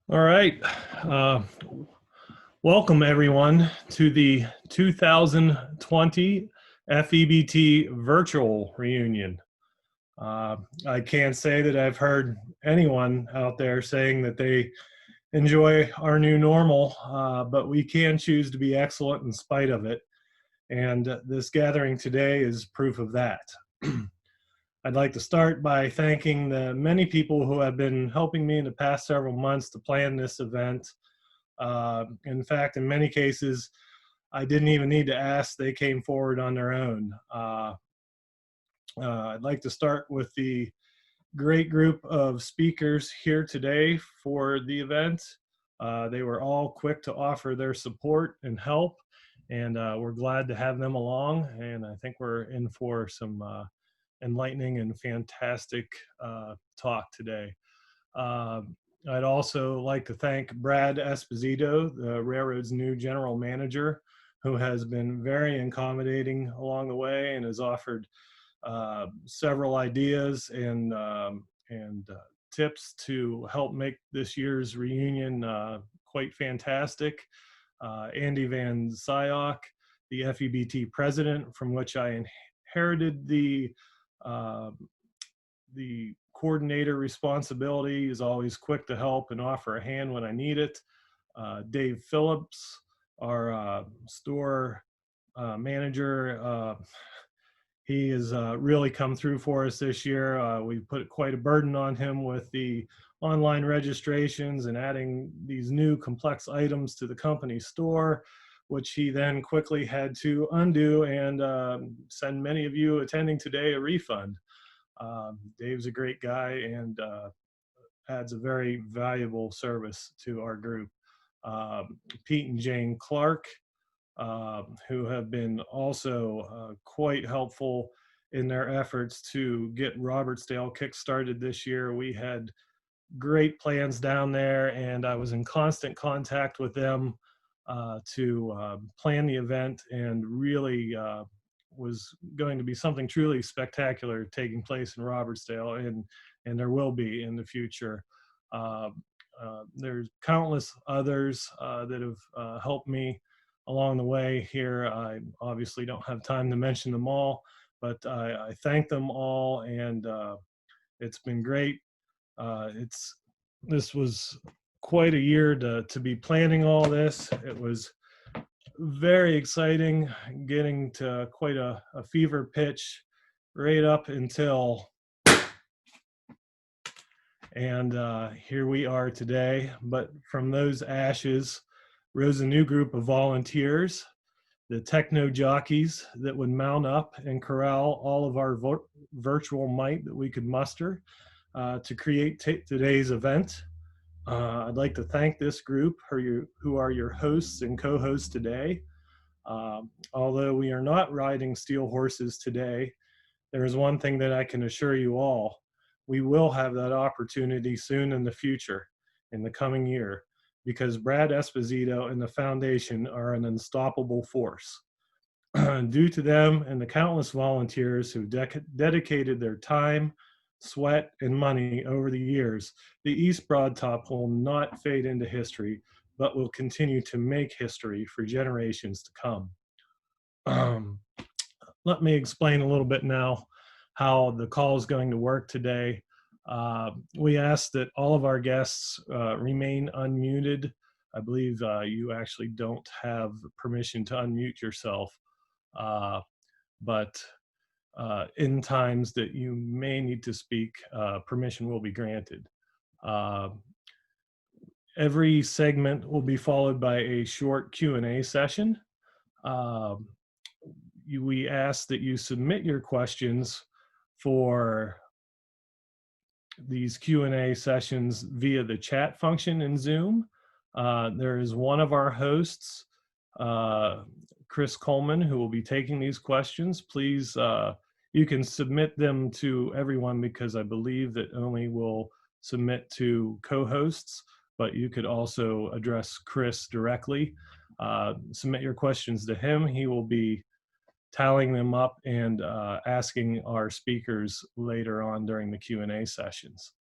All right. Uh, Welcome, everyone, to the 2020 FEBT virtual reunion. I can't say that I've heard anyone out there saying that they enjoy our new normal, but we can choose to be excellent in spite of it. And this gathering today is proof of that. I'd like to start by thanking the many people who have been helping me in the past several months to plan this event. In fact, in many cases, I didn't even need to ask, they came forward on their own. I'd like to start with the great group of speakers here today for the event. They were all quick to offer their support and help, and we're glad to have them along. And I think we're in for some enlightening and fantastic talk today. Uh, I'd also like to thank Brad Esposito, the railroad's new general manager, who has been very accommodating along the way and has offered several ideas and tips to help make this year's reunion quite fantastic. Andy Van Syok, the FEBT president, from which I inherited uh, the coordinator responsibility, is always quick to help and offer a hand when I need it. Dave Phillips, our store manager, he has really come through for us this year. We put quite a burden on him with the online registrations and adding these new complex items to the company store, which he then quickly had to undo and send many of you attending today a refund. Dave's a great guy and adds a very valuable service to our group. Pete and Jane Clark, who have been also quite helpful in their efforts to get Robertsdale kick-started this year. We had great plans down there, and I was in constant contact with them to plan the event, and really was going to be something truly spectacular taking place in Robertsdale, and there will be in the future. Uh, there's countless others that have helped me along the way here. I obviously don't have time to mention them all, but I thank them all, and it's been great. This was quite a year to be planning all this. It was very exciting, getting to quite a fever pitch right up until, and here we are today. But from those ashes rose a new group of volunteers, the techno jockeys that would mount up and corral all of our virtual might that we could muster to create today's event. I'd like to thank this group who are your hosts and co-hosts today. Although we are not riding steel horses today, there is one thing that I can assure you all. We will have that opportunity soon in the future, in the coming year, because Brad Esposito and the foundation are an unstoppable force. Due to them and the countless volunteers who dedicated their time, sweat, and money over the years, the East Broad Top will not fade into history, but will continue to make history for generations to come. Um, Let me explain a little bit now how the call is going to work today. We ask that all of our guests remain unmuted. I believe you actually don't have permission to unmute yourself, but in times that you may need to speak, permission will be granted. Every segment will be followed by a short Q&A session. We ask that you submit your questions for these Q&A sessions via the chat function in Zoom. There is one of our hosts, Chris Coleman, who will be taking these questions. Please, you can submit them to everyone because I believe that only will submit to co-hosts, but you could also address Chris directly. Submit your questions to him. He will be tallying them up and asking our speakers later on during the Q&A sessions.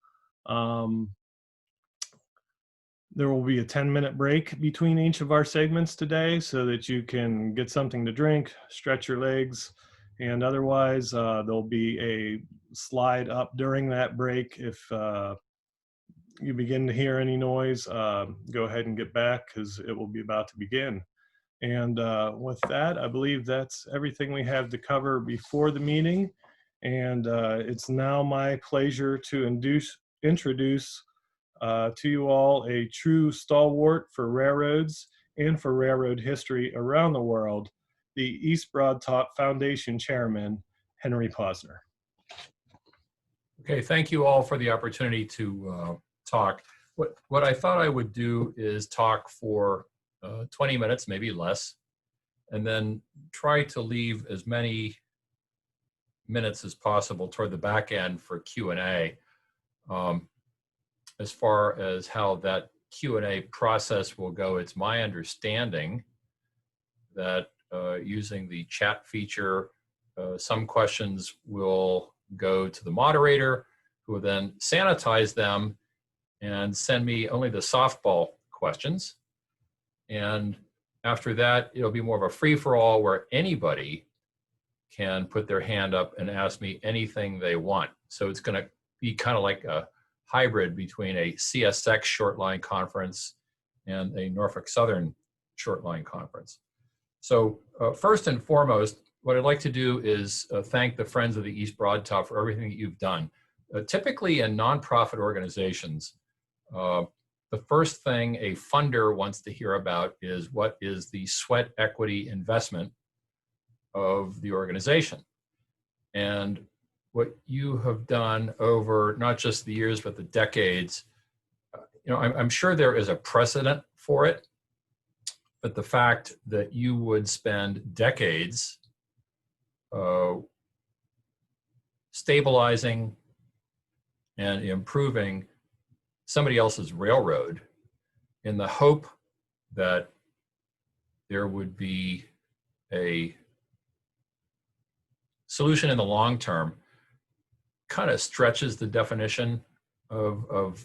There will be a 10-minute break between each of our segments today so that you can get something to drink, stretch your legs, and otherwise there'll be a slide up during that break. If you begin to hear any noise, go ahead and get back because it will be about to begin. And with that, I believe that's everything we have to cover before the meeting. And it's now my pleasure to introduce to you all a true stalwart for railroads and for railroad history around the world, the East Broad Top Foundation Chairman, Henry Posner. Okay, thank you all for the opportunity to talk. What I thought I would do is talk for 20 minutes, maybe less, and then try to leave as many minutes as possible toward the back end for Q&A. As far as how that Q&A process will go, it's my understanding that using the chat feature, some questions will go to the moderator, who will then sanitize them and send me only the softball questions. And after that, it'll be more of a free-for-all where anybody can put their hand up and ask me anything they want. So it's going to be kind of like a hybrid between a CSX short line conference and a Norfolk Southern short line conference. So first and foremost, what I'd like to do is thank the Friends of the East Broad Top for everything that you've done. Typically in nonprofit organizations, the first thing a funder wants to hear about is what is the sweat equity investment of the organization. And what you have done over not just the years, but the decades, I'm sure there is a precedent for it, but the fact that you would spend decades stabilizing and improving somebody else's railroad in the hope that there would be a solution in the long term kind of stretches the definition of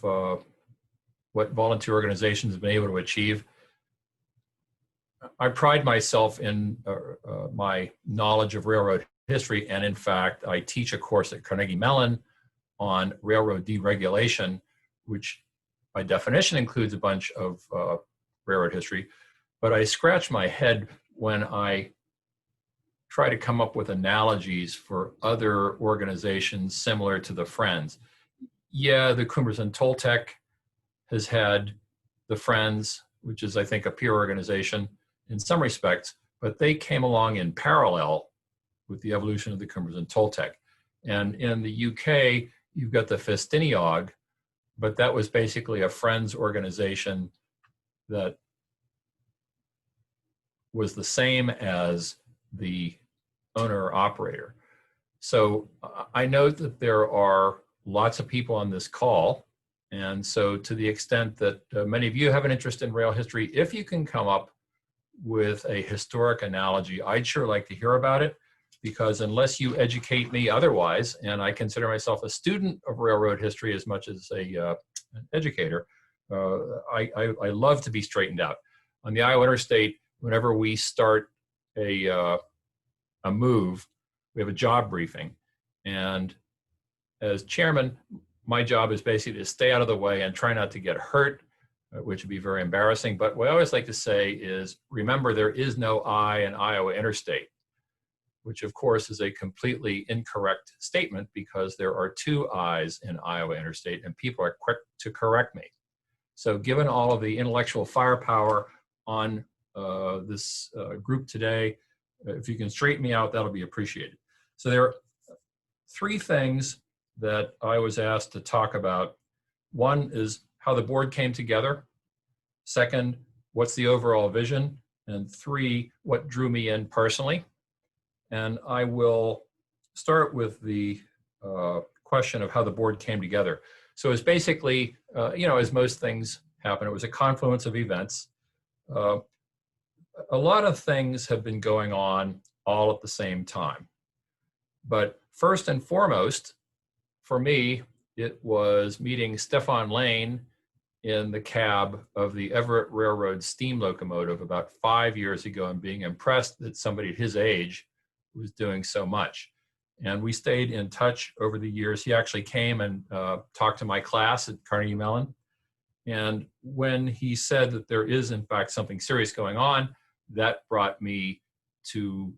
what volunteer organizations have been able to achieve. I pride myself in my knowledge of railroad history, and in fact, I teach a course at Carnegie Mellon on railroad deregulation, which by definition includes a bunch of railroad history, but I scratch my head when I try to come up with analogies for other organizations similar to the Friends. Yeah, the Coomers and Toltec has had the Friends, which is, I think, a peer organization in some respects, but they came along in parallel with the evolution of the Coomers and Toltec. And in the UK, you've got the Festiniog, but that was basically a Friends organization that was the same as the owner operator. So I know that there are lots of people on this call. And so to the extent that many of you have an interest in rail history, if you can come up with a historic analogy, I'd sure like to hear about it, because unless you educate me otherwise, and I consider myself a student of railroad history as much as an educator, I love to be straightened out. On the Iowa Interstate, whenever we start a move, we have a job briefing. And as chairman, my job is basically to stay out of the way and try not to get hurt, which would be very embarrassing. But what I always like to say is, remember, there is no I in Iowa Interstate, which of course is a completely incorrect statement because there are two I's in Iowa Interstate and people are quick to correct me. So given all of the intellectual firepower on this group today, if you can straighten me out, that'll be appreciated. So there are three things that I was asked to talk about. One is how the board came together. Second, what's the overall vision? And three, what drew me in personally. And I will start with the question of how the board came together. So it's basically, as most things happen, it was a confluence of events. A lot of things have been going on all at the same time. But first and foremost, for me, it was meeting Stefan Lane in the cab of the Everett Railroad steam locomotive about 5 years ago and being impressed that somebody at his age was doing so much. And we stayed in touch over the years. He actually came and talked to my class at Carnegie Mellon. And when he said that there is, in fact, something serious going on, that brought me to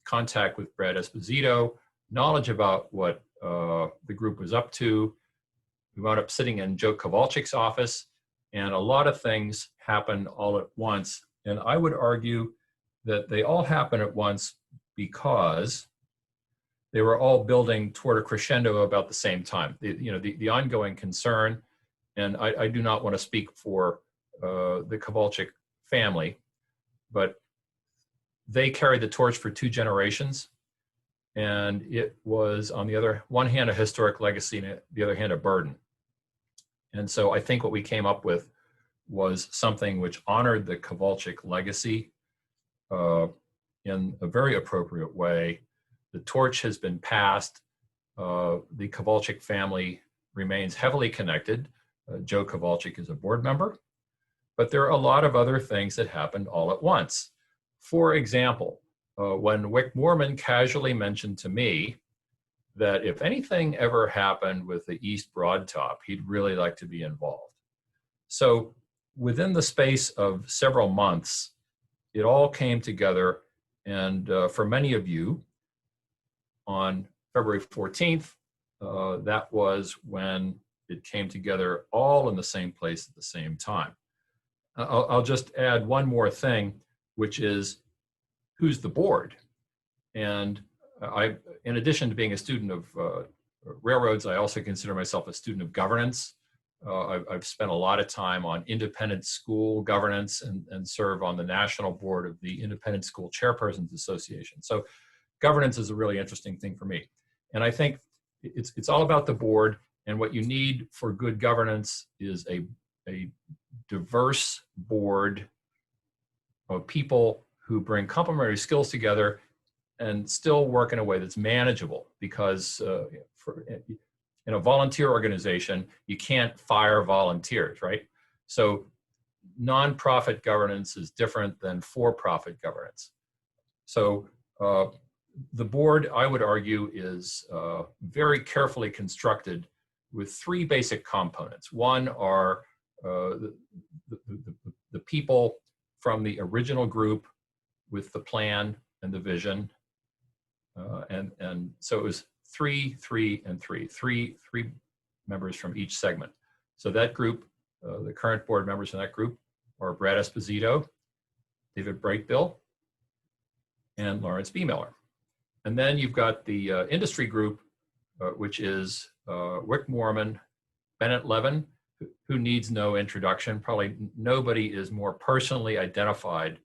contact with Brad Esposito, knowledge about what the group was up to. We wound up sitting in Joe Kowalczyk's office, and a lot of things happened all at once. And I would argue that they all happened at once because they were all building toward a crescendo about the same time. The ongoing concern, and I do not want to speak for the Kowalczyk family, but they carried the torch for 2 generations. And it was, on the one hand, a historic legacy, and on the other hand, a burden. And so I think what we came up with was something which honored the Kowalczyk legacy in a very appropriate way. The torch has been passed. The Kowalczyk family remains heavily connected. Joe Kowalczyk is a board member, but there are a lot of other things that happened all at once. For example, when Wick Moorman casually mentioned to me that if anything ever happened with the East Broadtop, he'd really like to be involved. So within the space of several months, it all came together. And for many of you, on February 14th, that was when it came together all in the same place at the same time. I'll just add one more thing, which is who's the board? And in addition to being a student of railroads, I also consider myself a student of governance. I've spent a lot of time on independent school governance and serve on the national board of the Independent School Chairpersons Association. So governance is a really interesting thing for me. And I think it's all about the board, and what you need for good governance is a diverse board of people who bring complementary skills together and still work in a way that's manageable, because in a volunteer organization, you can't fire volunteers, right? So nonprofit governance is different than for-profit governance. So the board, I would argue, is very carefully constructed with 3 basic components. One are the people from the original group with the plan and the vision. And so it was 3, 3, and 3, 3 members from each segment. So that group, the current board members in that group are Brad Esposito, David Brightbill, and Lawrence B. Miller. And then you've got the industry group, which is Wick Moorman, Bennett Levin, who needs no introduction. Probably nobody is more personally identified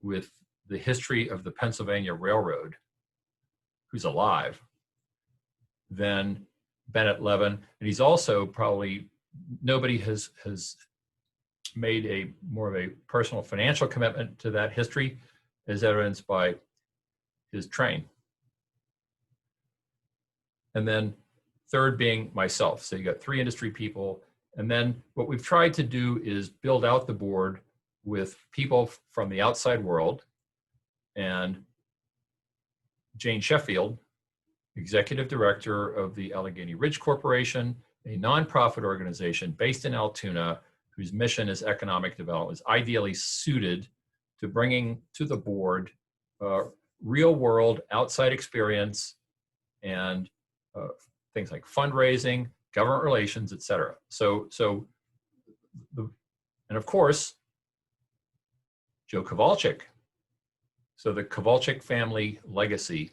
with the history of the Pennsylvania Railroad, who's alive, than Bennett Levin. And he's also probably, nobody has made a more of a personal financial commitment to that history, as evidenced by his train. And then third being myself. So you got 3 industry people. And then what we've tried to do is build out the board with people from the outside world. And Jane Sheffield, executive director of the Allegheny Ridge Corporation, a nonprofit organization based in Altoona, whose mission is economic development, is ideally suited to bringing to the board real world outside experience and things like fundraising, government relations, et cetera. And of course, Joe Kowalczyk. So the Kowalczyk family legacy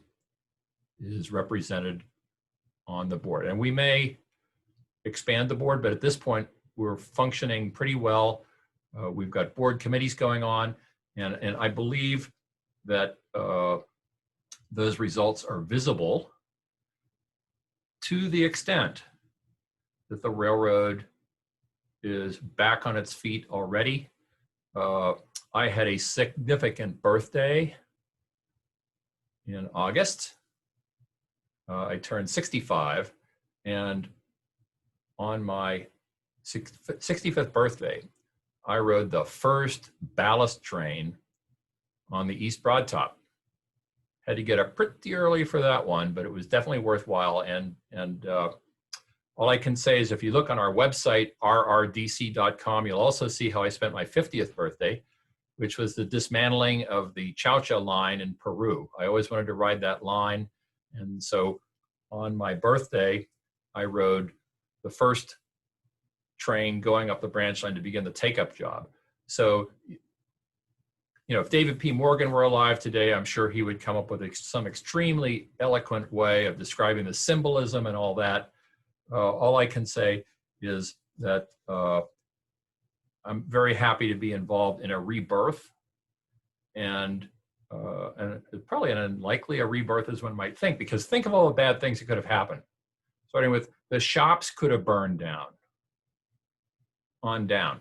is represented on the board. And we may expand the board, but at this point, we're functioning pretty well. We've got board committees going on, and I believe that those results are visible to the extent that the railroad is back on its feet already. I had a significant birthday in August. I turned 65, and on my 65th birthday, I rode the first ballast train on the East Broad Top. Had to get up pretty early for that one, but it was definitely worthwhile. And all I can say is if you look on our website, rrdc.com, you'll also see how I spent my 50th birthday, which was the dismantling of the Chaucha line in Peru. I always wanted to ride that line. And so on my birthday, I rode the first train going up the branch line to begin the take-up job. So, if David P. Morgan were alive today, I'm sure he would come up with some extremely eloquent way of describing the symbolism and all that. All I can say is that I'm very happy to be involved in a rebirth, and probably an unlikely a rebirth as one might think, because think of all the bad things that could have happened. Starting with the shops could have burned down, on down.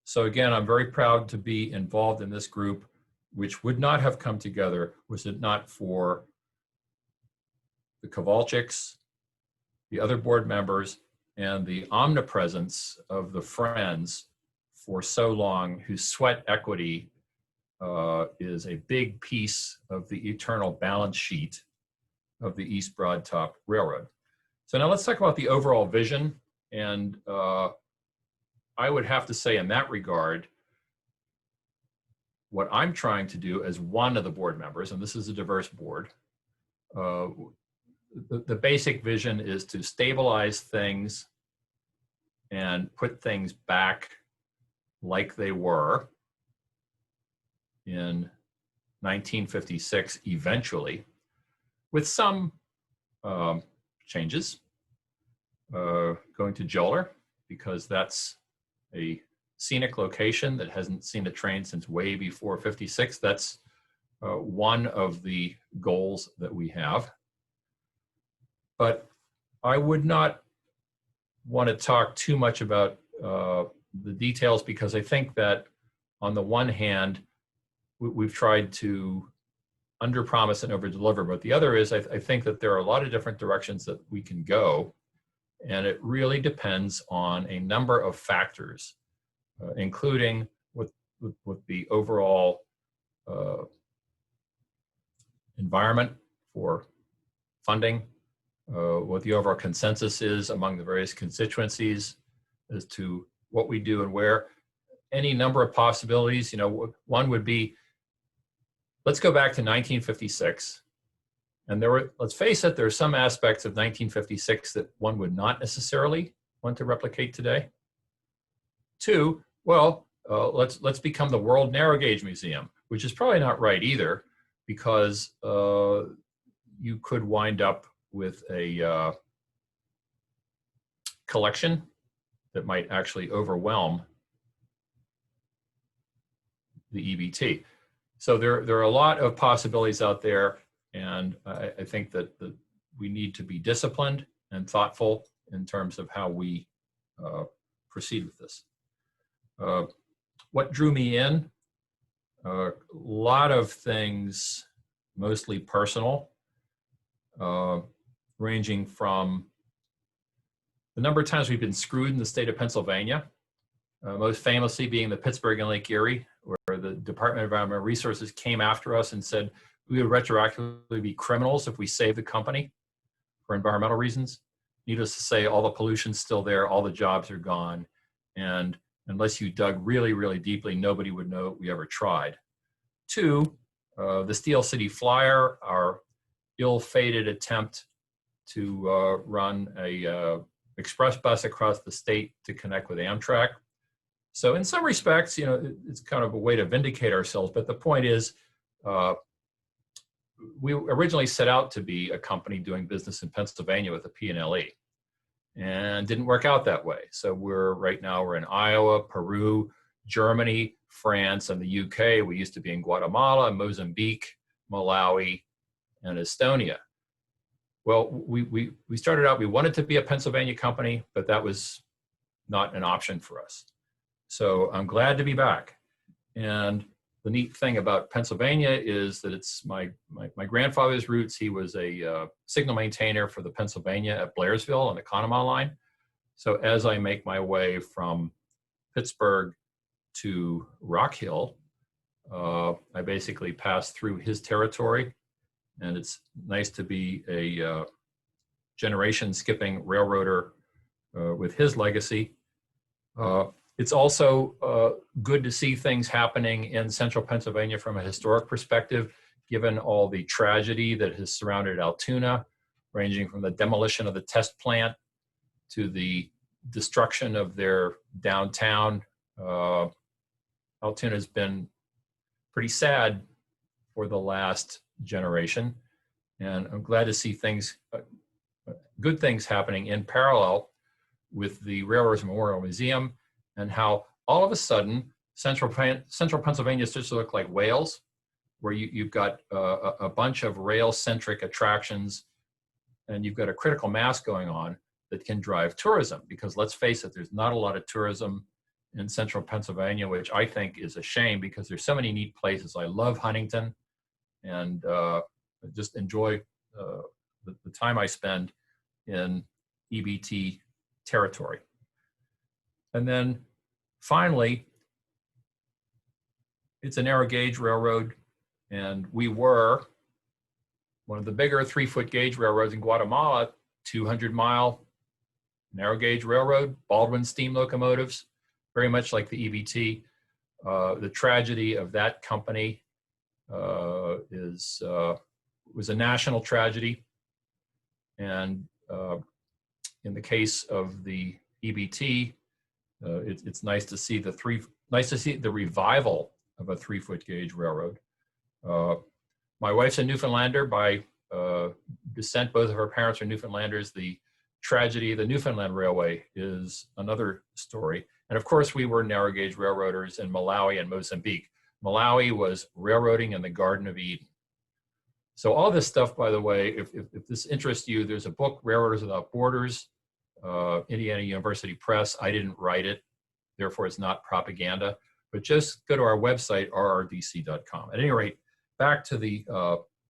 So again, I'm very proud to be involved in this group, which would not have come together was it not for the Kowalczyks, the other board members, and the omnipresence of the friends for so long, whose sweat equity is a big piece of the eternal balance sheet of the East Broad Top Railroad. So now let's talk about the overall vision. And I would have to say in that regard, what I'm trying to do as one of the board members, and this is a diverse board, the basic vision is to stabilize things and put things back like they were in 1956 eventually, with some changes. Going to Joler, because that's a scenic location that hasn't seen a train since way before 56. That's one of the goals that we have. But I would not want to talk too much about the details, because I think that on the one hand, we've tried to underpromise and overdeliver, but the other is I think that there are a lot of different directions that we can go, and it really depends on a number of factors, including what the overall environment for funding, what the overall consensus is among the various constituencies as to what we do and where. Any number of possibilities. One would be, let's go back to 1956. And let's face it, there are some aspects of 1956 that one would not necessarily want to replicate today. Two, well, let's become the World Narrow Gauge Museum, which is probably not right either, because you could wind up with a collection that might actually overwhelm the EBT. So there are a lot of possibilities out there, and I think that we need to be disciplined and thoughtful in terms of how we proceed with this. What drew me in? A lot of things, mostly personal, ranging from the number of times we've been screwed in the state of Pennsylvania, most famously being the Pittsburgh and Lake Erie, where the Department of Environmental Resources came after us and said we would retroactively be criminals if we saved the company for environmental reasons. Needless to say, all the pollution's still there, all the jobs are gone, and unless you dug really, really deeply, nobody would know we ever tried. Two, the Steel City Flyer, our ill-fated attempt to run a express bus across the state to connect with Amtrak. So in some respects, it's kind of a way to vindicate ourselves. But the point is, we originally set out to be a company doing business in Pennsylvania with a P&LE, and didn't work out that way. So right now we're in Iowa, Peru, Germany, France, and the UK. We used to be in Guatemala, Mozambique, Malawi, and Estonia. Well, we started out, we wanted to be a Pennsylvania company, but that was not an option for us. So I'm glad to be back. And the neat thing about Pennsylvania is that it's my grandfather's roots. He was a signal maintainer for the Pennsylvania at Blairsville on the Conemaugh line. So as I make my way from Pittsburgh to Rockhill, I basically pass through his territory, and it's nice to be a generation skipping railroader with his legacy. It's also good to see things happening in central Pennsylvania from a historic perspective, given all the tragedy that has surrounded Altoona, ranging from the demolition of the test plant to the destruction of their downtown. Altoona has been pretty sad for the last generation, and I'm glad to see things, good things happening in parallel with the Railroads Memorial Museum, and how all of a sudden central Pennsylvania starts to look like Wales, where you've got a bunch of rail-centric attractions, and you've got a critical mass going on that can drive tourism. Because let's face it, there's not a lot of tourism in central Pennsylvania, which I think is a shame because there's so many neat places. I love Huntington, and just enjoy the time I spend in EBT territory. And then finally, it's a narrow gauge railroad, and we were one of the bigger 3-foot gauge railroads in Guatemala, 200-mile narrow gauge railroad, Baldwin steam locomotives, very much like the EBT. The tragedy of that company was a national tragedy, and in the case of the EBT, it's nice to see the revival of a 3-foot gauge railroad. My wife's a Newfoundlander by descent. Both of her parents are Newfoundlanders. The tragedy of the Newfoundland Railway is another story. And of course, we were narrow gauge railroaders in Malawi and Mozambique. Malawi was railroading in the Garden of Eden. So all this stuff, by the way, if this interests you, there's a book, Railroaders Without Borders, Indiana University Press. I didn't write it, therefore it's not propaganda, but just go to our website, rrdc.com. At any rate, back to the,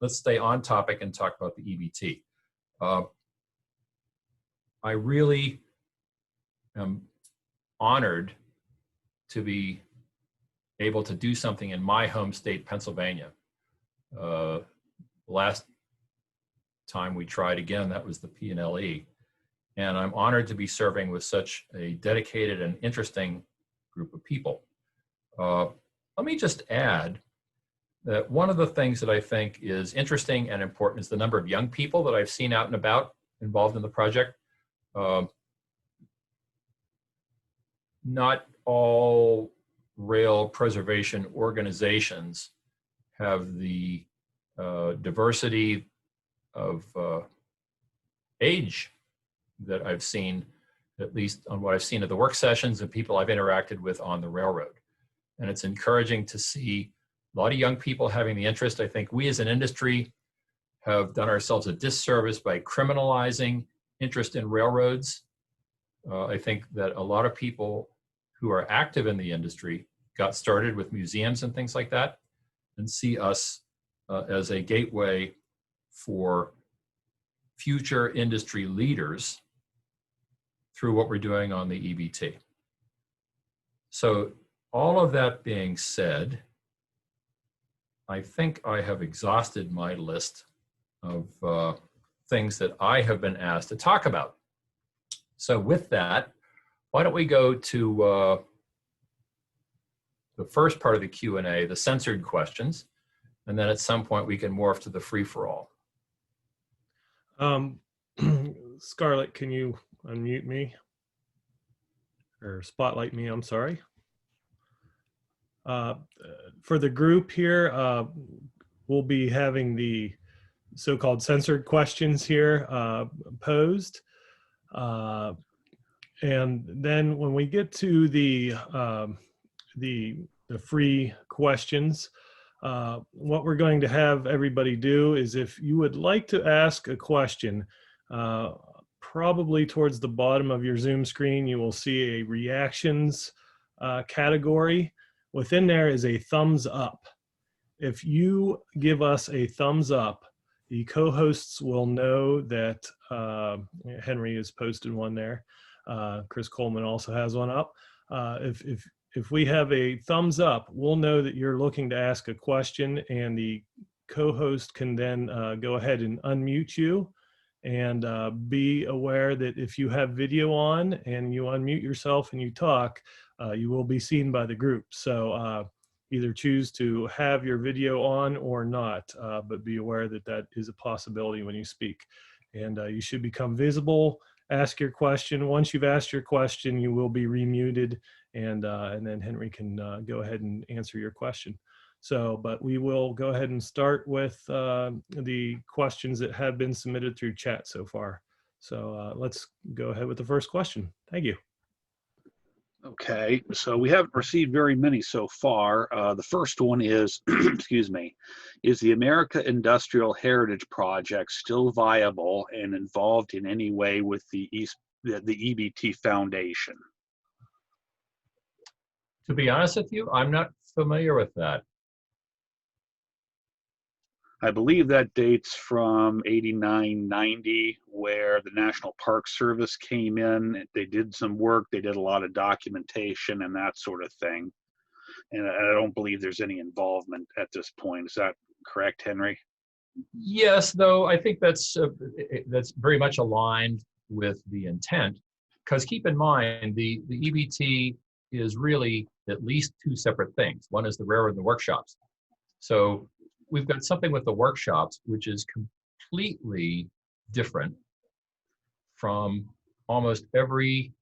let's stay on topic and talk about the EBT. I really am honored to be able to do something in my home state, Pennsylvania. Last time we tried again, that was the P&LE. And I'm honored to be serving with such a dedicated and interesting group of people. Let me just add that one of the things that I think is interesting and important is the number of young people that I've seen out and about involved in the project. Not all rail preservation organizations have the diversity of age that I've seen, at least on what I've seen at the work sessions and people I've interacted with on the railroad. And it's encouraging to see a lot of young people having the interest. I think we as an industry have done ourselves a disservice by criminalizing interest in railroads. I think that a lot of people who are active in the industry got started with museums and things like that, and see us as a gateway for future industry leaders through what we're doing on the EBT. So all of that being said, I think I have exhausted my list of things that I have been asked to talk about. So with that, why don't we go to the first part of the Q&A, the censored questions, and then at some point we can morph to the free-for-all. Scarlett, can you unmute me? Or spotlight me, I'm sorry. For the group here, we'll be having the so-called censored questions here posed. And then when we get to the free questions, what we're going to have everybody do is, if you would like to ask a question, probably towards the bottom of your Zoom screen, you will see a reactions category. Within there is a thumbs up. If you give us a thumbs up, the co-hosts will know that Henry has posted one there. Chris Coleman also has one up. If we have a thumbs up, we'll know that you're looking to ask a question, and the co-host can then go ahead and unmute you. And be aware that if you have video on and you unmute yourself and you talk, you will be seen by the group. So either choose to have your video on or not, but be aware that that is a possibility when you speak. And you should become visible, ask your question. Once you've asked your question, you will be remuted, and then Henry can go ahead and answer your question. So, but we will go ahead and start with the questions that have been submitted through chat so far. So let's go ahead with the first question. Thank you. Okay, so we haven't received very many so far. The first one is, excuse me, is the America Industrial Heritage Project still viable and involved in any way with the EBT Foundation? To be honest with you, I'm not familiar with that. I believe that dates from 89, 90, where the National Park Service came in. They did some work. They did a lot of documentation and that sort of thing. And I don't believe there's any involvement at this point. Is that correct, Henry? Yes, though I think that's very much aligned with the intent. Because keep in mind, the EBT is really at least two separate things. One is the railroad and the workshops. So we've got something with the workshops, which is completely different from almost every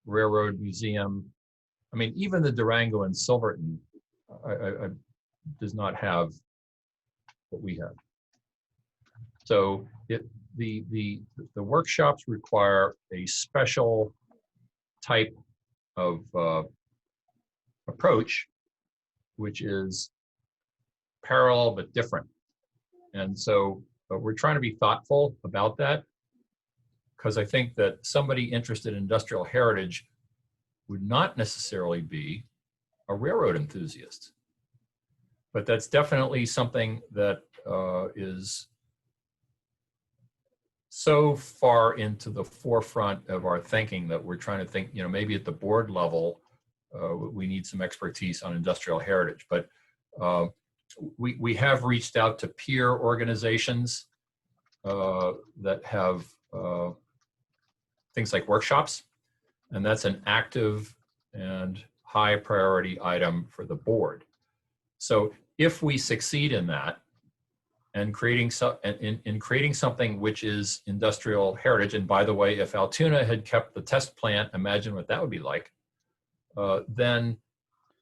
railroad museum. I mean, even the Durango and Silverton does not have what we have. So the workshops require a special type of approach, which is parallel but different. And so we're trying to be thoughtful about that, because I think that somebody interested in industrial heritage would not necessarily be a railroad enthusiast. But that's definitely something that is so far into the forefront of our thinking that we're trying to think, maybe at the board level, we need some expertise on industrial heritage. But we have reached out to peer organizations that have things like workshops, and that's an active and high priority item for the board. So if we succeed in that and creating something which is industrial heritage, and by the way, if Altoona had kept the test plant, imagine what that would be like, then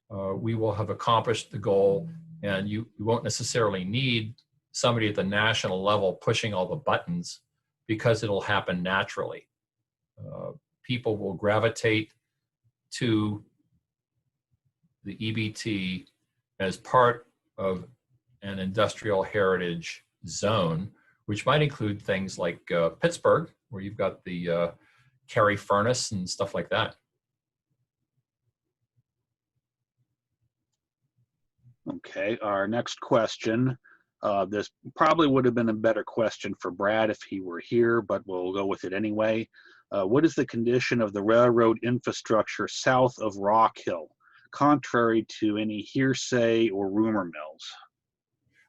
we will have accomplished the goal. And you won't necessarily need somebody at the national level pushing all the buttons, because it'll happen naturally. People will gravitate to the EBT as part of an industrial heritage zone, which might include things like Pittsburgh, where you've got the Carey furnace and stuff like that. Okay, our next question. This probably would have been a better question for Brad if he were here, but we'll go with it anyway. What is the condition of the railroad infrastructure south of Rockhill, contrary to any hearsay or rumor mills?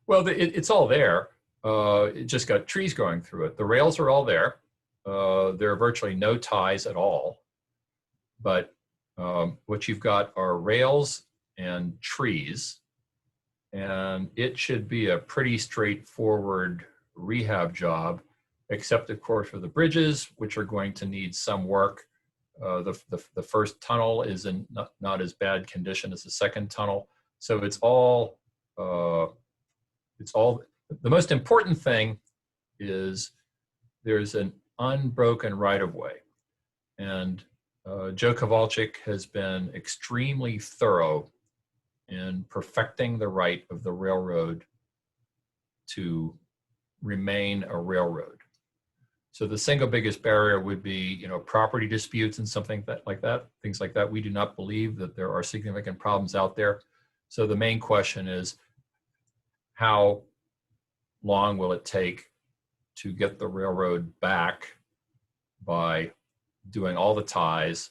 Well, it's all there. It just got trees growing through it. The rails are all there. There are virtually no ties at all. But what you've got are rails and trees. And it should be a pretty straightforward rehab job, except of course for the bridges, which are going to need some work. The first tunnel is in not as bad condition as the second tunnel. So it's all, the most important thing is there's an unbroken right-of-way. And Joe Kowalczyk has been extremely thorough in perfecting the right of the railroad to remain a railroad. So the single biggest barrier would be, property disputes and something like that, things like that. We do not believe that there are significant problems out there. So the main question is, how long will it take to get the railroad back by doing all the ties,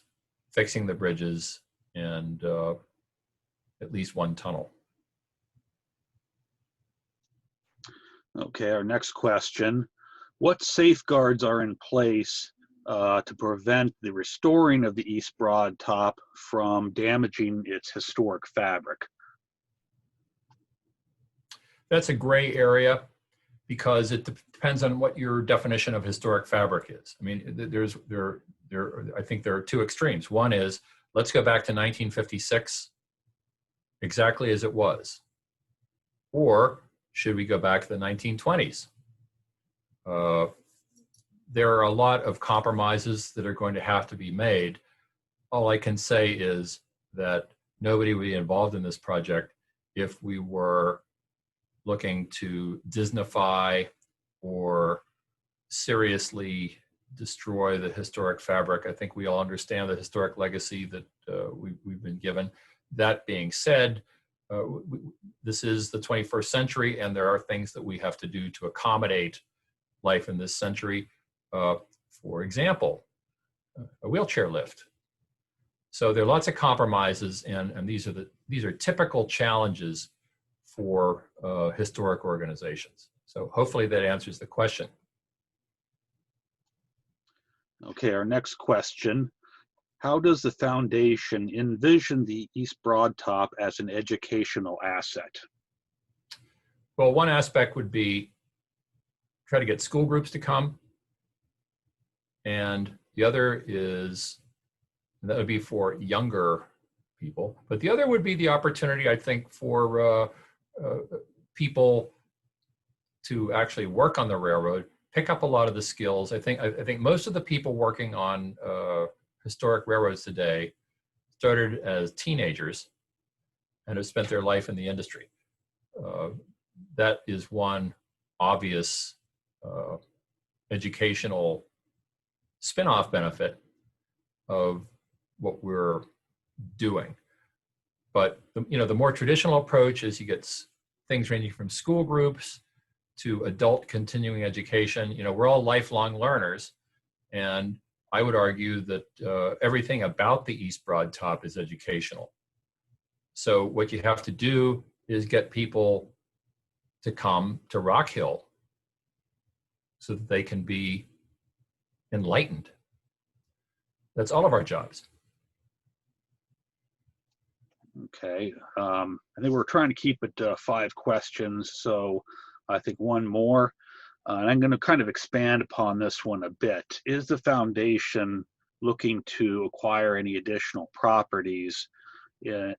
fixing the bridges, and at least one tunnel. Okay, our next question. What safeguards are in place to prevent the restoring of the East Broad Top from damaging its historic fabric? That's a gray area because it depends on what your definition of historic fabric is. I mean, I think there are two extremes. One is, let's go back to 1956, exactly as it was. Or should we go back to the 1920s? There are a lot of compromises that are going to have to be made. All I can say is that nobody would be involved in this project if we were looking to Disneyfy or seriously destroy the historic fabric. I think we all understand the historic legacy that we've been given. That being said, this is the 21st century, and there are things that we have to do to accommodate life in this century. For example, a wheelchair lift. So there are lots of compromises, and these are typical challenges for historic organizations. So hopefully that answers the question. Okay, our next question. How does the foundation envision the East Broad Top as an educational asset? Well, one aspect would be try to get school groups to come. And the other is, and that would be for younger people. But the other would be the opportunity, I think, for people to actually work on the railroad, pick up a lot of the skills. I think most of the people working on historic railroads today started as teenagers and have spent their life in the industry. That is one obvious educational spin-off benefit of what we're doing. But the more traditional approach is you get things ranging from school groups to adult continuing education. We're all lifelong learners, and I would argue that everything about the East Broad Top is educational. So what you have to do is get people to come to Rockhill so that they can be enlightened. That's all of our jobs. Okay, I think we're trying to keep it to 5 questions, so I think one more. And I'm going to kind of expand upon this one a bit. Is the foundation looking to acquire any additional properties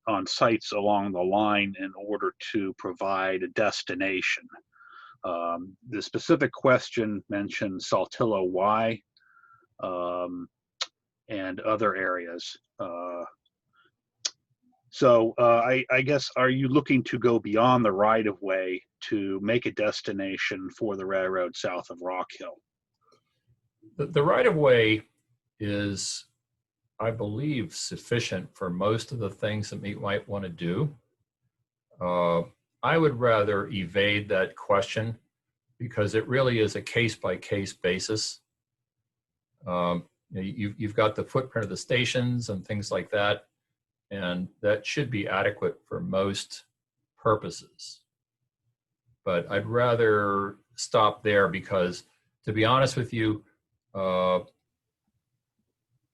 on sites along the line in order to provide a destination? The specific question mentioned Saltillo Y and other areas. So I guess, are you looking to go beyond the right-of-way to make a destination for the railroad south of Rockhill? The right-of-way is, I believe, sufficient for most of the things that we might want to do. I would rather evade that question because it really is a case-by-case basis. You've got the footprint of the stations and things like that, and that should be adequate for most purposes. But I'd rather stop there because, to be honest with you,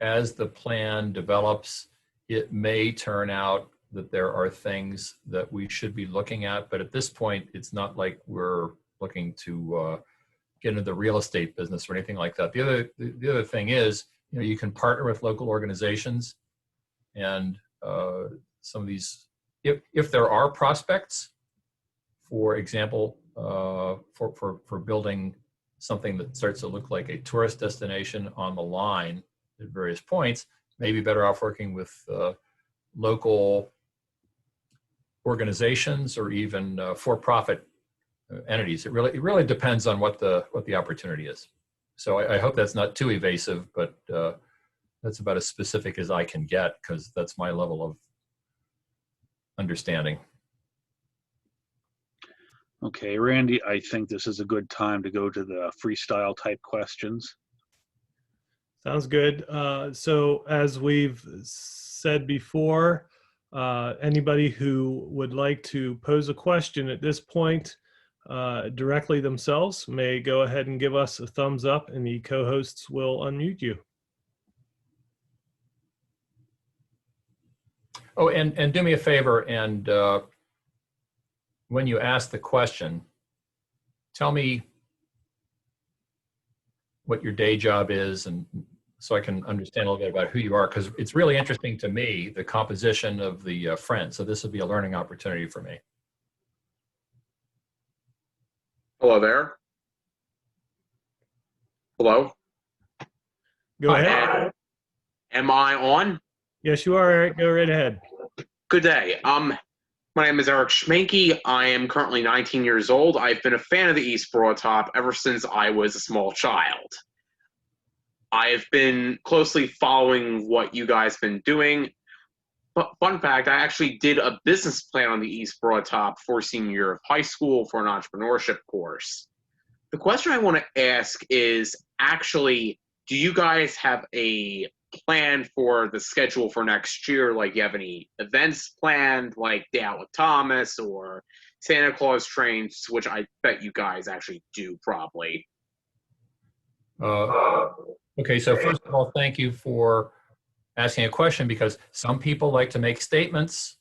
as the plan develops, it may turn out that there are things that we should be looking at. But at this point, it's not like we're looking to get into the real estate business or anything like that. The other thing is, you can partner with local organizations, and some of these, if there are prospects, for example, for building something that starts to look like a tourist destination on the line at various points, maybe better off working with local organizations or even for-profit entities. It really depends on what the opportunity is. So I hope that's not too evasive, but that's about as specific as I can get because that's my level of understanding. Okay, Randy, I think this is a good time to go to the freestyle type questions. Sounds good. So as we've said before, anybody who would like to pose a question at this point directly themselves may go ahead and give us a thumbs up, and the co-hosts will unmute you. Oh, and do me a favor, and when you ask the question, tell me what your day job is, and so I can understand a little bit about who you are, because it's really interesting to me, the composition of the friends. So this will be a learning opportunity for me. Hello there. Hello. Go ahead. Am I on? Yes, you are, Eric. Go right ahead. Good day. My name is Eric Schmanke. I am currently 19 years old. I've been a fan of the East Broad Top ever since I was a small child. I've been closely following what you guys have been doing. But fun fact, I actually did a business plan on the East Broad Top for senior year of high school for an entrepreneurship course. The question I want to ask is actually, do you guys have a plan for the schedule for next year? Like, you have any events planned, like Day Out with Thomas or Santa Claus trains, which I bet you guys actually do probably. Okay, so first of all, thank you for asking a question, because some people like to make statements,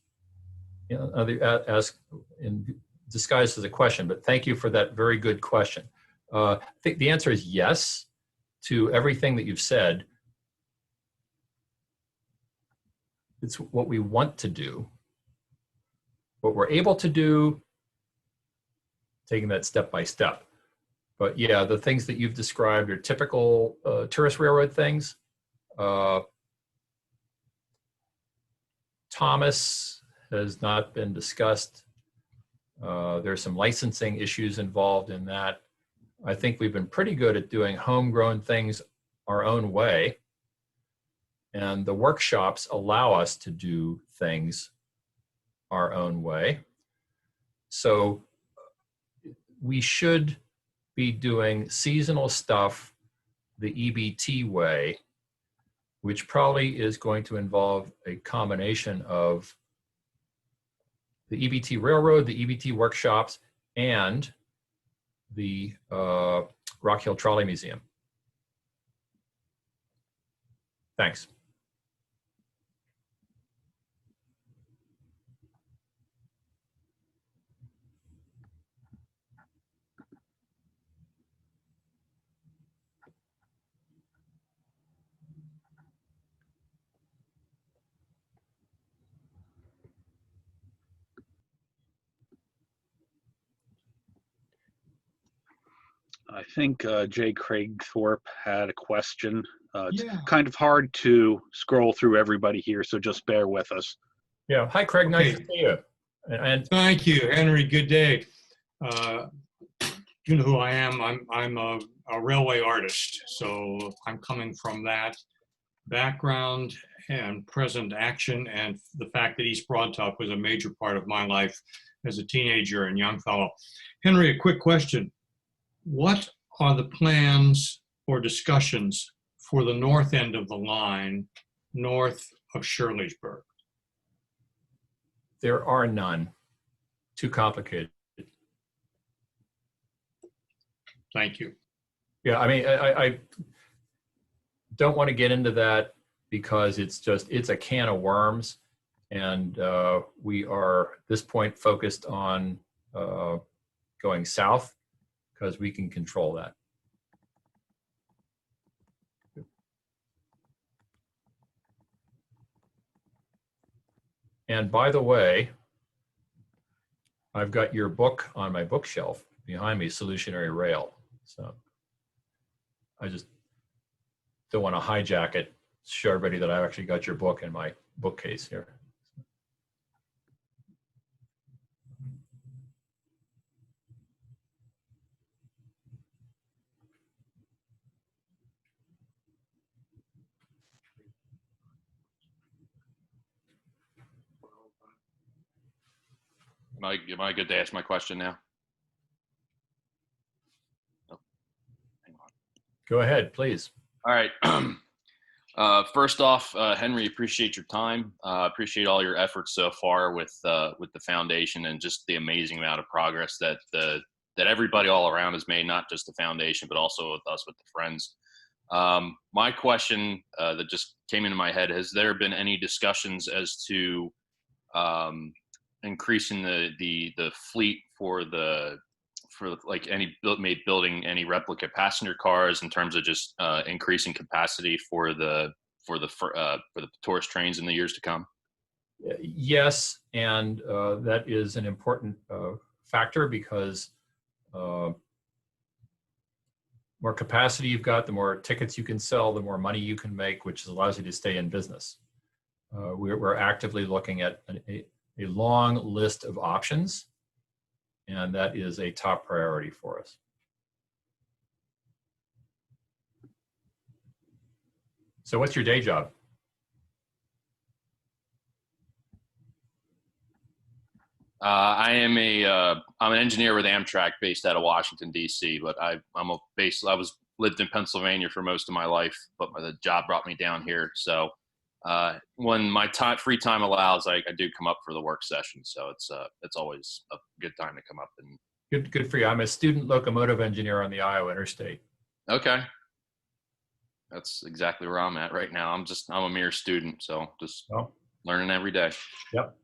you know, as in disguised as a question, but thank you for that very good question. I think the answer is yes to everything that you've said. It's what we want to do, what we're able to do, taking that step by step. But yeah, the things that you've described are typical tourist railroad things. Thomas has not been discussed. There's some licensing issues involved in that. I think we've been pretty good at doing homegrown things our own way. And the workshops allow us to do things our own way. So we should be doing seasonal stuff the EBT way, which probably is going to involve a combination of the EBT Railroad, the EBT workshops, and the Rockhill Trolley Museum. Thanks. I think Jay Craigthorpe had a question. It's Yeah. kind of hard to scroll through everybody here, so just bear with us. Yeah. Hi, Craig. Nice Okay. to see you. And Thank you, Henry. Good day. You know who I am. I'm a railway artist, so I'm coming from that background and present action, and the fact that East Broad Top was a major part of my life as a teenager and young fellow. Henry, a quick question. What are the plans or discussions for the north end of the line, north of Shirleysburg? there are none. Too complicated. Thank you. Yeah, I mean, I don't want to get into that because it's a can of worms. And we are at this point focused on going south because we can control that. And by the way, I've got your book on my bookshelf behind me, Solutionary Rail. So I just don't want to hijack it, show everybody that I've actually got your book in my bookcase here. Am I good to ask my question now? Oh, hang on. Go ahead, please. All right. First off, Henry, appreciate your time. Appreciate all your efforts so far with the foundation, and just the amazing amount of progress that that everybody all around has made, not just the foundation, but also with us, with the friends. My question that just came into my head: has there been any discussions as to increasing the fleet for like building any replica passenger cars, in terms of just increasing capacity for the tourist trains in the years to come? Yes, and that is an important factor, because more capacity you've got, the more tickets you can sell, the more money you can make, which allows you to stay in business. We're actively looking at a long list of options, and that is a top priority for us. So what's your day job? I'm an engineer with Amtrak based out of Washington, D.C., but I lived in Pennsylvania for most of my life, but the job brought me down here. So when my free time allows, I do come up for the work session. So it's always a good time to come up. And Good for you. I'm a student locomotive engineer on the Iowa Interstate. okay, that's exactly where I'm at right now. I'm a mere student, so just learning every day. Yep.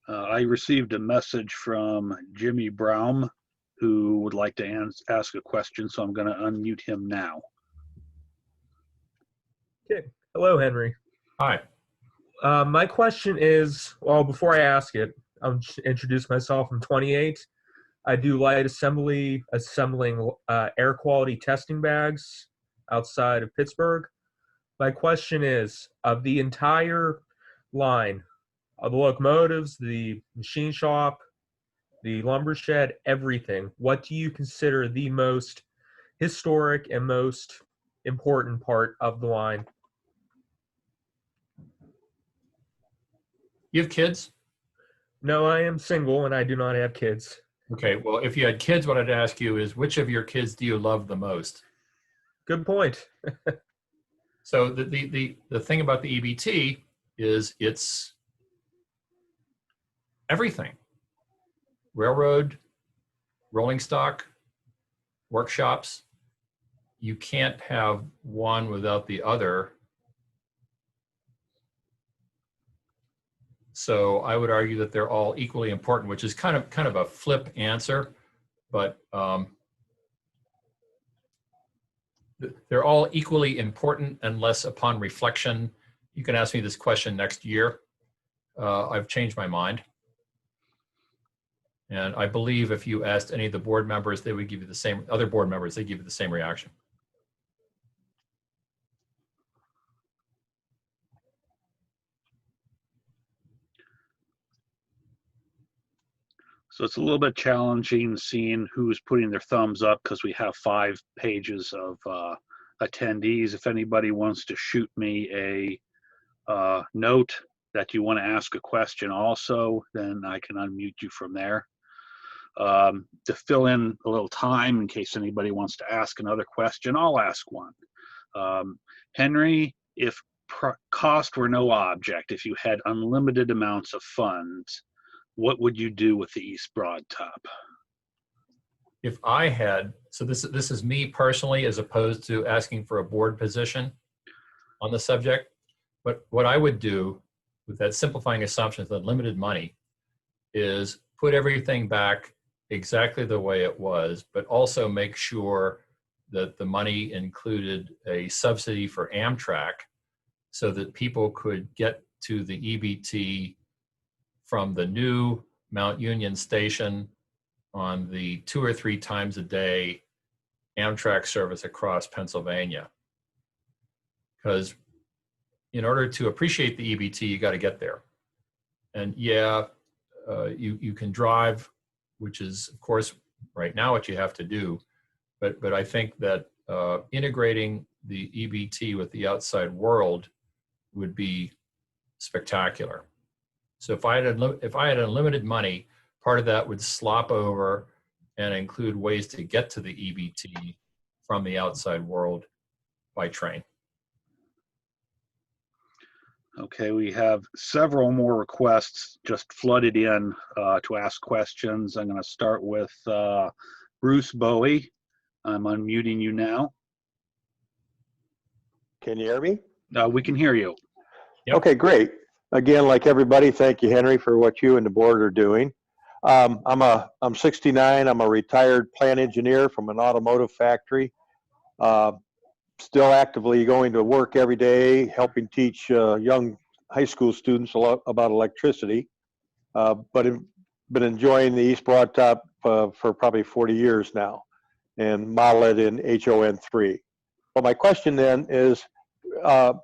I received a message from Jimmy Brown, who would like to ask a question, so I'm going to unmute him now. Okay. Hello, Henry. Hi. My question is, well, before I ask it, I'll introduce myself. I'm 28. I do light assembling air quality testing bags outside of Pittsburgh. My question is, of the entire line, of the locomotives, the machine shop, the lumber shed, everything, what do you consider the most historic and most important part of the line? You have kids? No, I am single and I do not have kids. Okay, well, if you had kids, what I'd ask you is, which of your kids do you love the most? Good point. So the thing about the EBT is it's everything. Railroad, rolling stock, workshops. You can't have one without the other. So I would argue that they're all equally important, which is kind of a flip answer, but they're all equally important, unless upon reflection, you can ask me this question next year. I've changed my mind. And I believe if you asked any of the board members, they would give you the same, other board members, they give you the same reaction. So it's a little bit challenging seeing who's putting their thumbs up, because we have 5 pages of attendees. If anybody wants to shoot me a note that you want to ask a question also, then I can unmute you from there. To fill in a little time in case anybody wants to ask another question, I'll ask one. Henry, if cost were no object, if you had unlimited amounts of funds, what would you do with the East Broad Top? If I had, so this is me personally, as opposed to asking for a board position on the subject, but what I would do with that simplifying assumption of unlimited money is put everything back exactly the way it was, but also make sure that the money included a subsidy for Amtrak so that people could get to the EBT from the new Mount Union station on the 2 or 3 times a day Amtrak service across Pennsylvania. Because in order to appreciate the EBT, you got to get there. And yeah, you can drive, which is, of course, right now what you have to do. But I think that integrating the EBT with the outside world would be spectacular. So if I had unlimited money, part of that would slop over and include ways to get to the EBT from the outside world. by train. Okay, we have several more requests just flooded in to ask questions. I'm going to start with Bruce Bowie. I'm unmuting you now. Can you hear me? We can hear you. Yep. Okay, great. Again, like everybody, thank you, Henry, for what you and the board are doing. I'm 69. I'm a retired plant engineer from an automotive factory. Still actively going to work every day, helping teach young high school students a lot about electricity. But I've been enjoying the East Broadtop for probably 40 years now, and model it in HON3. Well, my question then is,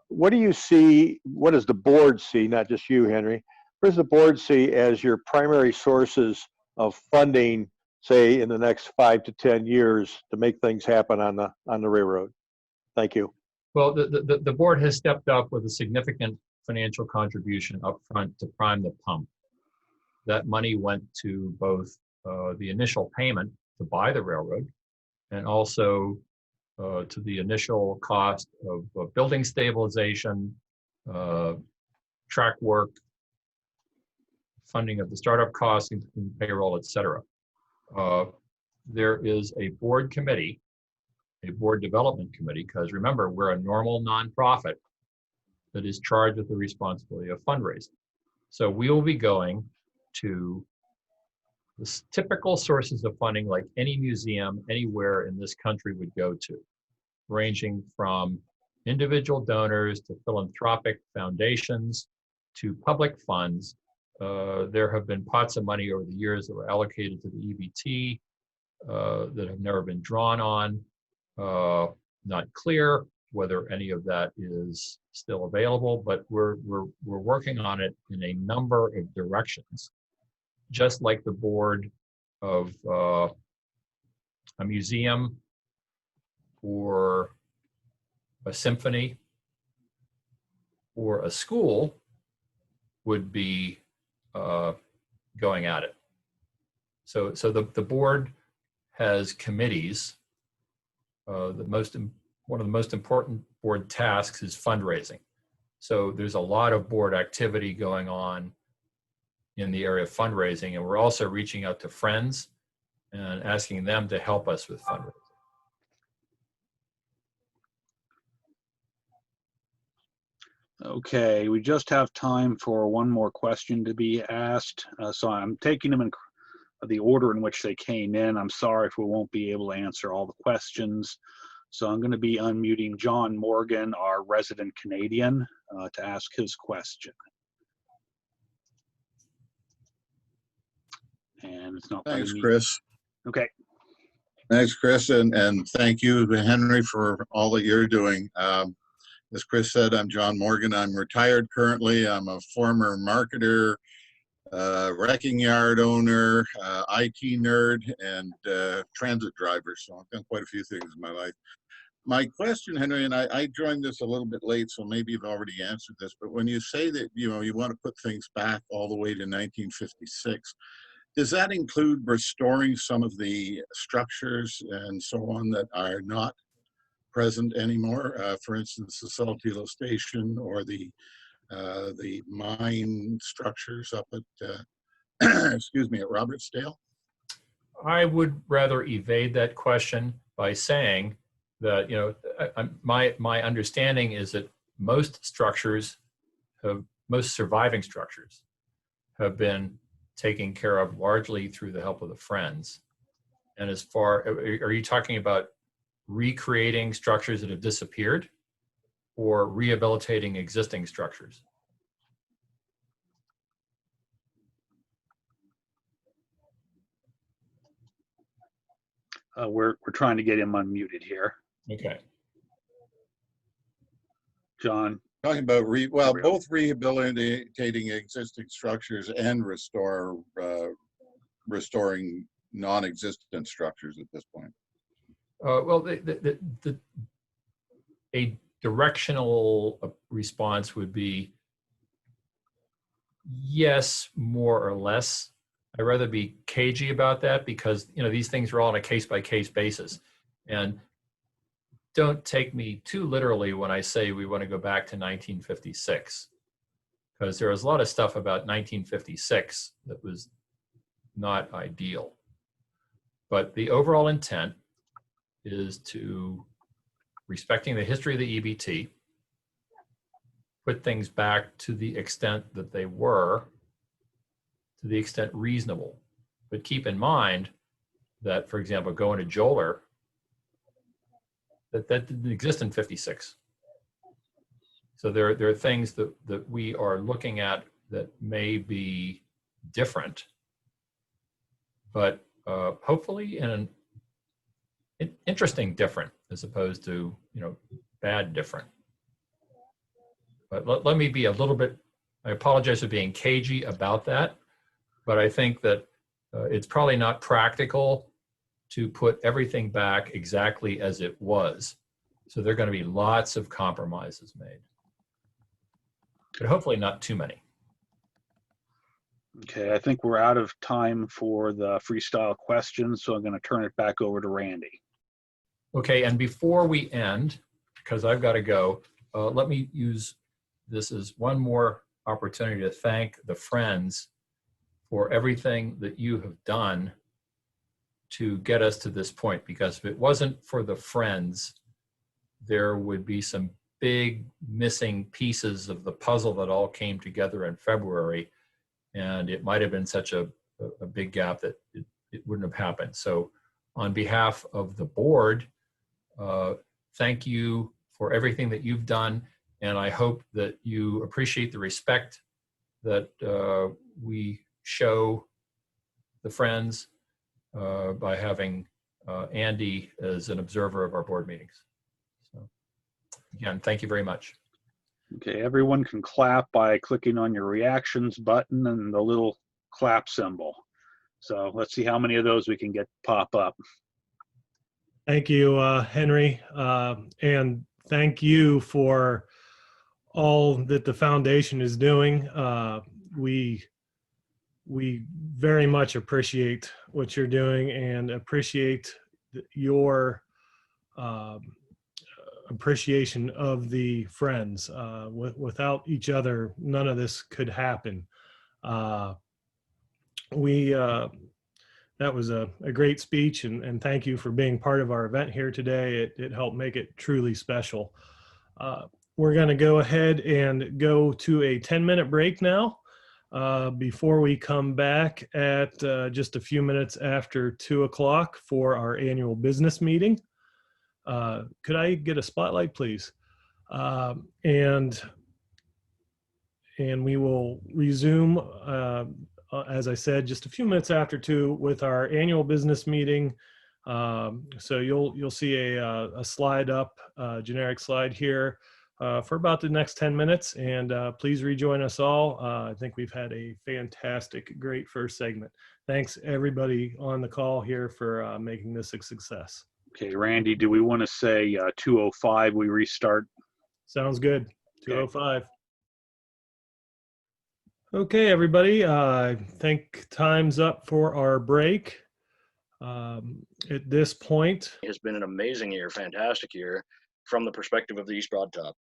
what do you see, what does the board see, not just you, Henry, what does the board see as your primary sources of funding, say, in the next 5 to 10 years to make things happen on the railroad? Thank you. Well, the board has stepped up with a significant financial contribution up front to prime the pump. That money went to both the initial payment to buy the railroad and also to the initial cost of building stabilization, track work, funding of the startup costs, including payroll, et cetera. There is a board committee, a board development committee, because remember, we're a normal nonprofit that is charged with the responsibility of fundraising. So we will be going to the typical sources of funding like any museum anywhere in this country would go to, ranging from individual donors to philanthropic foundations to public funds. There have been pots of money over the years that were allocated to the EBT that have never been drawn on. Not clear whether any of that is still available, but we're working on it in a number of directions. Just like the board of a museum or a symphony or a school would be going at it. So the board has committees. One of the most important board tasks is fundraising. So there's a lot of board activity going on in the area of fundraising, and we're also reaching out to friends and asking them to help us with fundraising. Okay, we just have time for one more question to be asked. So I'm taking them in the order in which they came in. I'm sorry if we won't be able to answer all the questions. So I'm going to be unmuting John Morgan, our resident Canadian, to ask his question. And it's not. Thanks, Chris. Okay. Thanks, Chris, and thank you, Henry, for all that you're doing. As Chris said, I'm John Morgan. I'm retired currently. I'm a former marketer, wrecking yard owner, IT nerd, and transit driver. So I've done quite a few things in my life. My question, Henry, and I joined this a little bit late, so maybe you've already answered this, but when you say that you want to put things back all the way to 1956, does that include restoring some of the structures and so on that are not present anymore? For instance, the Saltillo Station or the mine structures up at, excuse me, at Robertsdale? I would rather evade that question by saying that, my understanding is that most surviving structures have been taken care of largely through the help of the Friends. And are you talking about recreating structures that have disappeared or rehabilitating existing structures? We're trying to get him unmuted here. Okay. John. Talking about both rehabilitating existing structures and restoring non-existent structures at this point. Well, a directional response would be yes, more or less. I'd rather be cagey about that because these things are all on a case-by-case basis, and don't take me too literally when I say we want to go back to 1956, because there was a lot of stuff about 1956 that was not ideal. But the overall intent is to, respecting the history of the EBT, put things back to the extent that they were, to the extent reasonable. But keep in mind that, for example, going to Joler, that didn't exist in 56. So there are things that we are looking at that may be different, but hopefully in an interesting different, as opposed to, bad different. But let me be a little bit, I apologize for being cagey about that, but I think that it's probably not practical to put everything back exactly as it was. So there are going to be lots of compromises made, but hopefully not too many. Okay, I think we're out of time for the freestyle questions, so I'm going to turn it back over to Randy. Okay, and before we end, because I've got to go, let me use this as one more opportunity to thank the Friends for everything that you have done to get us to this point, because if it wasn't for the Friends, there would be some big missing pieces of the puzzle that all came together in February, and it might have been such a big gap that it wouldn't have happened. So on behalf of the board, thank you for everything that you've done, and I hope that you appreciate the respect that we show the Friends by having Andy as an observer of our board meetings. So again, thank you very much. Okay, everyone can clap by clicking on your reactions button and the little clap symbol. So let's see how many of those we can get pop up. Thank you, Henry, and thank you for all that the foundation is doing. We very much appreciate what you're doing and appreciate your appreciation of the Friends. Without each other, none of this could happen. That was a great speech, and thank you for being part of our event here today. It helped make it truly special. We're going to go ahead and go to a 10-minute break now before we come back at just a few minutes after 2 o'clock for our annual business meeting. Could I get a spotlight, please? And we will resume, as I said, just a few minutes after 2 with our annual business meeting. So you'll see a slide up, generic slide here for about the next 10 minutes. And please rejoin us all. I think we've had a fantastic, great first segment. Thanks everybody on the call here for making this a success. Okay, Randy, do we want to say 2:05 we restart? Sounds good. 2:05. Okay, everybody. I think time's up for our break. At this point, has been an amazing year, fantastic year from the perspective of the East Broad Top.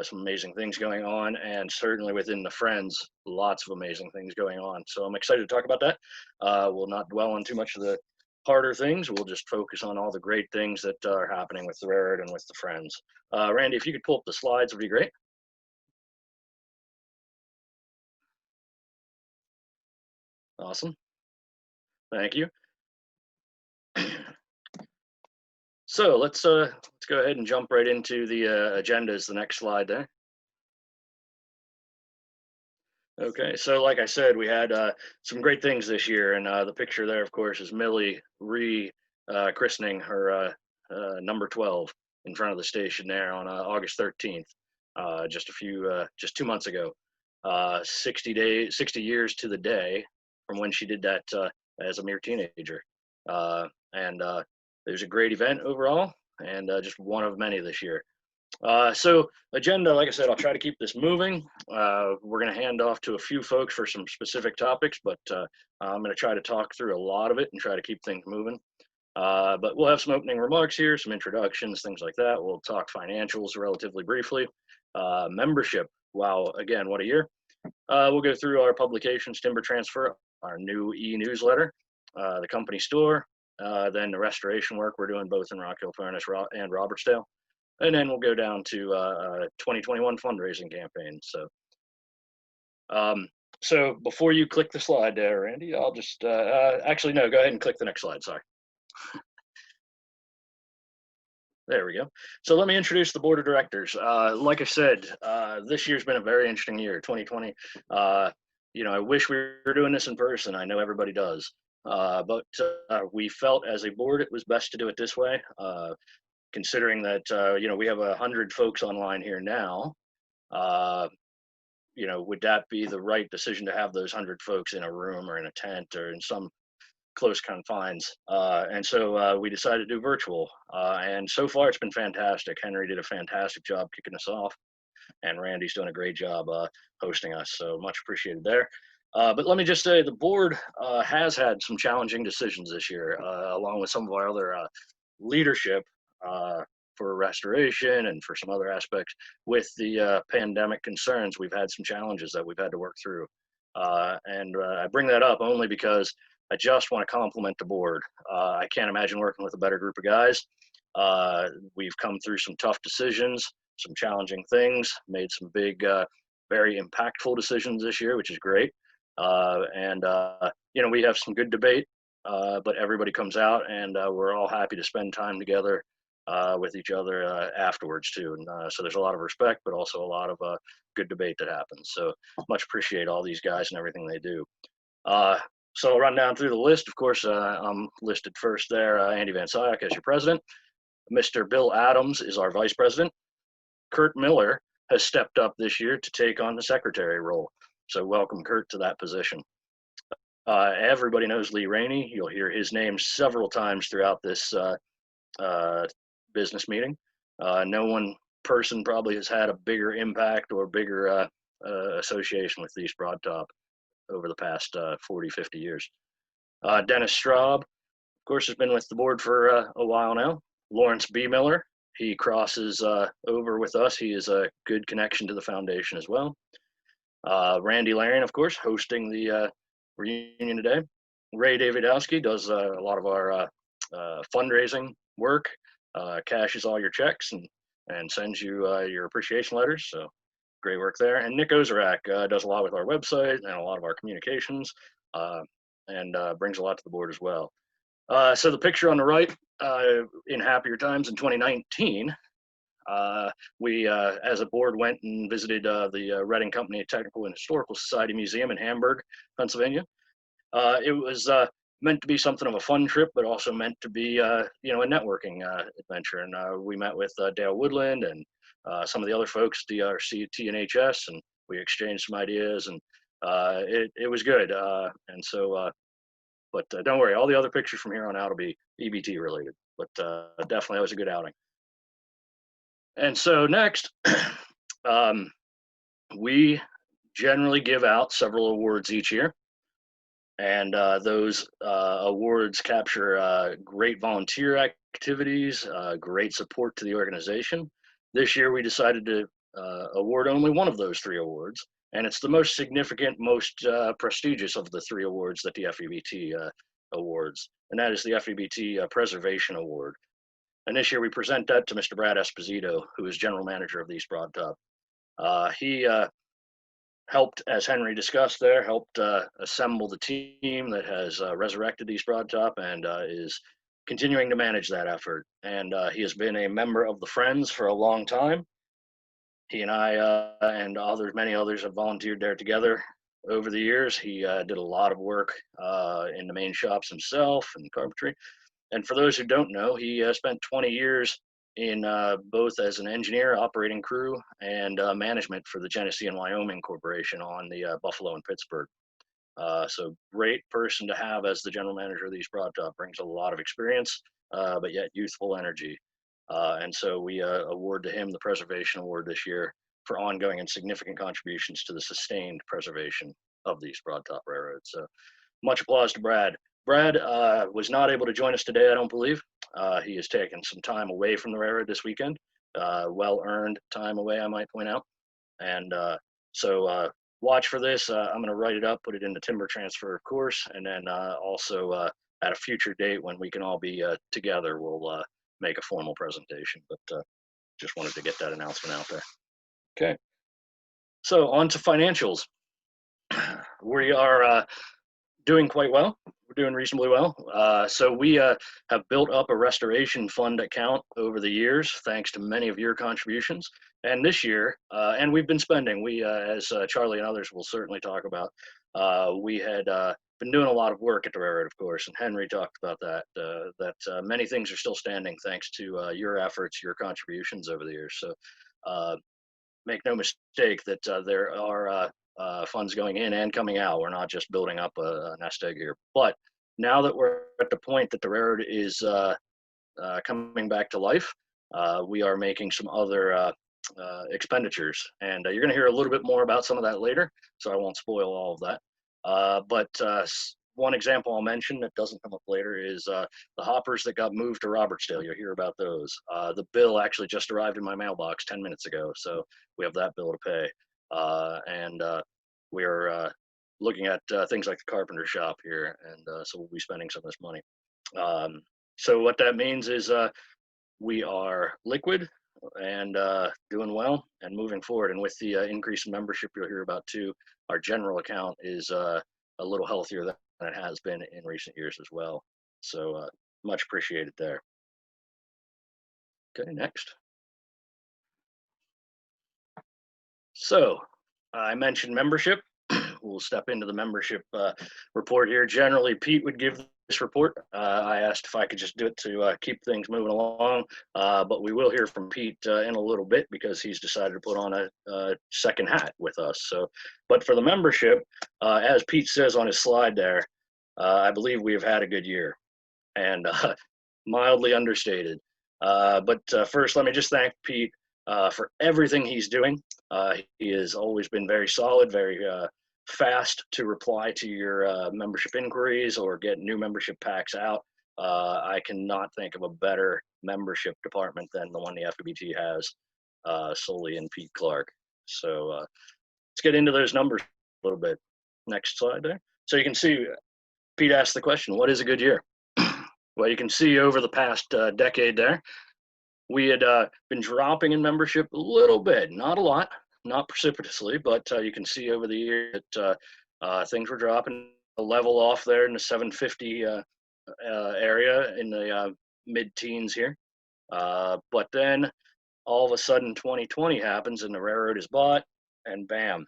Some amazing things going on, and certainly within the Friends, lots of amazing things going on. So I'm excited to talk about that. We'll not dwell on too much of the harder things. We'll just focus on all the great things that are happening with the Railroad and with the Friends. Randy, if you could pull up the slides, would be great. Awesome. Thank you. So let's go ahead and jump right into the agenda. Is the next slide there. Okay, so like I said, we had some great things this year, and the picture there, of course, is Millie christening her number 12 in front of the station there on August 13th, just 2 months ago. 60 years to the day from when she did that as a mere teenager. And it was a great event overall, and just one of many this year. So agenda, like I said, I'll try to keep this moving. We're going to hand off to a few folks for some specific topics, but I'm going to try to talk through a lot of it and try to keep things moving. But we'll have some opening remarks here, some introductions, things like that. We'll talk financials relatively briefly. Membership, wow, again, what a year. We'll go through our publications, Timber Transfer, our new e-newsletter, the company store, then the restoration work we're doing both in Rockhill Furnace and Robertsdale. And then we'll go down to 2021 fundraising campaign. So before you click the slide there, Randy, I'll just, actually, no, go ahead and click the next slide, sorry. There we go. So let me introduce the board of directors. Like I said, this year's been a very interesting year, 2020. You know, I wish we were doing this in person. I know everybody does. But we felt as a board it was best to do it this way, considering that, you know, we have 100 folks online here now. You know, would that be the right decision to have those 100 folks in a room or in a tent or in some close confines? And so we decided to do virtual. And so far it's been fantastic. Henry did a fantastic job kicking us off, and Randy's doing a great job hosting us. So much appreciated there. But let me just say the board has had some challenging decisions this year, along with some of our other leadership for restoration and for some other aspects. With the pandemic concerns, we've had some challenges that we've had to work through. And I bring that up only because I just want to compliment the board. I can't imagine working with a better group of guys. We've come through some tough decisions, some challenging things, made some big, very impactful decisions this year, which is great. You know, we have some good debate, but everybody comes out and we're all happy to spend time together with each other afterwards too. And so there's a lot of respect, but also a lot of good debate that happens. So much appreciate all these guys and everything they do. So I'll run down through the list. Of course, I'm listed first there, Andy Van Syak as your president. Mr. Bill Adams is our vice president. Kurt Miller has stepped up this year to take on the secretary role. So welcome Kurt to that position. Everybody knows Lee Rainey. You'll hear his name several times throughout this business meeting. No one person probably has had a bigger impact or bigger association with East Broad Top over the past 40, 50 years. Dennis Straub, of course, has been with the board for a while now. Lawrence B. Miller, he crosses over with us. He is a good connection to the foundation as well. Randy Larian, of course, hosting the reunion today. Ray Davidowski does a lot of our fundraising work, cashes all your checks and sends you your appreciation letters. So great work there. And Nick Ozerak does a lot with our website and a lot of our communications, and brings a lot to the board as well. So the picture on the right, in happier times in 2019, we, as a board, went and visited the Reading Company Technical and Historical Society Museum in Hamburg, Pennsylvania. It was meant to be something of a fun trip, but also meant to be, you know, a networking adventure. And we met with Dale Woodland and some of the other folks, DRC, TNHS, and we exchanged some ideas, and it was good. And so, but don't worry, all the other pictures from here on out will be EBT related, but definitely that was a good outing. And so next, we generally give out several awards each year. And those awards capture great volunteer activities, great support to the organization. This year we decided to award only one of those 3 awards, and it's the most significant, most prestigious of the 3 awards that the FEBT awards, and that is the FEBT Preservation Award. And this year we present that to Mr. Brad Esposito, who is general manager of the East Broad Top. He helped, as Henry discussed there, helped assemble the team that has resurrected East Broad Top and is continuing to manage that effort. And he has been a member of the Friends for a long time. He and I and many others have volunteered there together over the years. He did a lot of work in the main shops himself and carpentry. And for those who don't know, he spent 20 years in both as an engineer, operating crew, and management for the Genesee and Wyoming Corporation on the Buffalo and Pittsburgh. So great person to have as the general manager of the East Broad Top. Brings a lot of experience, but yet youthful energy. And so we award to him the Preservation Award this year for ongoing and significant contributions to the sustained preservation of the East Broad Top Railroad. So much applause to Brad. Brad was not able to join us today, I don't believe. He has taken some time away from the railroad this weekend. Well-earned time away, I might point out. And so watch for this. I'm going to write it up, put it in the timber transfer, of course, and then also at a future date when we can all be together, we'll make a formal presentation. But just wanted to get that announcement out there. Okay. So on to financials. We are doing quite well. We're doing reasonably well. So we have built up a restoration fund account over the years, thanks to many of your contributions. And this year, and we've been spending, we, as Charlie and others will certainly talk about, we had been doing a lot of work at the railroad, of course, and Henry talked about that, many things are still standing thanks to your efforts, your contributions over the years. So make no mistake that there are funds going in and coming out. We're not just building up a nest egg here. But now that we're at the point that the railroad is coming back to life, we are making some other expenditures. And you're going to hear a little bit more about some of that later, so I won't spoil all of that. But one example I'll mention that doesn't come up later is the hoppers that got moved to Robertsdale. You'll hear about those. The bill actually just arrived in my mailbox 10 minutes ago, so we have that bill to pay. And we're looking at things like the carpenter shop here, and so we'll be spending some of this money. So what that means is we are liquid and doing well and moving forward. And with the increase in membership you'll hear about too, our general account is a little healthier than it has been in recent years as well. So much appreciated there. Okay, next. So I mentioned membership. We'll step into the membership report here. Generally, Pete would give this report. I asked if I could just do it to keep things moving along, but we will hear from Pete in a little bit because he's decided to put on a second hat with us. So, but for the membership, as Pete says on his slide there, I believe we have had a good year, and mildly understated. But first, let me just thank Pete for everything he's doing. He has always been very solid, very fast to reply to your membership inquiries or get new membership packs out. I cannot think of a better membership department than the one the FEBT has, solely in Pete Clark. So let's get into those numbers a little bit. Next slide there. So you can see Pete asked the question, what is a good year? Well, you can see over the past decade there, we had been dropping in membership a little bit, not a lot, not precipitously, but you can see over the year that things were dropping, a level off there in the 750 area in the mid-teens here. But then all of a sudden 2020 happens and the railroad is bought, and bam,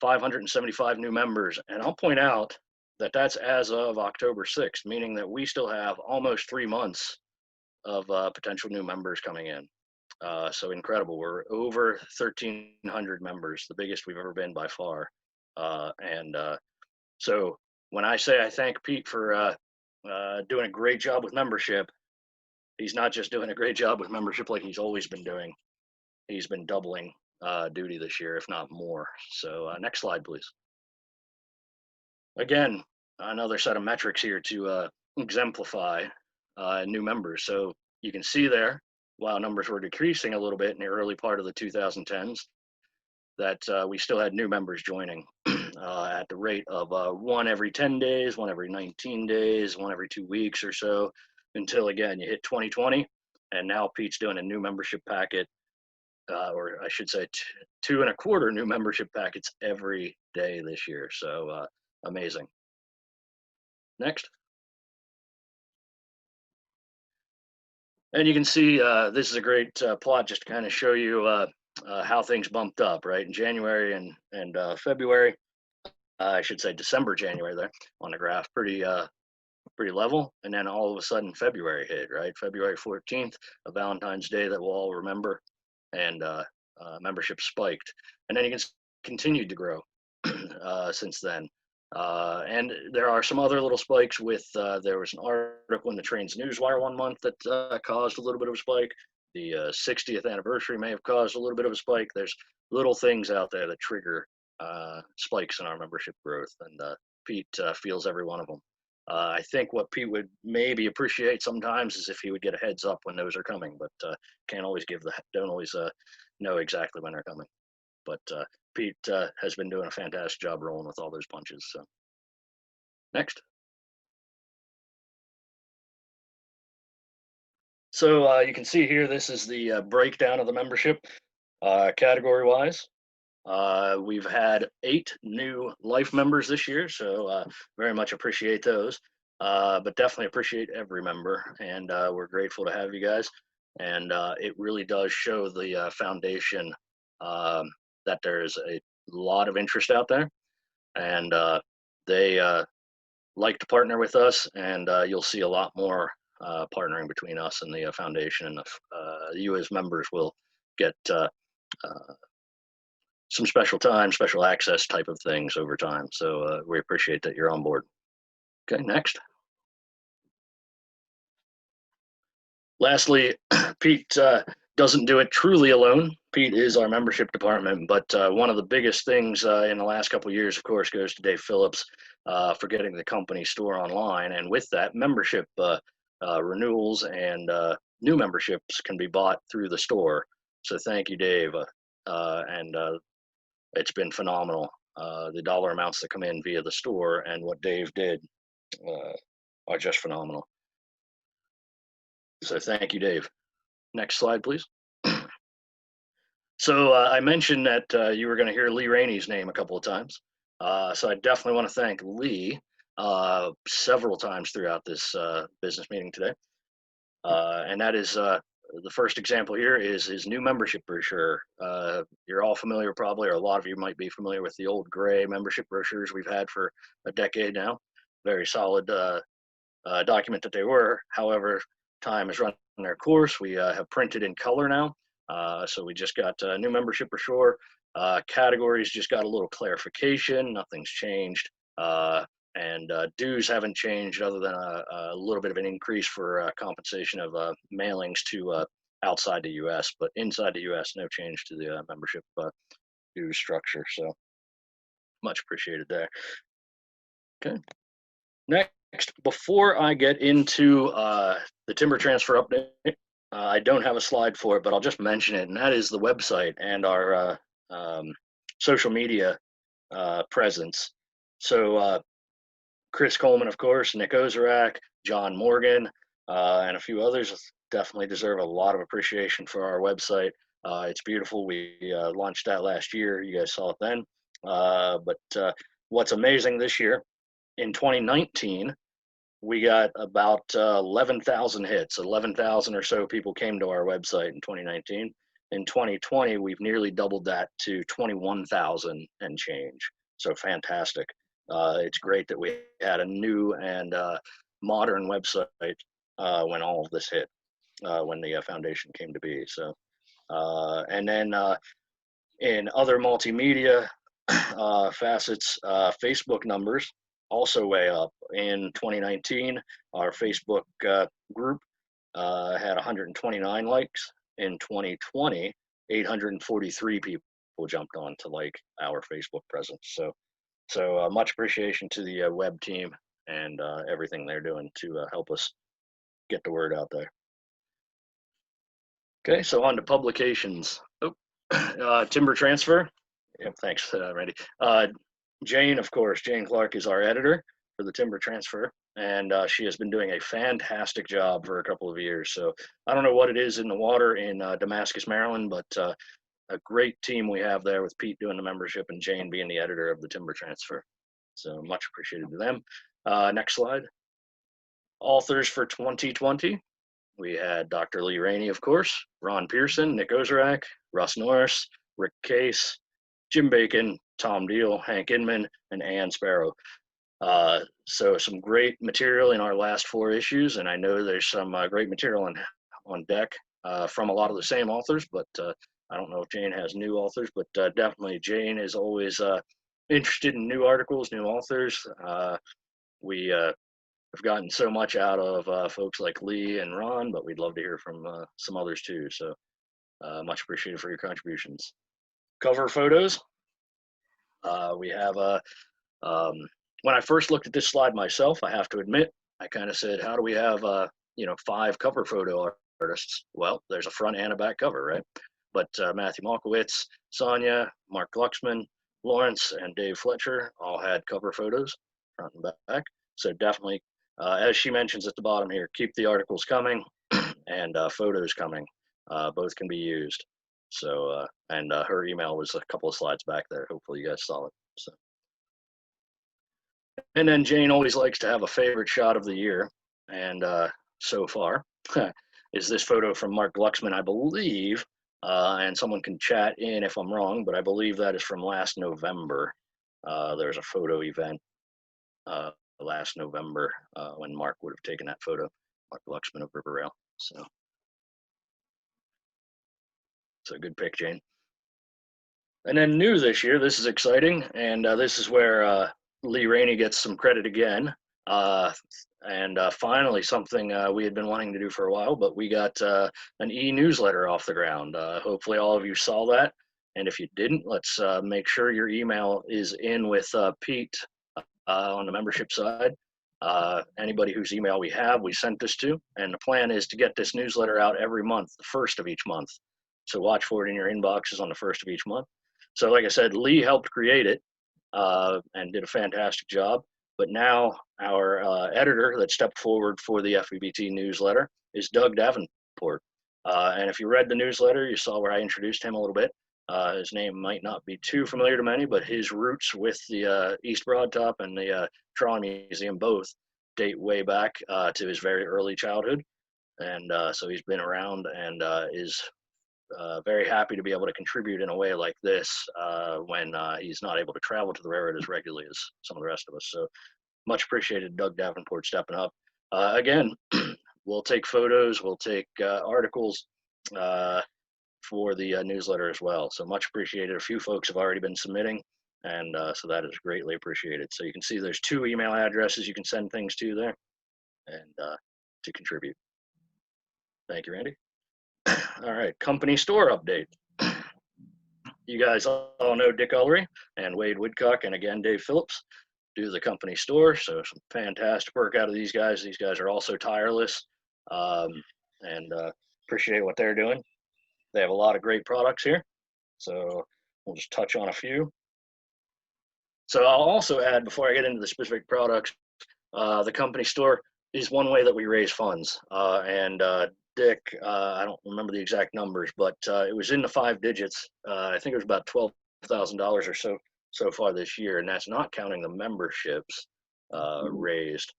575 new members. And I'll point out that that's as of October 6th, meaning that we still have almost 3 months of potential new members coming in. So incredible. We're over 1,300 members, the biggest we've ever been by far. And so when I say I thank Pete for doing a great job with membership, he's not just doing a great job with membership like he's always been doing. He's been doubling duty this year, if not more. So next slide, please. Again, another set of metrics here to exemplify new members. So you can see there, while numbers were decreasing a little bit in the early part of the 2010s, that we still had new members joining at the rate of one every 10 days, one every 19 days, one every 2 weeks or so, until again, you hit 2020, and now Pete's doing a new membership packet, or I should say 2.25 new membership packets every day this year. So amazing. Next. And you can see this is a great plot just to kind of show you how things bumped up, right? In January and February, I should say December, January there on the graph, pretty level. And then all of a sudden February hit, right? February 14th, a Valentine's Day that we'll all remember, and membership spiked. And then you can continue to grow since then. And there are some other little spikes with, there was an article in the Trains Newswire one month that caused a little bit of a spike. The 60th anniversary may have caused a little bit of a spike. There's little things out there that trigger spikes in our membership growth, and Pete feels every one of them. I think what Pete would maybe appreciate sometimes is if he would get a heads up when those are coming, but can't always don't always know exactly when they're coming. But Pete has been doing a fantastic job rolling with all those punches. So next. So you can see here, this is the breakdown of the membership category-wise. We've had 8 new life members this year, so very much appreciate those. But definitely appreciate every member, and we're grateful to have you guys. And it really does show the foundation that there's a lot of interest out there, and they like to partner with us, and you'll see a lot more partnering between us and the foundation, and you as members will get some special time, special access type of things over time. So we appreciate that you're on board. Okay, next. Lastly, Pete doesn't do it truly alone. Pete is our membership department, but one of the biggest things in the last couple of years, of course, goes to Dave Phillips for getting the company store online. And with that, membership renewals and new memberships can be bought through the store. So thank you, Dave. And it's been phenomenal. The dollar amounts that come in via the store and what Dave did are just phenomenal. So thank you, Dave. Next slide, please. So I mentioned that you were going to hear Lee Rainey's name a couple of times. So I definitely want to thank Lee several times throughout this business meeting today. And that is the first example here is his new membership brochure. You're all familiar probably, or a lot of you might be familiar with the old gray membership brochures we've had for a decade now. Very solid document that they were. However, time has run their course. We have printed in color now. So we just got a new membership brochure. Categories just got a little clarification. Nothing's changed. And dues haven't changed other than a little bit of an increase for compensation of mailings to outside the U.S. But inside the U.S., no change to the membership dues structure. So much appreciated there. Okay. Next, before I get into the timber transfer update, I don't have a slide for it, but I'll just mention it, and that is the website and our social media presence. So Chris Coleman, of course, Nick Ozerak, John Morgan, and a few others definitely deserve a lot of appreciation for our website. It's beautiful. We launched that last year. You guys saw it then. But what's amazing this year, in 2019, we got about 11,000 hits. 11,000 or so people came to our website in 2019. In 2020, we've nearly doubled that to 21,000 and change. So fantastic. It's great that we had a new and modern website when all of this hit, when the foundation came to be. So, and then in other multimedia facets, Facebook numbers also way up. In 2019, our Facebook group had 129 likes. In 2020, 843 people jumped on to like our Facebook presence. So much appreciation to the web team and everything they're doing to help us get the word out there. Okay, so on to publications. Oh, timber transfer. Yep, thanks, Randy. Jane, of course, Jane Clark is our editor for the timber transfer, and she has been doing a fantastic job for a couple of years. So I don't know what it is in the water in Damascus, Maryland, but a great team we have there with Pete doing the membership and Jane being the editor of the timber transfer. So much appreciated to them. Next slide. Authors for 2020. We had Dr. Lee Rainey, of course, Ron Pearson, Nick Ozerak, Russ Norris, Rick Case, Jim Bacon, Tom Deal, Hank Inman, and Ann Sparrow. So some great material in our last 4 issues, and I know there's some great material on deck from a lot of the same authors, but I don't know if Jane has new authors, but definitely Jane is always interested in new articles, new authors. We have gotten so much out of folks like Lee and Ron, but we'd love to hear from some others too. So much appreciated for your contributions. Cover photos. We have when I first looked at this slide myself, I have to admit, I kind of said, how do we have, 5 cover photo artists? Well, there's a front and a back cover, right? But Matthew Malkowitz, Sonia, Mark Glucksman, Lawrence, and Dave Fletcher all had cover photos, front and back. So definitely, as she mentions at the bottom here, keep the articles coming and photos coming. Both can be used. So, and her email was a couple of slides back there. Hopefully you guys saw it. So. And then Jane always likes to have a favorite shot of the year. And so far is this photo from Mark Glucksman, I believe. And someone can chat in if I'm wrong, but I believe that is from last November. There's a photo event last November when Mark would have taken that photo, Mark Glucksman of River Rail. So it's a good pick, Jane. And then new this year, this is exciting, and this is where Lee Rainey gets some credit again. And finally, something we had been wanting to do for a while, but we got an e-newsletter off the ground. Hopefully all of you saw that. And if you didn't, let's make sure your email is in with Pete on the membership side. Anybody whose email we have, we sent this to. And the plan is to get this newsletter out every month, the first of each month. So watch for it in your inboxes on the first of each month. So like I said, Lee helped create it and did a fantastic job. But now our editor that stepped forward for the FEBT newsletter is Doug Davenport. And if you read the newsletter, you saw where I introduced him a little bit. His name might not be too familiar to many, but his roots with the East Broad Top and the Trolley Museum both date way back to his very early childhood. And so he's been around and is very happy to be able to contribute in a way like this when he's not able to travel to the railroad as regularly as some of the rest of us. So much appreciated Doug Davenport stepping up. Again, we'll take photos, we'll take articles for the newsletter as well. So much appreciated. A few folks have already been submitting, and so that is greatly appreciated. So you can see there's 2 email addresses you can send things to there and to contribute. Thank you, Randy. All right, company store update. You guys all know Dick Ullery and Wade Woodcock, and again, Dave Phillips do the company store. So some fantastic work out of these guys. These guys are also tireless and appreciate what they're doing. They have a lot of great products here. So we'll just touch on a few. So I'll also add, before I get into the specific products, the company store is one way that we raise funds. And Dick, I don't remember the exact numbers, but it was in the 5 digits. I think it was about $12,000 or so far this year, and that's not counting the memberships raised.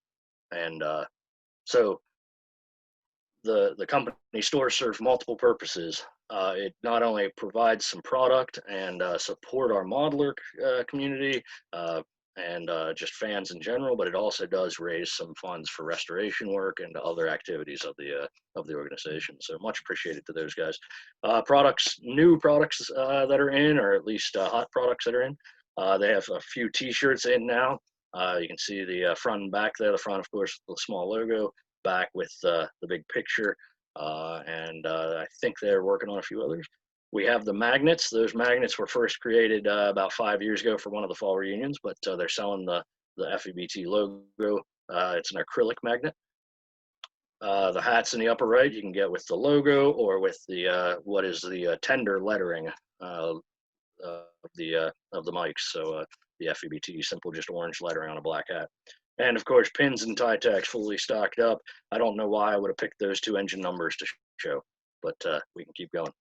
And so the company store serves multiple purposes. It not only provides some product and support our modeler community and just fans in general, but it also does raise some funds for restoration work and other activities of the organization. So much appreciated to those guys. New products that are in, or at least hot products that are in. They have a few T-shirts in now. You can see the front and back there. The front, of course, the small logo. Back with the big picture. And I think they're working on a few others. We have the magnets. Those magnets were first created about 5 years ago for one of the fall reunions, but they're selling the FEBT logo. It's an acrylic magnet. The hats in the upper right you can get with the logo or with the what is the tender lettering of the mics. So the FEBT, simple, just orange lettering on a black hat. And of course, pins and tie tacks fully stocked up. I don't know why I would have picked those 2 engine numbers to show, but we can keep going.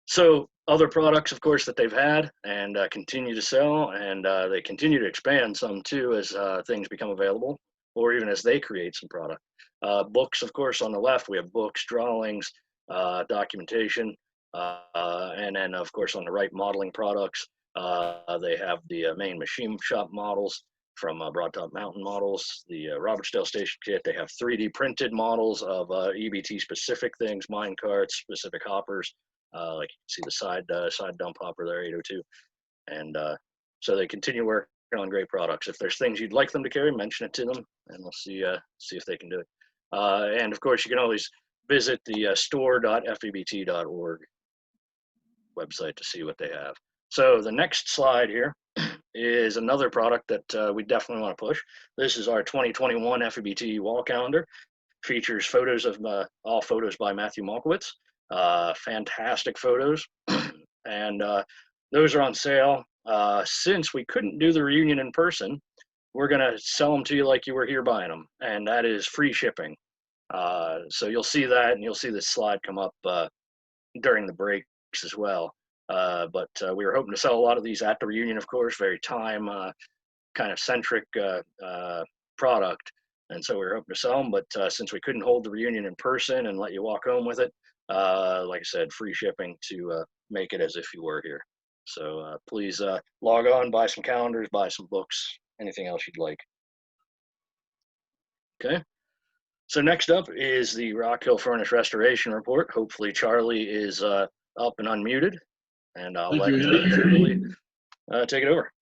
So other products, of course, that they've had and continue to sell, and they continue to expand some too as things become available, or even as they create some product. Books, of course, on the left, we have books, drawings, documentation, and then, of course, on the right, modeling products. They have the main machine shop models from Broadtop Mountain Models, the Robertsdale Station Kit. They have 3D printed models of EBT specific things, mine carts, specific hoppers, like you can see the side dump hopper there, 802. And so they continue working on great products. If there's things you'd like them to carry, mention it to them, and we'll see if they can do it. And of course, you can always visit the store.febt.org website to see what they have. So the next slide here is another product that we definitely want to push. This is our 2021 FEBT wall calendar. Features photos of all photos by Matthew Malkowitz. Fantastic photos. And those are on sale. Since we couldn't do the reunion in person, we're going to sell them to you like you were here buying them. And that is free shipping. So you'll see that, and you'll see this slide come up during the breaks as well. But we were hoping to sell a lot of these at the reunion, of course, very time kind of centric product. And so we were hoping to sell them, but since we couldn't hold the reunion in person and let you walk home with it, like I said, free shipping to make it as if you were here. So please log on, buy some calendars, buy some books, anything else you'd like. Okay. So next up is the Rockhill Furnace Restoration Report. Hopefully Charlie is up and unmuted, and I'll let Charlie take it over.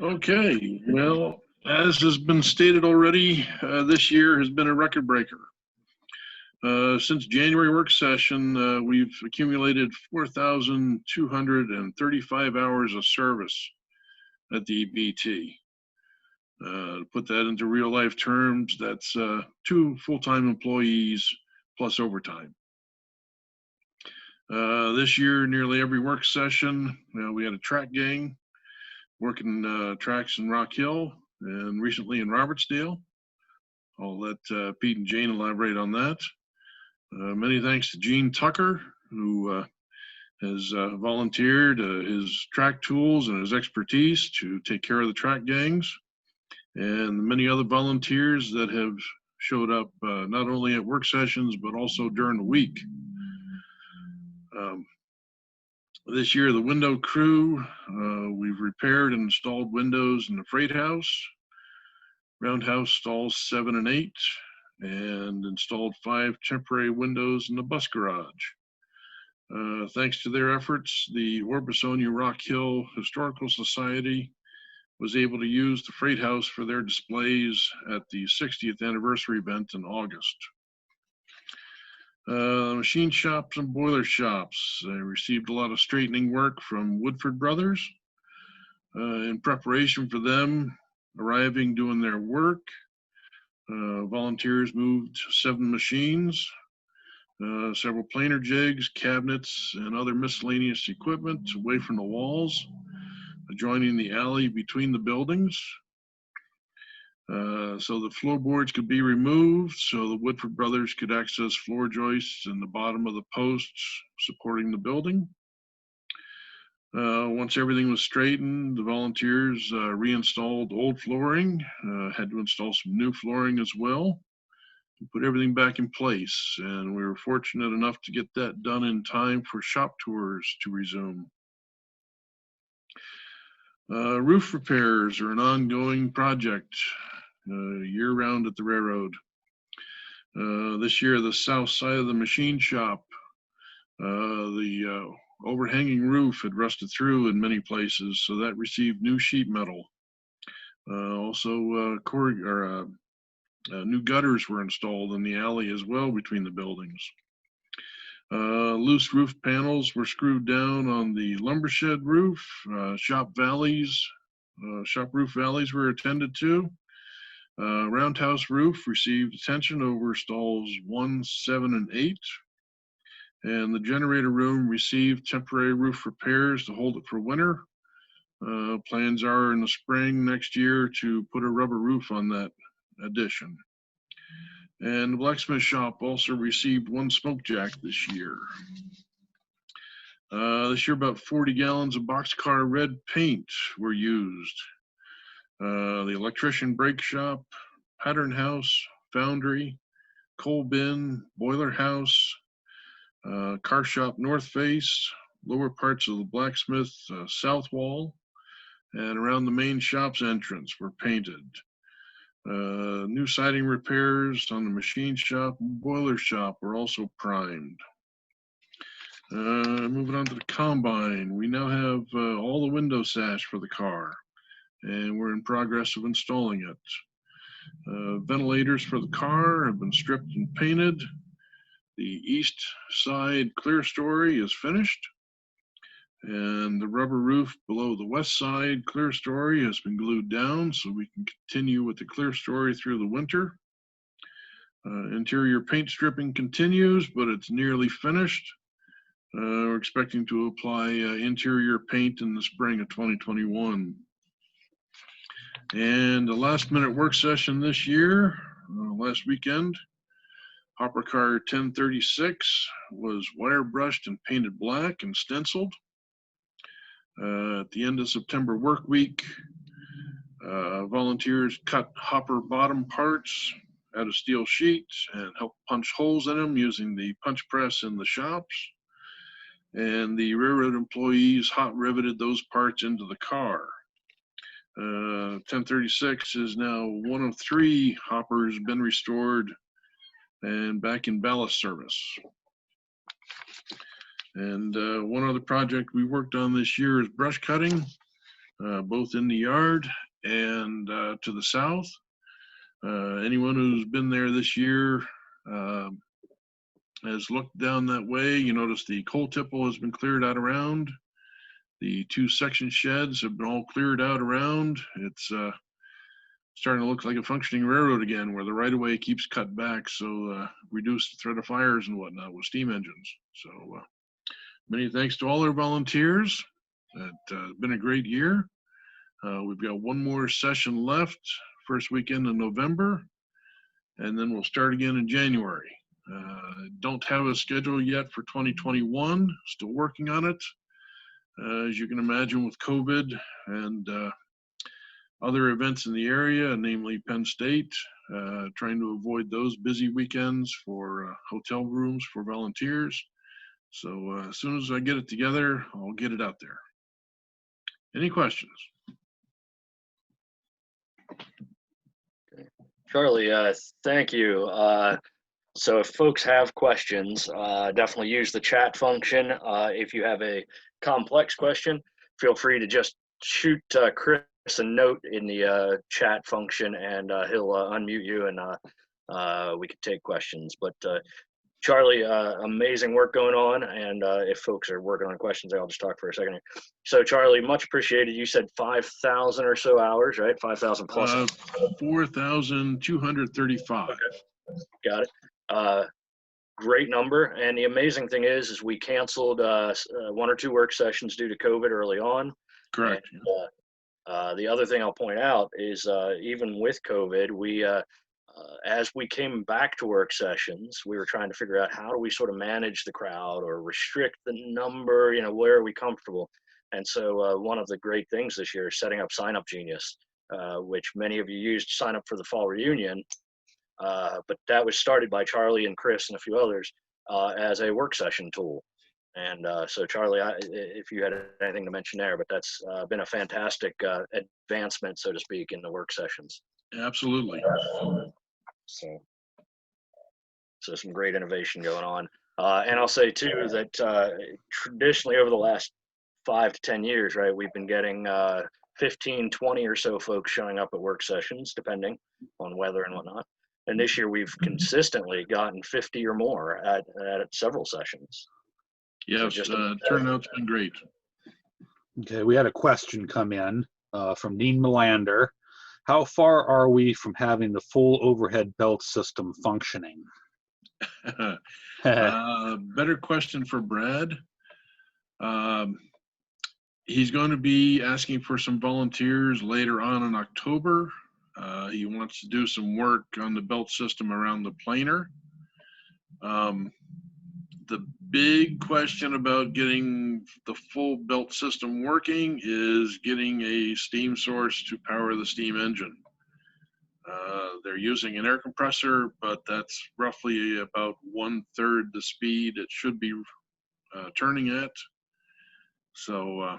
Okay, well, as has been stated already, this year has been a record breaker. Since January work session, we've accumulated 4,235 hours of service at the EBT. To put that into real life terms, that's 2 full-time employees plus overtime. This year, nearly every work session, we had a track gang working tracks in Rockhill and recently in Robertsdale. I'll let Pete and Jane elaborate on that. Many thanks to Gene Tucker, who has volunteered his track tools and his expertise to take care of the track gangs, and the many other volunteers that have showed up not only at work sessions, but also during the week. This year, the window crew, we've repaired and installed windows in the freight house, roundhouse stalls 7 and 8, and installed 5 temporary windows in the bus garage. Thanks to their efforts, the Orbisonia Rockhill Historical Society was able to use the freight house for their displays at the 60th anniversary event in August. Machine shops and boiler shops, I received a lot of straightening work from Woodford Brothers. In preparation for them arriving, doing their work, volunteers moved 7 machines, several planer jigs, cabinets, and other miscellaneous equipment away from the walls, adjoining the alley between the buildings. So the floorboards could be removed so the Woodford Brothers could access floor joists in the bottom of the posts supporting the building. Once everything was straightened, the volunteers reinstalled old flooring, had to install some new flooring as well, and put everything back in place. And we were fortunate enough to get that done in time for shop tours to resume. Roof repairs are an ongoing project year-round at the railroad. This year, the south side of the machine shop, the overhanging roof had rusted through in many places, so that received new sheet metal. Also, new gutters were installed in the alley as well between the buildings. Loose roof panels were screwed down on the lumber shed roof. Shop roof valleys were attended to. Roundhouse roof received attention over stalls 1, 7, and 8. And the generator room received temporary roof repairs to hold it for winter. Plans are in the spring next year to put a rubber roof on that addition. And the blacksmith shop also received 1 smoke jack this year. This year, about 40 gallons of boxcar red paint were used. The electrician brake shop, pattern house, foundry, coal bin, boiler house, car shop north face, lower parts of the blacksmith south wall, and around the main shop's entrance were painted. New siding repairs on the machine shop and boiler shop were also primed. Moving on to the combine, we now have all the window sash for the car, and we're in progress of installing it. Ventilators for the car have been stripped and painted. The east side clear story is finished, And the rubber roof below the west side clear story has been glued down so we can continue with the clear story through the winter. Interior paint stripping continues, but it's nearly finished. We're expecting to apply interior paint in the spring of 2021. And the last minute work session this year, last weekend, hopper car 1036 was wire brushed and painted black and stenciled. At the end of September work week, volunteers cut hopper bottom parts out of steel sheets and helped punch holes in them using the punch press in the shops. And the railroad employees hot riveted those parts into the car. 1036 is now one of 3 hoppers been restored and back in ballast service. And one other project we worked on this year is brush cutting, both in the yard and to the south. Anyone who's been there this year has looked down that way. You notice the coal tipple has been cleared out around. The 2 section sheds have been all cleared out around. It's starting to look like a functioning railroad again, where the right-of-way keeps cut back, so reduce the threat of fires and whatnot with steam engines. So many thanks to all our volunteers. It's been a great year. We've got one more session left, first weekend in November, and then we'll start again in January. Don't have a schedule yet for 2021, still working on it. As you can imagine, with COVID and other events in the area, namely Penn State, trying to avoid those busy weekends for hotel rooms for volunteers. So as soon as I get it together, I'll get it out there. Any questions? Okay. Charlie, thank you. So if folks have questions, definitely use the chat function. If you have a complex question, feel free to just shoot Chris a note in the chat function, and he'll unmute you, and we can take questions. But Charlie, amazing work going on, and if folks are working on questions, I'll just talk for a second here. So Charlie, much appreciated. You said 5,000 or so hours, right? 5,000 plus. 4,235. Okay. Got it. Great number. And the amazing thing is we canceled 1 or 2 work sessions due to COVID early on. Correct. And, the other thing I'll point out is even with COVID, we as we came back to work sessions, we were trying to figure out how do we sort of manage the crowd or restrict the number, where are we comfortable? And so one of the great things this year is setting up Sign Up Genius, which many of you used to sign up for the fall reunion. But that was started by Charlie and Chris and a few others as a work session tool. And so Charlie, if you had anything to mention there, but that's been a fantastic advancement, so to speak, in the work sessions. Absolutely. So some great innovation going on. And I'll say too that traditionally over the last 5 to 10 years, right, we've been getting 15, 20 or so folks showing up at work sessions, depending on weather and whatnot. And this year we've consistently gotten 50 or more at several sessions. Yes, So turnout's been great. Okay, we had a question come in from Dean Melander. How far are we from having the full overhead belt system functioning? Better question for Brad. He's going to be asking for some volunteers later on in October. He wants to do some work on the belt system around the planer. The big question about getting the full belt system working is getting a steam source to power the steam engine. They're using an air compressor, but that's roughly about 1/3 the speed it should be turning at. So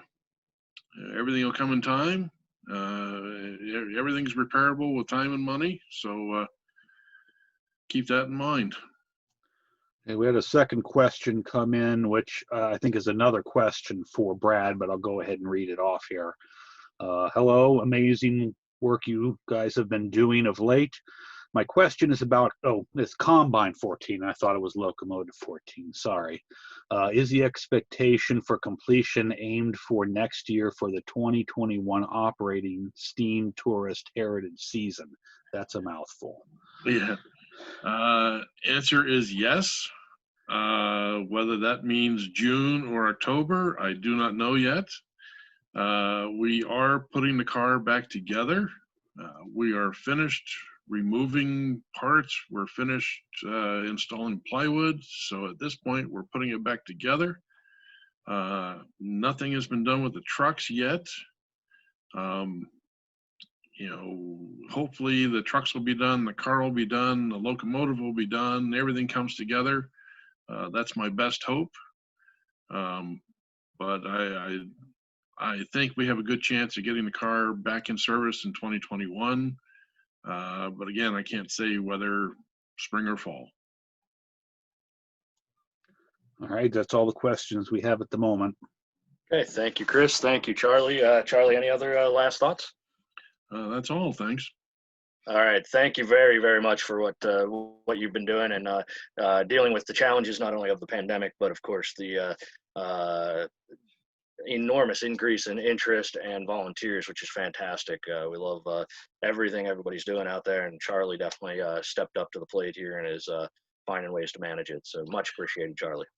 everything will come in time. Everything's repairable with time and money. So keep that in mind. Okay, we had a second question come in, which I think is another question for Brad, but I'll go ahead and read it off here. Hello, amazing work you guys have been doing of late. My question is about, it's Combine 14. I thought it was Locomotive 14, sorry. Is the expectation for completion aimed for next year for the 2021 operating steam tourist heritage season? That's a mouthful. Yeah. Answer is yes. Whether that means June or October, I do not know yet. We are putting the car back together. We are finished removing parts. We're finished installing plywood. So at this point, we're putting it back together. Nothing has been done with the trucks yet. Hopefully the trucks will be done, the car will be done, the locomotive will be done, everything comes together. That's my best hope. But I think we have a good chance of getting the car back in service in 2021. But again, I can't say whether spring or fall. All right, that's all the questions we have at the moment. Okay, thank you, Chris. Thank you, Charlie. Charlie, any other last thoughts? That's all, thanks. All right, thank you very, very much for what you've been doing and dealing with the challenges not only of the pandemic, but of course the enormous increase in interest and volunteers, which is fantastic. We love everything everybody's doing out there, and Charlie definitely stepped up to the plate here and is finding ways to manage it. So much appreciated, Charlie.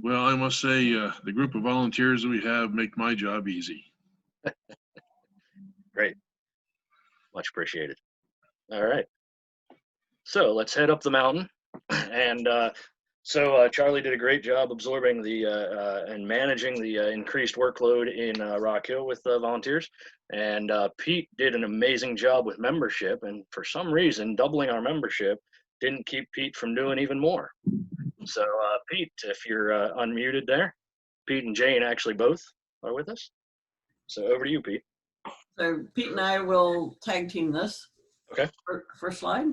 Well, I must say the group of volunteers that we have make my job easy. Great. Much appreciated. All right. So let's head up the mountain. And so Charlie did a great job absorbing and managing the increased workload in Rockhill with volunteers. And Pete did an amazing job with membership. And for some reason, doubling our membership didn't keep Pete from doing even more. So Pete, if you're unmuted there, Pete and Jane actually both are with us. So over to you, Pete. So Pete and I will tag team this. Okay. First slide.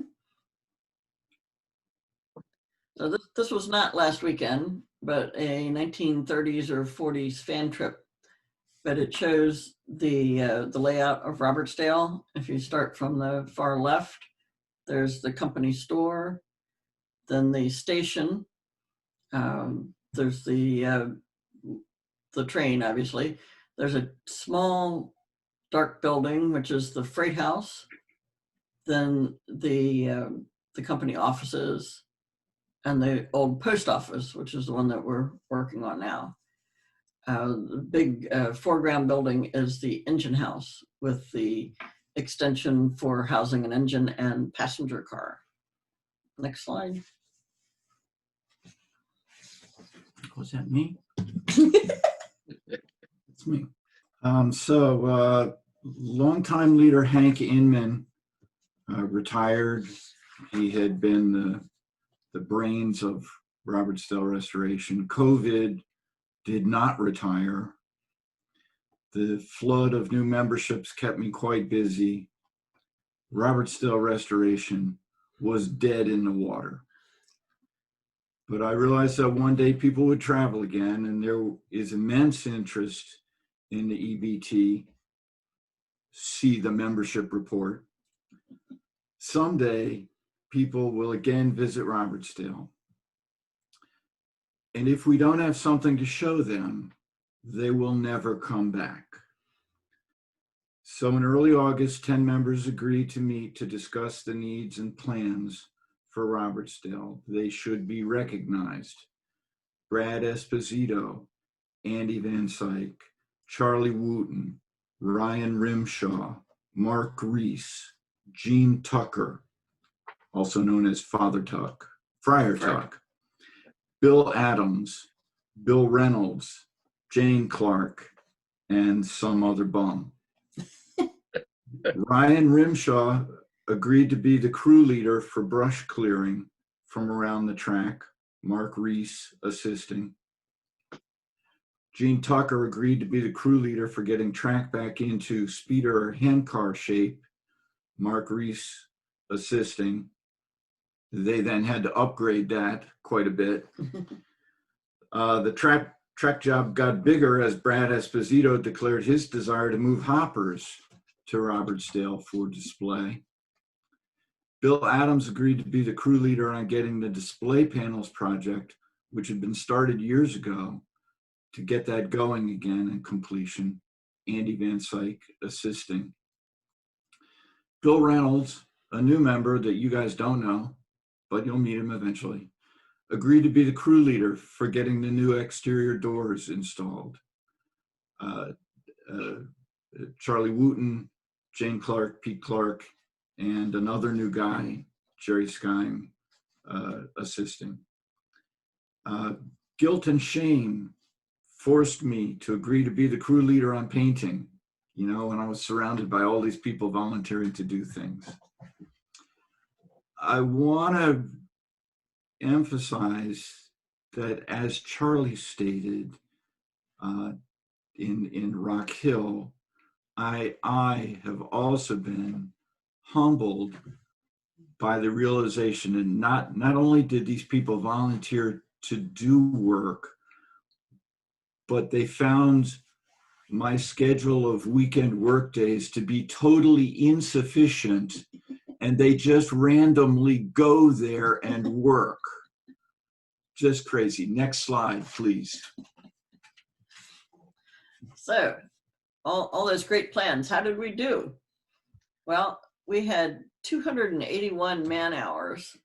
So this was not last weekend, but a 1930s or 40s fan trip. But it shows the layout of Robertsdale. If you start from the far left, there's the company store, then the station. There's the train, obviously. There's a small dark building, which is the freight house, then the company offices, and the old post office, which is the one that we're working on now. The big foreground building is the engine house with the extension for housing an engine and passenger car. Next slide. Was that me? It's me. Longtime leader Hank Inman retired. He had been the brains of Robertsdale Restoration. COVID did not retire. The flood of new memberships kept me quite busy. Robertsdale Restoration was dead in the water. But I realized that one day people would travel again, and there is immense interest in the EBT. See the membership report. Someday, people will again visit Robertsdale. And if we don't have something to show them, they will never come back. So in early August, 10 members agreed to meet to discuss the needs and plans for Robertsdale. They should be recognized. Brad Esposito, Andy Van Syke, Charlie Wooten, Ryan Rimshaw, Mark Reese, Gene Tucker, also known as Father Tuck, Friar Tuck, Bill Adams, Bill Reynolds, Jane Clark, and some other bum. Ryan Rimshaw agreed to be the crew leader for brush clearing from around the track, Mark Reese assisting. Gene Tucker agreed to be the crew leader for getting track back into speeder or handcar shape, Mark Reese assisting. They then had to upgrade that quite a bit. The track job got bigger as Brad Esposito declared his desire to move hoppers to Robertsdale for display. Bill Adams agreed to be the crew leader on getting the display panels project, which had been started years ago, to get that going again and completion. Andy Van Syke assisting. Bill Reynolds, a new member that you guys don't know, but you'll meet him eventually, agreed to be the crew leader for getting the new exterior doors installed. Charlie Wooten, Jane Clark, Pete Clark, and another new guy, Jerry Skyme, assisting. Guilt and shame forced me to agree to be the crew leader on painting, you know, when I was surrounded by all these people volunteering to do things. I want to emphasize that, as Charlie stated in Rockhill, I have also been humbled by the realization that not only did these people volunteer to do work, but they found my schedule of weekend work days to be totally insufficient, and they just randomly go there and work. Just crazy. Next slide, please. So all those great plans, how did we do? Well, we had 281 man hours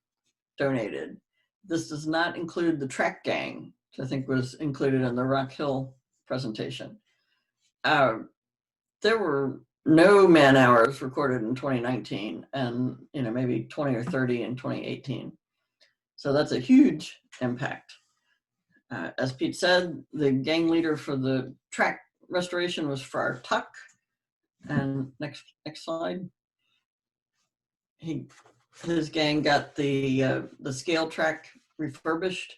donated. This does not include the track gang, which I think was included in the Rockhill presentation. There were no man hours recorded in 2019, and maybe 20 or 30 in 2018. So that's a huge impact. As Pete said, the gang leader for the track restoration was Friar Tuck. And next slide. His gang got the scale track refurbished,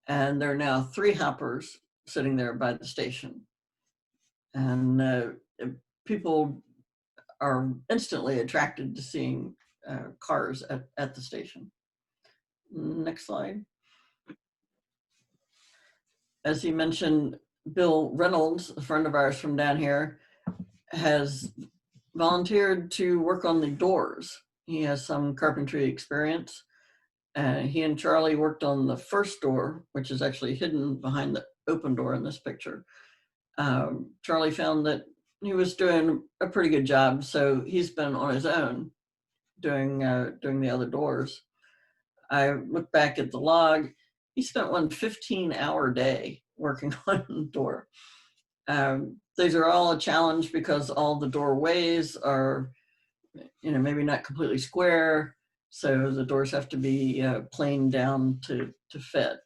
and there are now 3 hoppers sitting there by the station. And people are instantly attracted to seeing cars at the station. Next slide. As he mentioned, Bill Reynolds, a friend of ours from down here, has volunteered to work on the doors. He has some carpentry experience. He and Charlie worked on the first door, which is actually hidden behind the open door in this picture. Charlie found that he was doing a pretty good job, so he's been on his own doing the other doors. I look back at the log. He spent one 15-hour day working on the door. These are all a challenge because all the doorways are, maybe not completely square, so the doors have to be planed down to fit.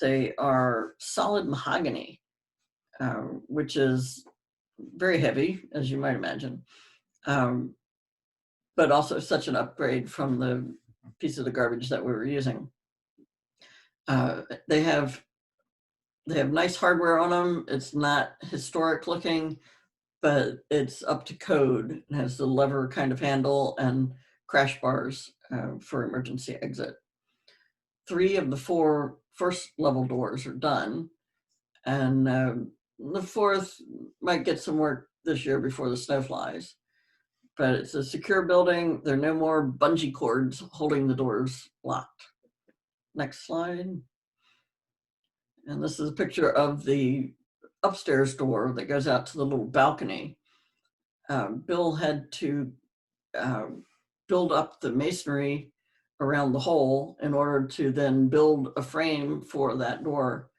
They are solid mahogany, which is very heavy, as you might imagine, but also such an upgrade from the piece of the garbage that we were using. They have nice hardware on them. It's not historic looking, but it's up to code. It has the lever kind of handle and crash bars for emergency exit. 3 of the 4 first level doors are done, and the 4th might get some work this year before the snow flies. But it's a secure building. There are no more bungee cords holding the doors locked. Next slide. And this is a picture of the upstairs door that goes out to the little balcony. Bill had to build up the masonry around the hole in order to then build a frame for that door.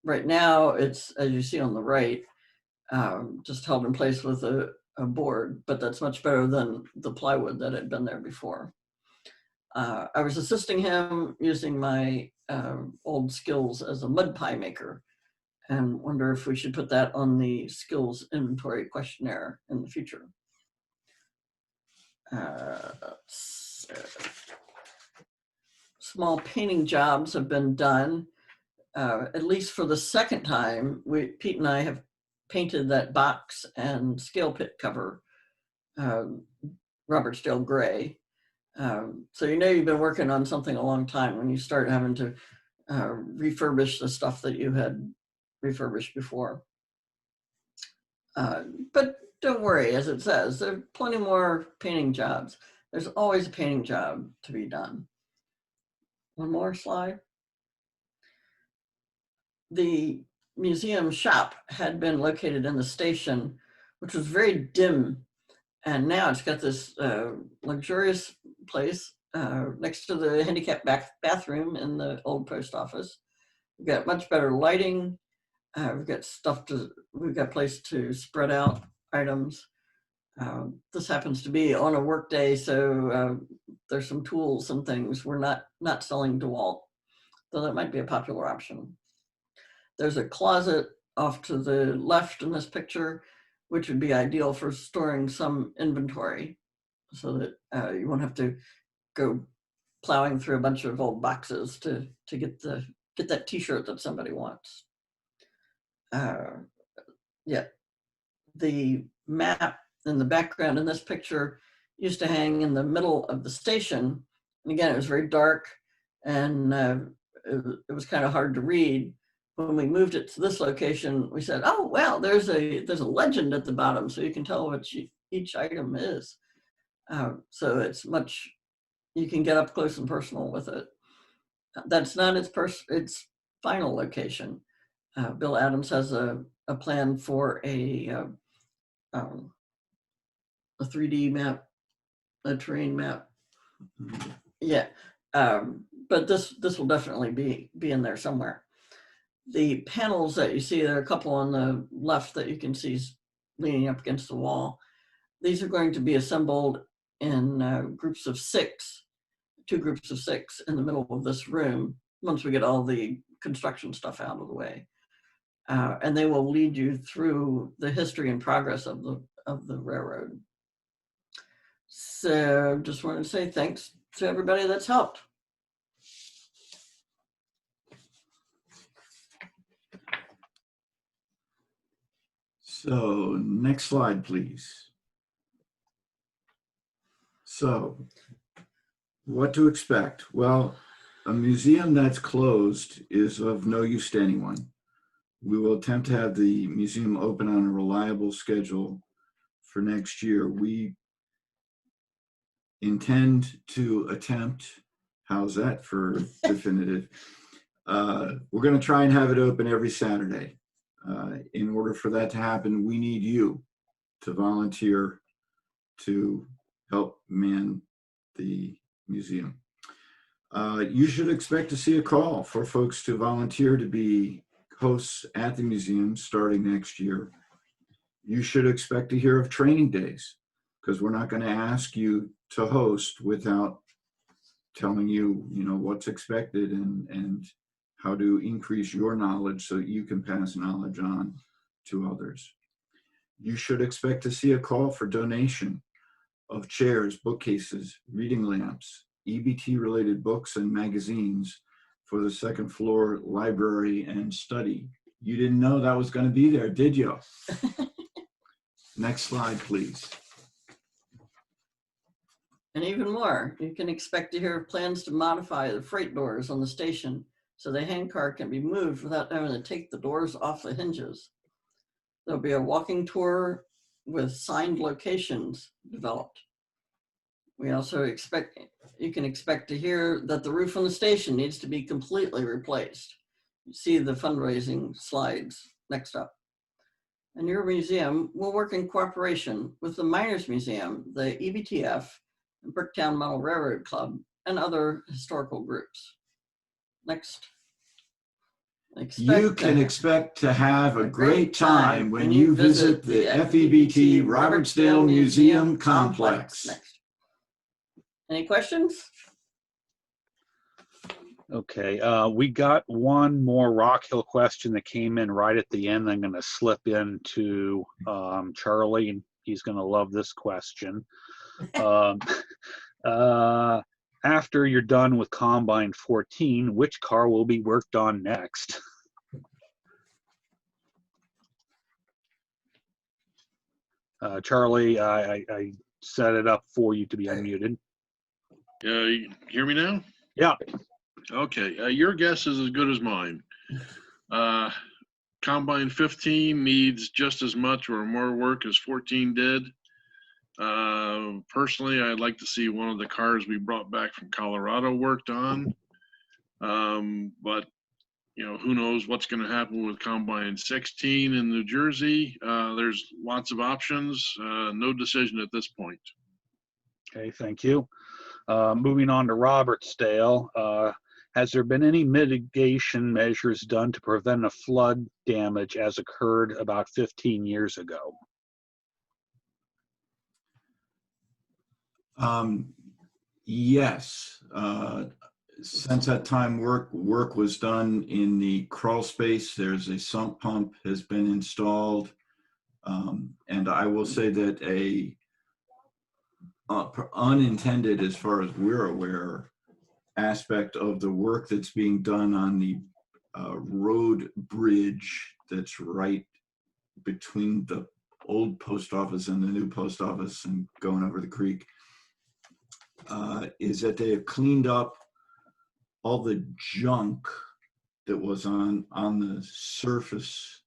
Right now, it's, as you see on the right, just held in place with a board, but that's much better than the plywood that had been there before. I was assisting him using my old skills as a mud pie maker, and wonder if we should put that on the skills inventory questionnaire in the future. Small painting jobs have been done. At least for the second time, Pete and I have painted that box and scale pit cover, Robert Stale Gray. So you've been working on something a long time when you start having to refurbish the stuff that you had refurbished before. But don't worry, as it says, there are plenty more painting jobs. There's always a painting job to be done. One more slide. The museum shop had been located in the station, which was very dim. And now it's got this luxurious place next to the handicapped bathroom in the old post office. We've got much better lighting. We've got place to spread out items. This happens to be on a work day, so there's some tools and things. We're not selling DeWalt, though that might be a popular option. There's a closet off to the left in this picture, which would be ideal for storing some inventory so that you won't have to go plowing through a bunch of old boxes to get that t-shirt that somebody wants. Yeah, the map in the background in this picture used to hang in the middle of the station. And again, it was very dark and it was kind of hard to read. When we moved it to this location, we said, oh, well, there's a legend at the bottom so you can tell what each item is. So it's you can get up close and personal with it. That's not its final location. Bill Adams has a plan for a 3D map, a terrain map. Yeah, but this will definitely be in there somewhere. The panels that you see, there are a couple on the left that you can see leaning up against the wall. These are going to be assembled in groups of 6, 2 groups of 6 in the middle of this room once we get all the construction stuff out of the way. And they will lead you through the history and progress of the railroad. So just wanted to say thanks to everybody that's helped. So next slide, please. So what to expect? Well, a museum that's closed is of no use to anyone. We will attempt to have the museum open on a reliable schedule for next year. We intend to attempt, how's that for definitive? We're going to try and have it open every Saturday. In order for that to happen, we need you to volunteer to help man the museum. You should expect to see a call for folks to volunteer to be hosts at the museum starting next year. You should expect to hear of training days, because we're not going to ask you to host without telling you, what's expected and how to increase your knowledge so that you can pass knowledge on to others. You should expect to see a call for donation of chairs, bookcases, reading lamps, EBT related books and magazines for the second floor library and study. You didn't know that was going to be there, did you? Next slide, please. And even more, you can expect to hear of plans to modify the freight doors on the station so the handcar can be moved without having to take the doors off the hinges. There'll be a walking tour with signed locations developed. We also you can expect to hear that the roof on the station needs to be completely replaced. You see the fundraising slides next up. And your museum will work in cooperation with the Miners Museum, the EBTF, and Bricktown Model Railroad Club, and other historical groups. Next. You can expect to have a great time when you visit the FEBT Robertsdale Museum Complex. Next. Any questions? Okay, we got one more Rockhill question that came in right at the end. I'm going to slip into Charlie, and he's going to love this question. After you're done with Combine 14, which car will be worked on next? Charlie, I set it up for you to be unmuted. You hear me now? Yeah. Okay, your guess is as good as mine. Combine 15 needs just as much or more work as 14 did. Personally, I'd like to see one of the cars we brought back from Colorado worked on. But you know, who knows what's going to happen with Combine 16 in New Jersey. There's lots of options. No decision at this point. Okay, thank you. Moving on to Robertsdale, has there been any mitigation measures done to prevent a flood damage as occurred about 15 years ago? Yes. Since that time, work was done in the crawl space. There's a sump pump has been installed. And I will say that unintended, as far as we're aware, aspect of the work that's being done on the road bridge that's right between the old post office and the new post office and going over the creek, is that they have cleaned up all the junk that was on the surface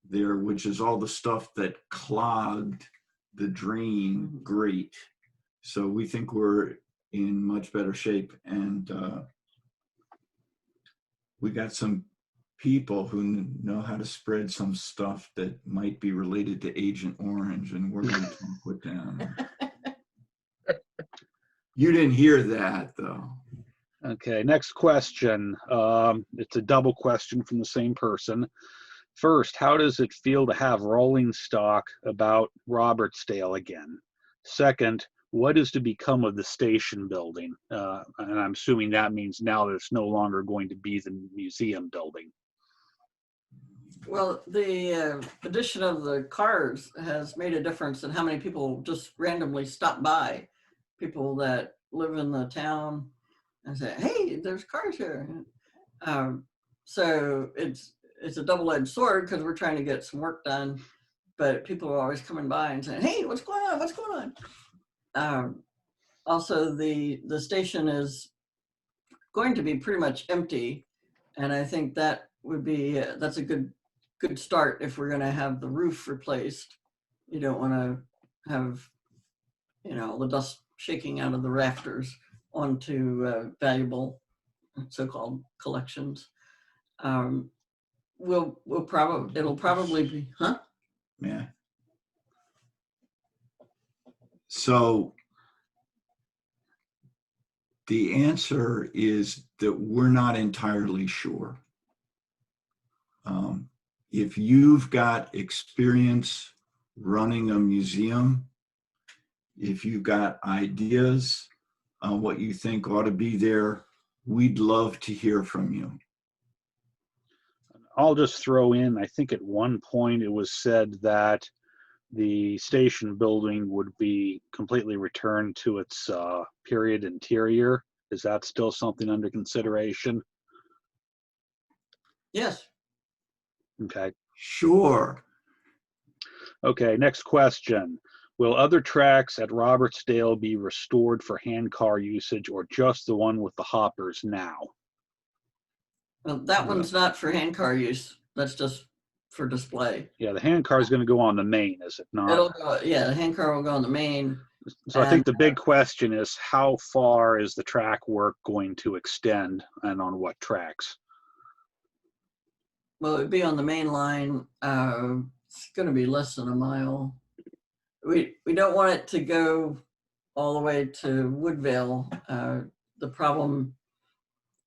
there, which is all the stuff that clogged the drain grate. So we think we're in much better shape, and we got some people who know how to spread some stuff that might be related to Agent Orange, and we're going to talk with them. You didn't hear that, though. Okay, next question. It's a double question from the same person. First, how does it feel to have rolling stock about Robertsdale again? Second, what is to become of the station building? And I'm assuming that means now that it's no longer going to be the museum building. Well, the addition of the cars has made a difference in how many people just randomly stop by. People that live in the town and say, hey, there's cars here. So it's a double-edged sword because we're trying to get some work done, but people are always coming by and saying, hey, what's going on? What's going on? Also, the station is going to be pretty much empty, and I think that would be that's a good start if we're going to have the roof replaced. You don't want to have, you know, the dust shaking out of the rafters onto valuable so-called collections. It'll probably be, huh? Yeah. So the answer is that we're not entirely sure. If you've got experience running a museum, if you've got ideas on what you think ought to be there, we'd love to hear from you. I'll just throw in, I think at one point it was said that the station building would be completely returned to its period interior. Is that still something under consideration? Yes. Okay. Sure. Okay, next question. Will other tracks at Robertsdale be restored for handcar usage or just the one with the hoppers now? Well, that one's not for handcar use. That's just for display. Yeah, the handcar is going to go on the main, is it not? It'll go, yeah, the handcar will go on the main. So I think the big question is how far is the track work going to extend and on what tracks? Well, it'd be on the main line. It's going to be less than a mile. We don't want it to go all the way to Woodvale.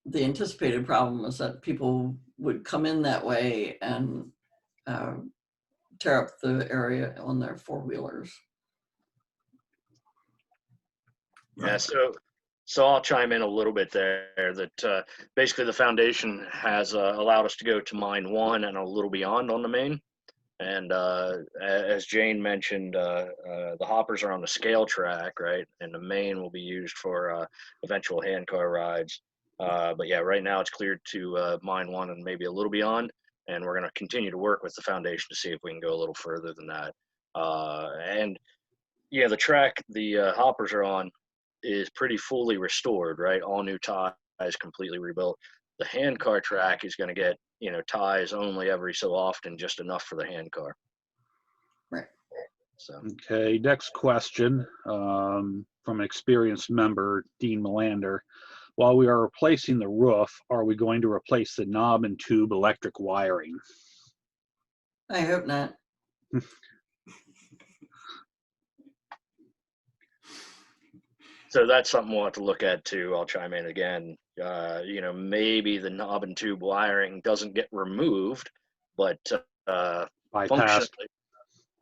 The anticipated problem is that people would come in that way and tear up the area on their four-wheelers. Yeah, so I'll chime in a little bit there that basically the foundation has allowed us to go to mine 1 and a little beyond on the main. And as Jane mentioned, the hoppers are on the scale track, right? And the main will be used for eventual handcar rides. But yeah, right now it's cleared to mine 1 and maybe a little beyond. And we're going to continue to work with the foundation to see if we can go a little further than that. And yeah, the track the hoppers are on is pretty fully restored, right? All new ties, completely rebuilt. The handcar track is going to get, ties only every so often, just enough for the handcar. Right. So Okay, next question from an experienced member, Dean Melander. While we are replacing the roof, are we going to replace the knob and tube electric wiring? I hope not. So that's something we'll have to look at too. I'll chime in again. You know, maybe the knob and tube wiring doesn't get removed, but Bypassed.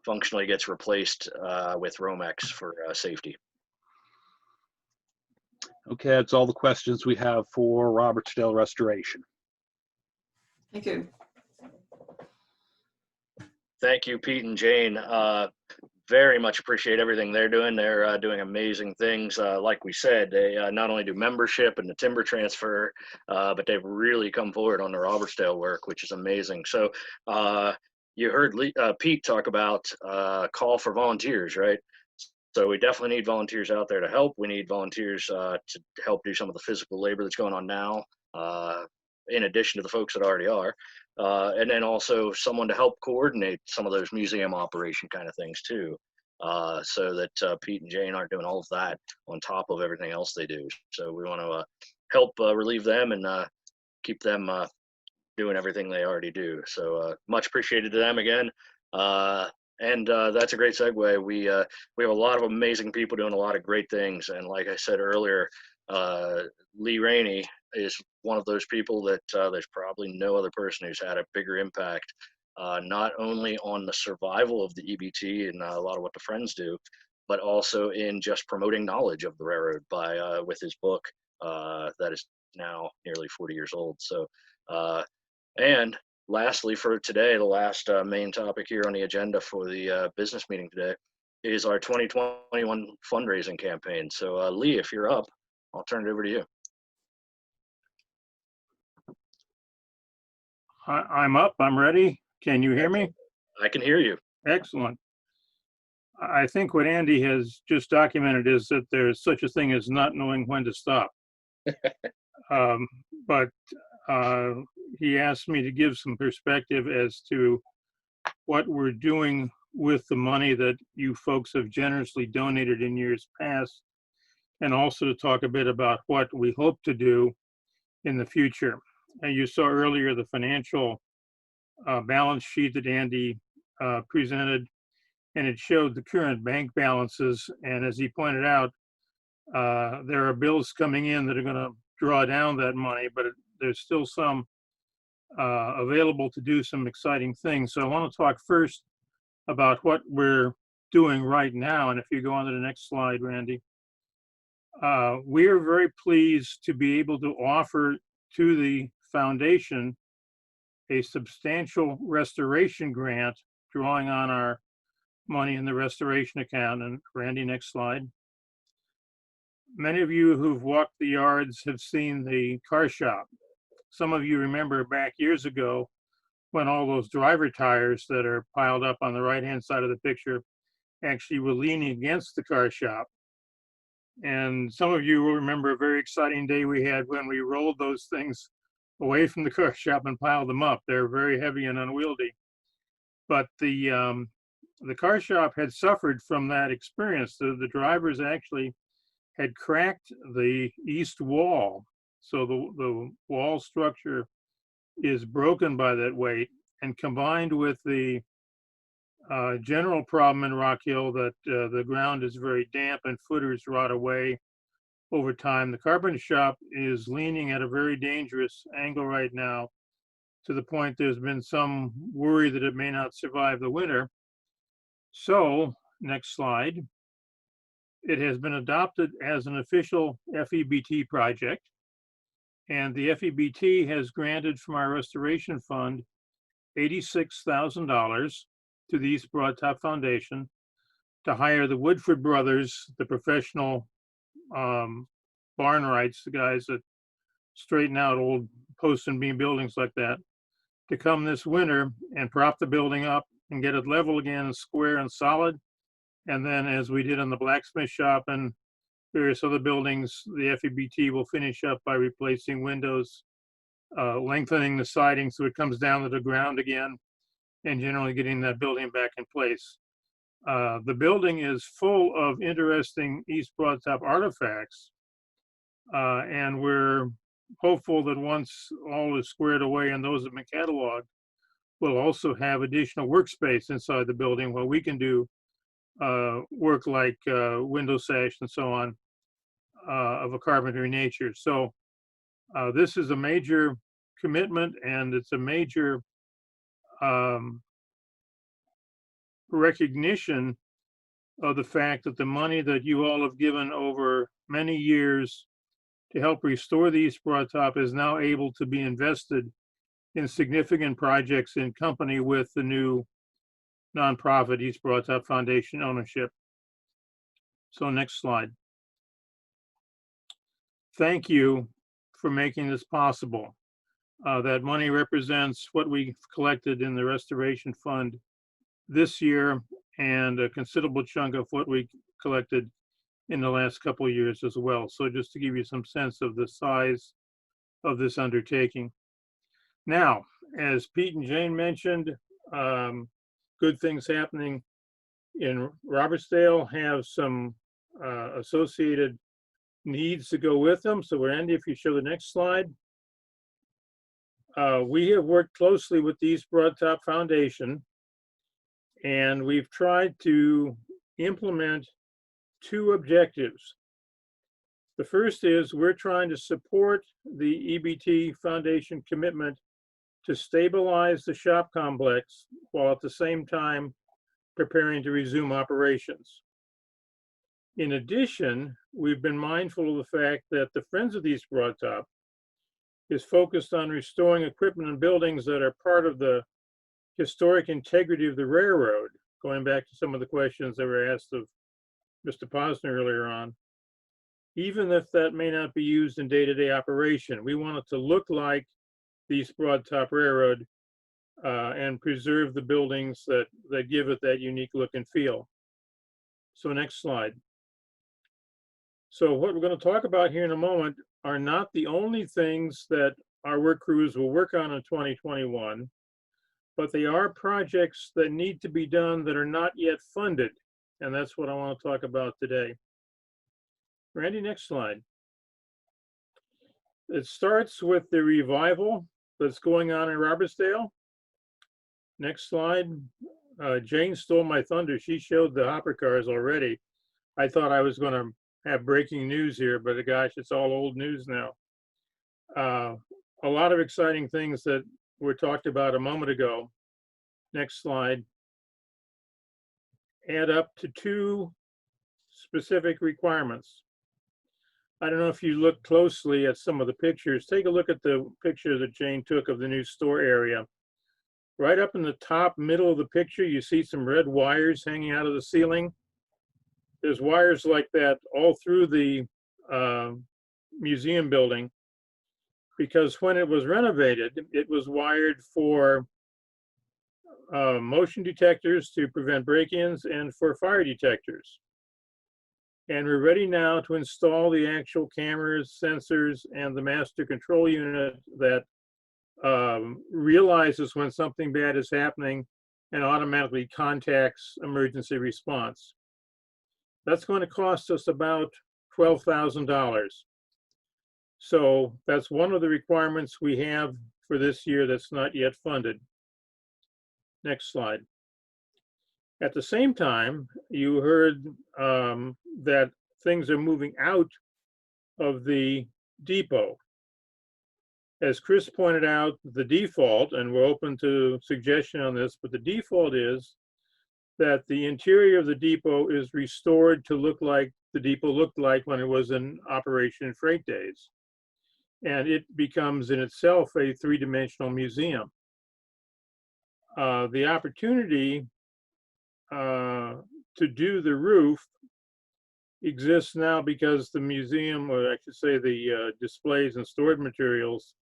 functionally gets replaced with Romex for safety. Okay, that's all the questions we have for Robertsdale Restoration. Thank you. Thank you, Pete and Jane. Very much appreciate everything they're doing. They're doing amazing things. Like we said, they not only do membership and the timber transfer, but they've really come forward on the Robertsdale work, which is amazing. So you heard Pete talk about call for volunteers, right? So we definitely need volunteers out there to help. We need volunteers to help do some of the physical labor that's going on now, in addition to the folks that already are. And then also someone to help coordinate some of those museum operation kind of things too, so that Pete and Jane aren't doing all of that on top of everything else they do. So we want to help relieve them and keep them doing everything they already do. So much appreciated to them again. And that's a great segue. We have a lot of amazing people doing a lot of great things. And like I said earlier, Lee Rainey is one of those people that there's probably no other person who's had a bigger impact, not only on the survival of the EBT and a lot of what the Friends do, but also in just promoting knowledge of the railroad by with his book that is now nearly 40 years old. So, and lastly for today, the last main topic here on the agenda for the business meeting today is our 2021 fundraising campaign. So Lee, if you're up, I'll turn it over to you. I'm up. I'm ready. Can you hear me? I can hear you. Excellent. I think what Andy has just documented is that there's such a thing as not knowing when to stop. But he asked me to give some perspective as to what we're doing with the money that you folks have generously donated in years past, and also to talk a bit about what we hope to do in the future. And you saw earlier the financial balance sheet that Andy presented, and it showed the current bank balances. And as he pointed out, there are bills coming in that are going to draw down that money, but there's still some available to do some exciting things. So I want to talk first about what we're doing right now. And if you go on to the next slide, Randy, we are very pleased to be able to offer to the foundation a substantial restoration grant, drawing on our money in the restoration account. And Randy, next slide. Many of you who've walked the yards have seen the car shop. Some of you remember back years ago when all those driver tires that are piled up on the right-hand side of the picture actually were leaning against the car shop. And some of you will remember a very exciting day we had when we rolled those things away from the car shop and piled them up. They're very heavy and unwieldy. But the car shop had suffered from that experience. The drivers actually had cracked the east wall. So the wall structure is broken by that weight, and combined with the general problem in Rockhill that the ground is very damp and footers rot away over time, the carpenter shop is leaning at a very dangerous angle right now, to the point there's been some worry that it may not survive the winter. So, next slide. It has been adopted as an official FEBT project, and the FEBT has granted from our restoration fund $86,000 to the East Broadtop Foundation to hire the Woodford brothers, the professional barn rights, the guys that straighten out old post and beam buildings like that, to come this winter and prop the building up and get it level again, square and solid. And then, as we did in the blacksmith shop and various other buildings, the FEBT will finish up by replacing windows, lengthening the siding so it comes down to the ground again, and generally getting that building back in place. The building is full of interesting East Broadtop artifacts, and we're hopeful that once all is squared away and those have been cataloged, we'll also have additional workspace inside the building where we can do work like window sash and so on of a carpentry nature. So this is a major commitment, and it's a major recognition of the fact that the money that you all have given over many years to help restore the East Broadtop is now able to be invested in significant projects in company with the new nonprofit East Broadtop Foundation ownership. So next slide. Thank you for making this possible. That money represents what we collected in the restoration fund this year and a considerable chunk of what we collected in the last couple of years as well. So just to give you some sense of the size of this undertaking. Now, as Pete and Jane mentioned, good things happening in Robertsdale have some associated needs to go with them. So Randy, if you show the next slide. We have worked closely with the East Broadtop Foundation, and we've tried to implement two objectives. The first is we're trying to support the EBT Foundation commitment to stabilize the shop complex while at the same time preparing to resume operations. In addition, we've been mindful of the fact that the Friends of the East Broadtop is focused on restoring equipment and buildings that are part of the historic integrity of the railroad, going back to some of the questions that were asked of Mr. Posner earlier on. Even if that may not be used in day-to-day operation, we want it to look like the East Broadtop Railroad and preserve the buildings that give it that unique look and feel. So next slide. So what we're going to talk about here in a moment are not the only things that our work crews will work on in 2021, but they are projects that need to be done that are not yet funded. And that's what I want to talk about today. Randy, next slide. It starts with the revival that's going on in Robertsdale. Next slide. Jane stole my thunder. She showed the hopper cars already. I thought I was going to have breaking news here, but gosh, it's all old news now. A lot of exciting things that were talked about a moment ago. Next slide. Add up to two specific requirements. I don't know if you look closely at some of the pictures. Take a look at the picture that Jane took of the new store area. Right up in the top middle of the picture, you see some red wires hanging out of the ceiling. There's wires like that all through the museum building, because when it was renovated, it was wired for motion detectors to prevent break-ins and for fire detectors. And we're ready now to install the actual cameras, sensors, and the master control unit that realizes when something bad is happening and automatically contacts emergency response. That's going to cost us about $12,000. So that's one of the requirements we have for this year that's not yet funded. Next slide. At the same time, you heard that things are moving out of the depot. As Chris pointed out, the default, and we're open to suggestion on this, but the default is that the interior of the depot is restored to look like the depot looked like when it was in operation in freight days. And it becomes in itself a three-dimensional museum. The opportunity to do the roof exists now because the museum, or I should say the displays and stored materials,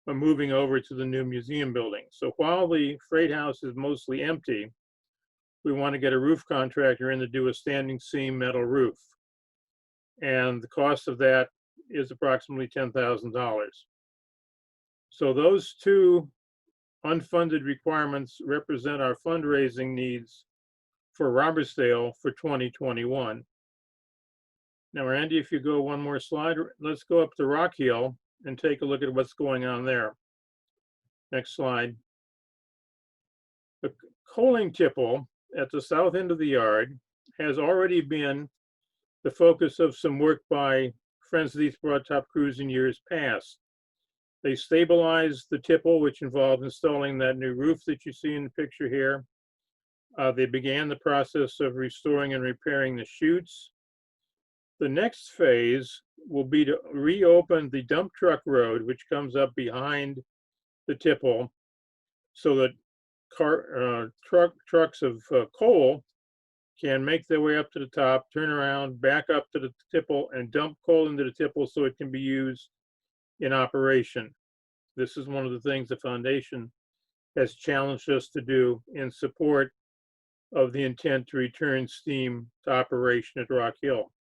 are moving over to the new museum building. So while the freight house is mostly empty, we want to get a roof contractor in to do a standing seam metal roof. And the cost of that is approximately $10,000. So those two unfunded requirements represent our fundraising needs for Robertsdale for 2021. Now, Randy, if you go one more slide, let's go up to Rockhill and take a look at what's going on there. Next slide. The coaling tipple at the south end of the yard has already been the focus of some work by Friends of the East Broadtop crews in years past. They stabilized the tipple, which involved installing that new roof that you see in the picture here. They began the process of restoring and repairing the chutes. The next phase will be to reopen the dump truck road, which comes up behind the tipple, so that trucks of coal can make their way up to the top, turn around, back up to the tipple, and dump coal into the tipple so it can be used in operation. This is one of the things the foundation has challenged us to do in support of the intent to return steam to operation at Rockhill.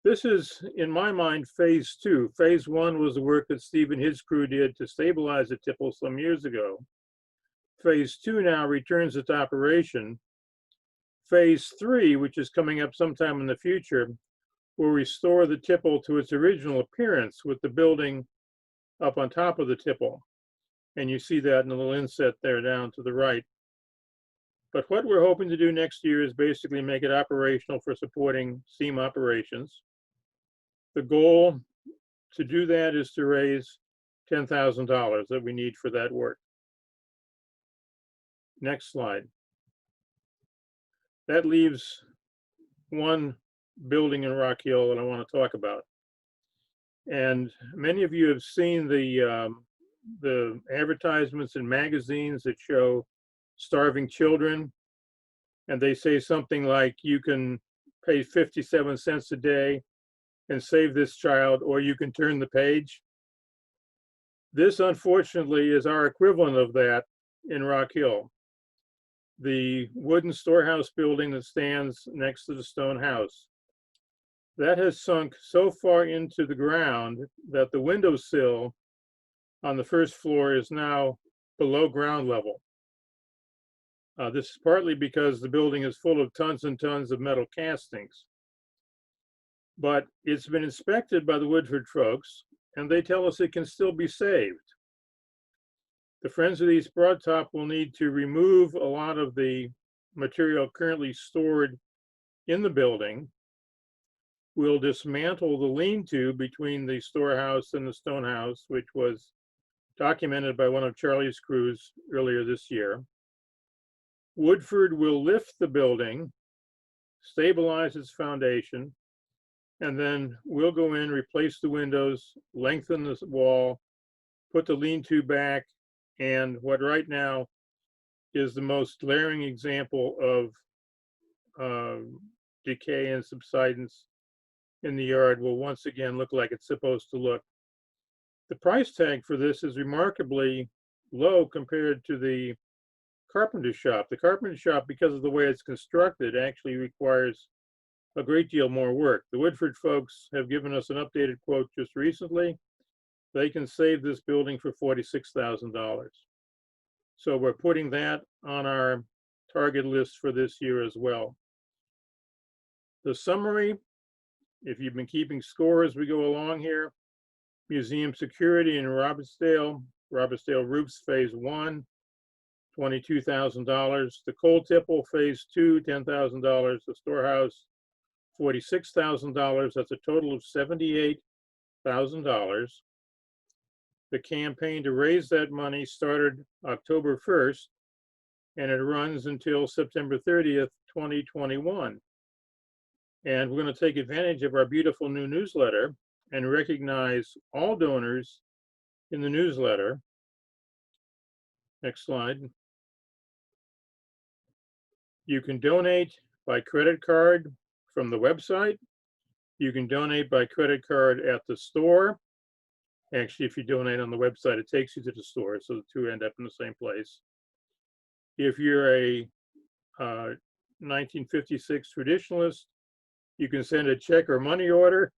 This is, in my mind, phase two. Phase one was the work that Steve and his crew did to stabilize the tipple some years ago. Phase two now returns it to operation. Phase three, which is coming up sometime in the future, will restore the tipple to its original appearance with the building up on top of the tipple. And you see that in the little inset there down to the right. But what we're hoping to do next year is basically make it operational for supporting steam operations. The goal to do that is to raise $10,000 that we need for that work. Next slide. That leaves one building in Rockhill that I want to talk about. And many of you have seen the advertisements in magazines that show starving children. And they say something like, you can pay 57 cents a day and save this child, or you can turn the page. This, unfortunately, is our equivalent of that in Rockhill. The wooden storehouse building that stands next to the stone house, that has sunk so far into the ground that the windowsill on the first floor is now below ground level. This is partly because the building is full of tons and tons of metal castings. But it's been inspected by the Woodford folks, and they tell us it can still be saved. The Friends of the East Broadtop will need to remove a lot of the material currently stored in the building. We'll dismantle the lean-to between the storehouse and the stone house, which was documented by one of Charlie's crews earlier this year. Woodford will lift the building, stabilize its foundation, and then we'll go in, replace the windows, lengthen the wall, put the lean-to back, and what right now is the most glaring example of decay and subsidence in the yard will once again look like it's supposed to look. The price tag for this is remarkably low compared to the carpenter shop. The carpenter shop, because of the way it's constructed, actually requires a great deal more work. The Woodford folks have given us an updated quote just recently. They can save this building for $46,000. So we're putting that on our target list for this year as well. The summary, if you've been keeping score as we go along here: museum security in Robertsdale roofs phase one, $22,000. The coal tipple phase two, $10,000. The storehouse, $46,000. That's a total of $78,000. The campaign to raise that money started October 1st, and it runs until September 30th, 2021. And we're going to take advantage of our beautiful new newsletter and recognize all donors in the newsletter. Next slide. You can donate by credit card from the website. You can donate by credit card at the store. Actually, if you donate on the website, it takes you to the store, so the two end up in the same place. If you're a 1956 traditionalist, you can send a check or money order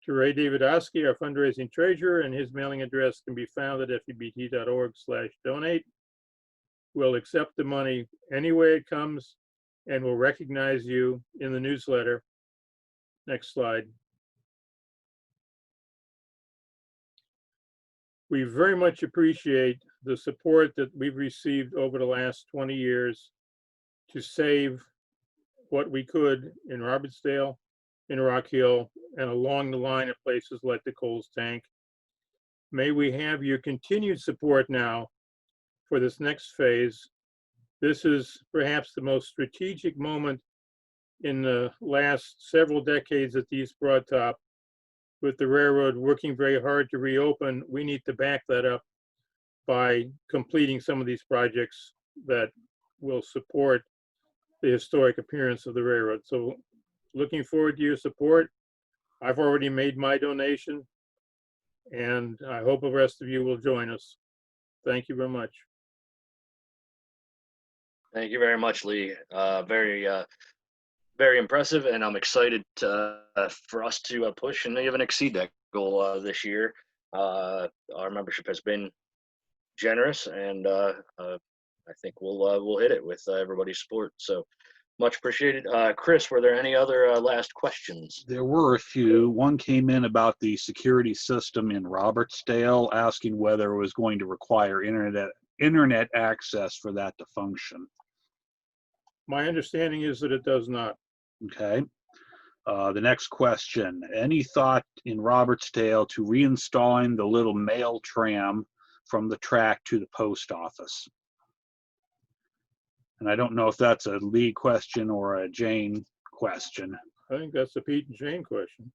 to Ray David Oski, our fundraising treasurer, and his mailing address can be found at febt.org/donate. We'll accept the money any way it comes, and will recognize you in the newsletter. Next slide. We very much appreciate the support that we've received over the last 20 years to save what we could in Robertsdale, in Rockhill, and along the line of places like the Coles Tank. May we have your continued support now for this next phase. This is perhaps the most strategic moment in the last several decades at the East Broad Top. With the railroad working very hard to reopen, we need to back that up by completing some of these projects that will support the historic appearance of the railroad. So looking forward to your support. I've already made my donation, and I hope the rest of you will join us. Thank you very much. Thank you very much, Lee. Very impressive, and I'm excited for us to push and even exceed that goal this year. Our membership has been generous, and I think we'll hit it with everybody's support. So much appreciated. Chris, were there any other last questions? There were a few. One came in about the security system in Robertsdale, asking whether it was going to require internet access for that to function. My understanding is that it does not. Okay. The next question, any thought in Robertsdale to reinstalling the little mail tram from the track to the post office? And I don't know if that's a Lee question or a Jane question. I think that's a Pete and Jane question.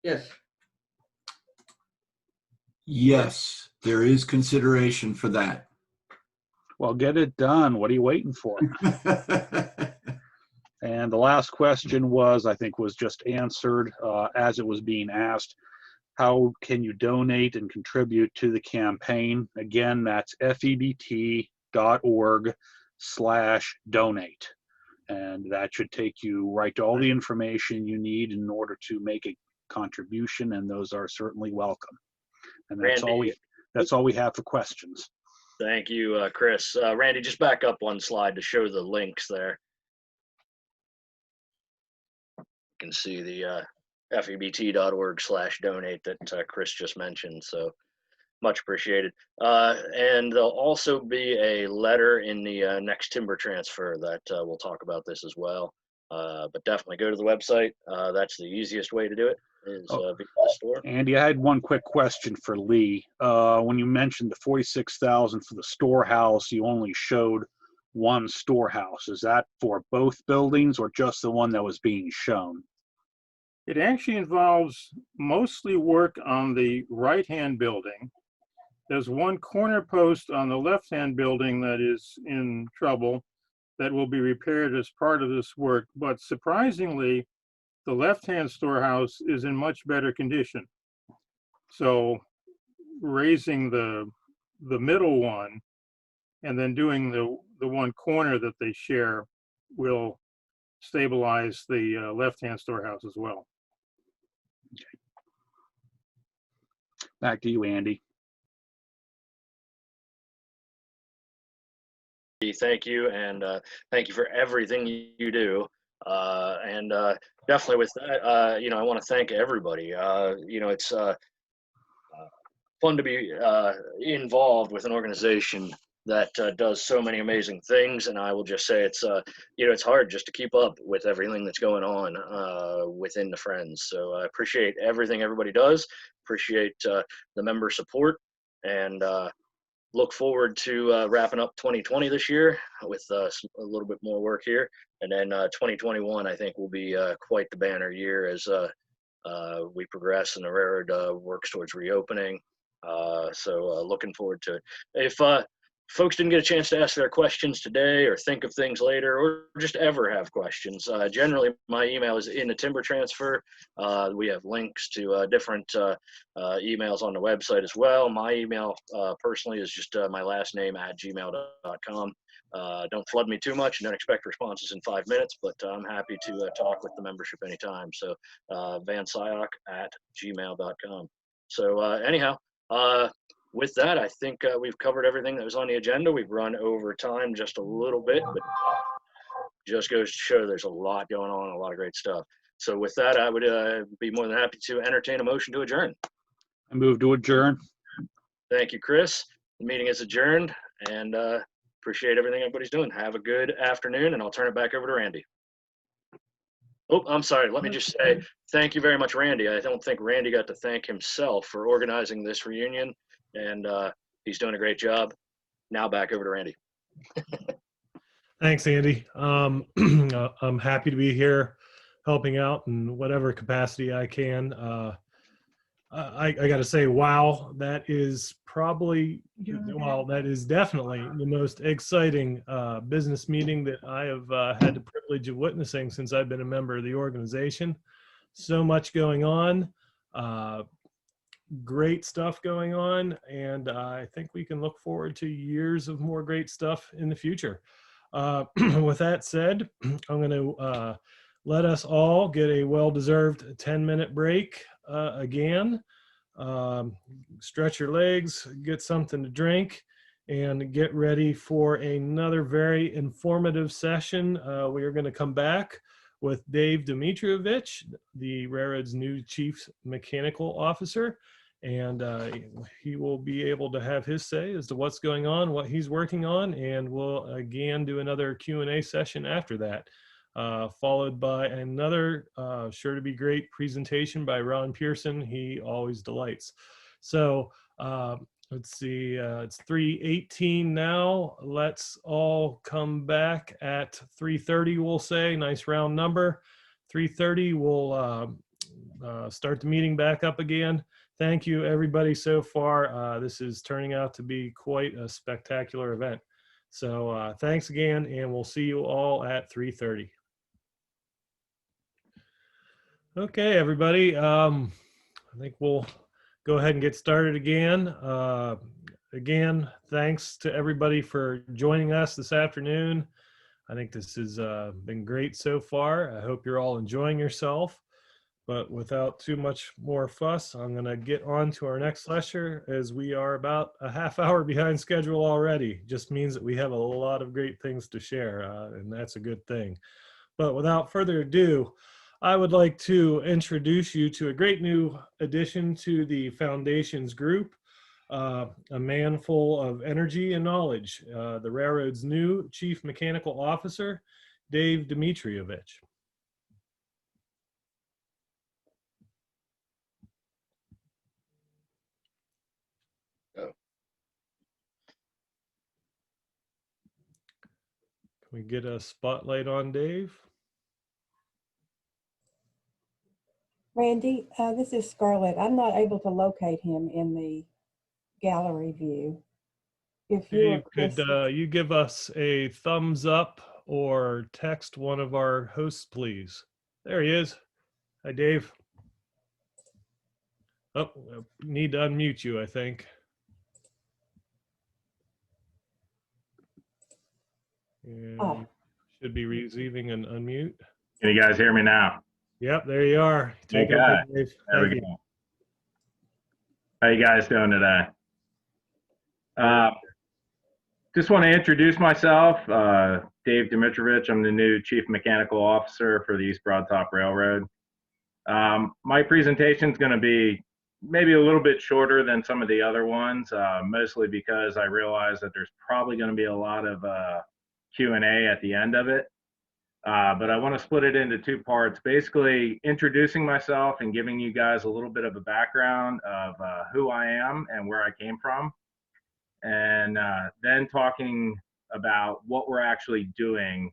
Yes. Yes, there is consideration for that. Well, get it done. What are you waiting for? And the last question was, I think, was just answered as it was being asked. How can you donate and contribute to the campaign? Again, that's febt.org/donate. And that should take you right to all the information you need in order to make a contribution, and those are certainly welcome. And that's all we have for questions. Thank you, Chris. Randy, just back up one slide to show the links there. You can see the febt.org/donate that Chris just mentioned. So much appreciated. And there'll also be a letter in the next timber transfer that we'll talk about this as well. But definitely go to the website. That's the easiest way to do it. Is via the store. Andy, I had one quick question for Lee. When you mentioned the $46,000 for the storehouse, you only showed one storehouse. Is that for both buildings or just the one that was being shown? It actually involves mostly work on the right-hand building. There's one corner post on the left-hand building that is in trouble that will be repaired as part of this work. But surprisingly, the left-hand storehouse is in much better condition. So raising the middle one and then doing the one corner that they share will stabilize the left-hand storehouse as well. Okay. Back to you, Andy. Thank you, and thank you for everything you do. And definitely with that, I want to thank everybody. It's fun to be involved with an organization that does so many amazing things. And I will just say it's hard just to keep up with everything that's going on within the Friends. So I appreciate everything everybody does, appreciate the member support, and look forward to wrapping up 2020 this year with a little bit more work here. And then 2021, I think, will be quite the banner year as we progress and the railroad works towards reopening. So looking forward to it. If folks didn't get a chance to ask their questions today or think of things later or just ever have questions, generally my email is in the timber transfer. We have links to different emails on the website as well. My email personally is just my last name @gmail.com. Don't flood me too much and don't expect responses in 5 minutes, but I'm happy to talk with the membership anytime. So vansyock @gmail.com. So anyhow, with that, I think we've covered everything that was on the agenda. We've run over time just a little bit, but just goes to show there's a lot going on, a lot of great stuff. So with that, I would be more than happy to entertain a motion to adjourn. I move to adjourn. Thank you, Chris. The meeting is adjourned, and appreciate everything everybody's doing. Have a good afternoon, and I'll turn it back over to Randy. Oh, I'm sorry. Let me just say thank you very much, Randy. I don't think Randy got to thank himself for organizing this reunion, and he's doing a great job. Now back over to Randy. Thanks, Andy. I'm happy to be here helping out in whatever capacity I can. I got to say, wow, that is probably, well, that is definitely the most exciting business meeting that I have had the privilege of witnessing since I've been a member of the organization. So much going on, great stuff going on, and I think we can look forward to years of more great stuff in the future. With that said, I'm going to let us all get a well-deserved 10-minute break again. Stretch your legs, get something to drink, and get ready for another very informative session. We are going to come back with Dave Domitrovich, the railroad's new Chief Mechanical Officer, and he will be able to have his say as to what's going on, what he's working on, and we'll again do another Q&A session after that, followed by another sure to be great presentation by Ron Pearson. He always delights. So let's see, it's 3:18 now. Let's all come back at 3:30, we'll say, nice round number. 3:30, we'll start the meeting back up again. Thank you, everybody, so far. This is turning out to be quite a spectacular event. So thanks again, and we'll see you all at 3:30. Okay, everybody. I think we'll go ahead and get started again. Again, thanks to everybody for joining us this afternoon. I think this has been great so far. I hope you're all enjoying yourself. But without too much more fuss, I'm going to get on to our next lecture, as we are about a half hour behind schedule already. Just means that we have a lot of great things to share, and that's a good thing. But without further ado, I would like to introduce you to a great new addition to the Foundation's group, a man full of energy and knowledge, the railroad's new Chief Mechanical Officer, Dave Domitrovich. Can we get a spotlight on Dave? Randy, this is Scarlett. I'm not able to locate him in the gallery view. If you could you give us a thumbs up or text one of our hosts, please? There he is. Hi, Dave. Oh, need to unmute you, I think. And should be receiving an unmute. Can you guys hear me now? Yep, there you are. Take it away, Dave. There we go. How you guys doing today? Just want to introduce myself, Dave Domitrovich. I'm the new Chief Mechanical Officer for the East Broad Top Railroad. My presentation is going to be maybe a little bit shorter than some of the other ones, mostly because I realize that there's probably going to be a lot of Q&A at the end of it. But I want to split it into two parts, basically introducing myself and giving you guys a little bit of a background of who I am and where I came from, and then talking about what we're actually doing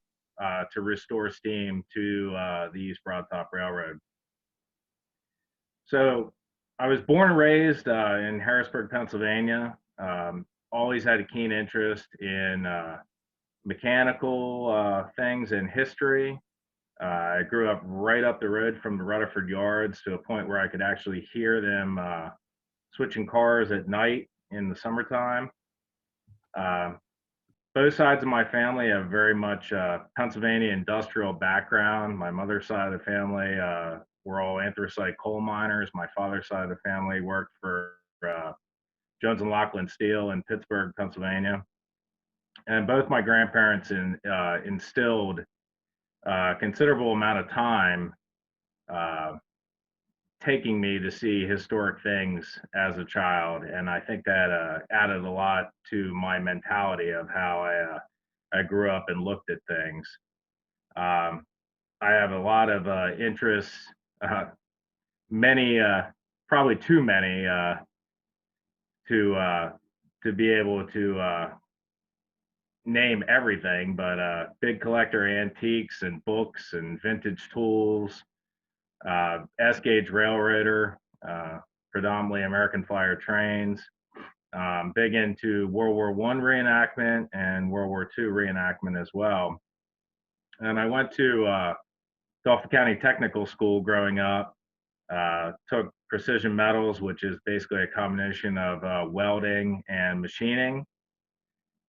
to restore steam to the East Broad Top Railroad. So I was born and raised in Harrisburg, Pennsylvania. Always had a keen interest in mechanical things and history. I grew up right up the road from the Rutherford yards to a point where I could actually hear them switching cars at night in the summertime. Both sides of my family have very much Pennsylvania industrial background. My mother's side of the family were all anthracite coal miners. My father's side of the family worked for Jones and Laughlin Steel in Pittsburgh, Pennsylvania. And both my grandparents instilled a considerable amount of time taking me to see historic things as a child. And I think that added a lot to my mentality of how I grew up and looked at things. I have a lot of interests, many, probably too many, to be able to name everything, but big collector antiques and books and vintage tools, S-gauge railroader, predominantly American Flyer trains, big into World War I reenactment and World War II reenactment as well. And I went to Gulf County Technical School growing up, took precision metals, which is basically a combination of welding and machining,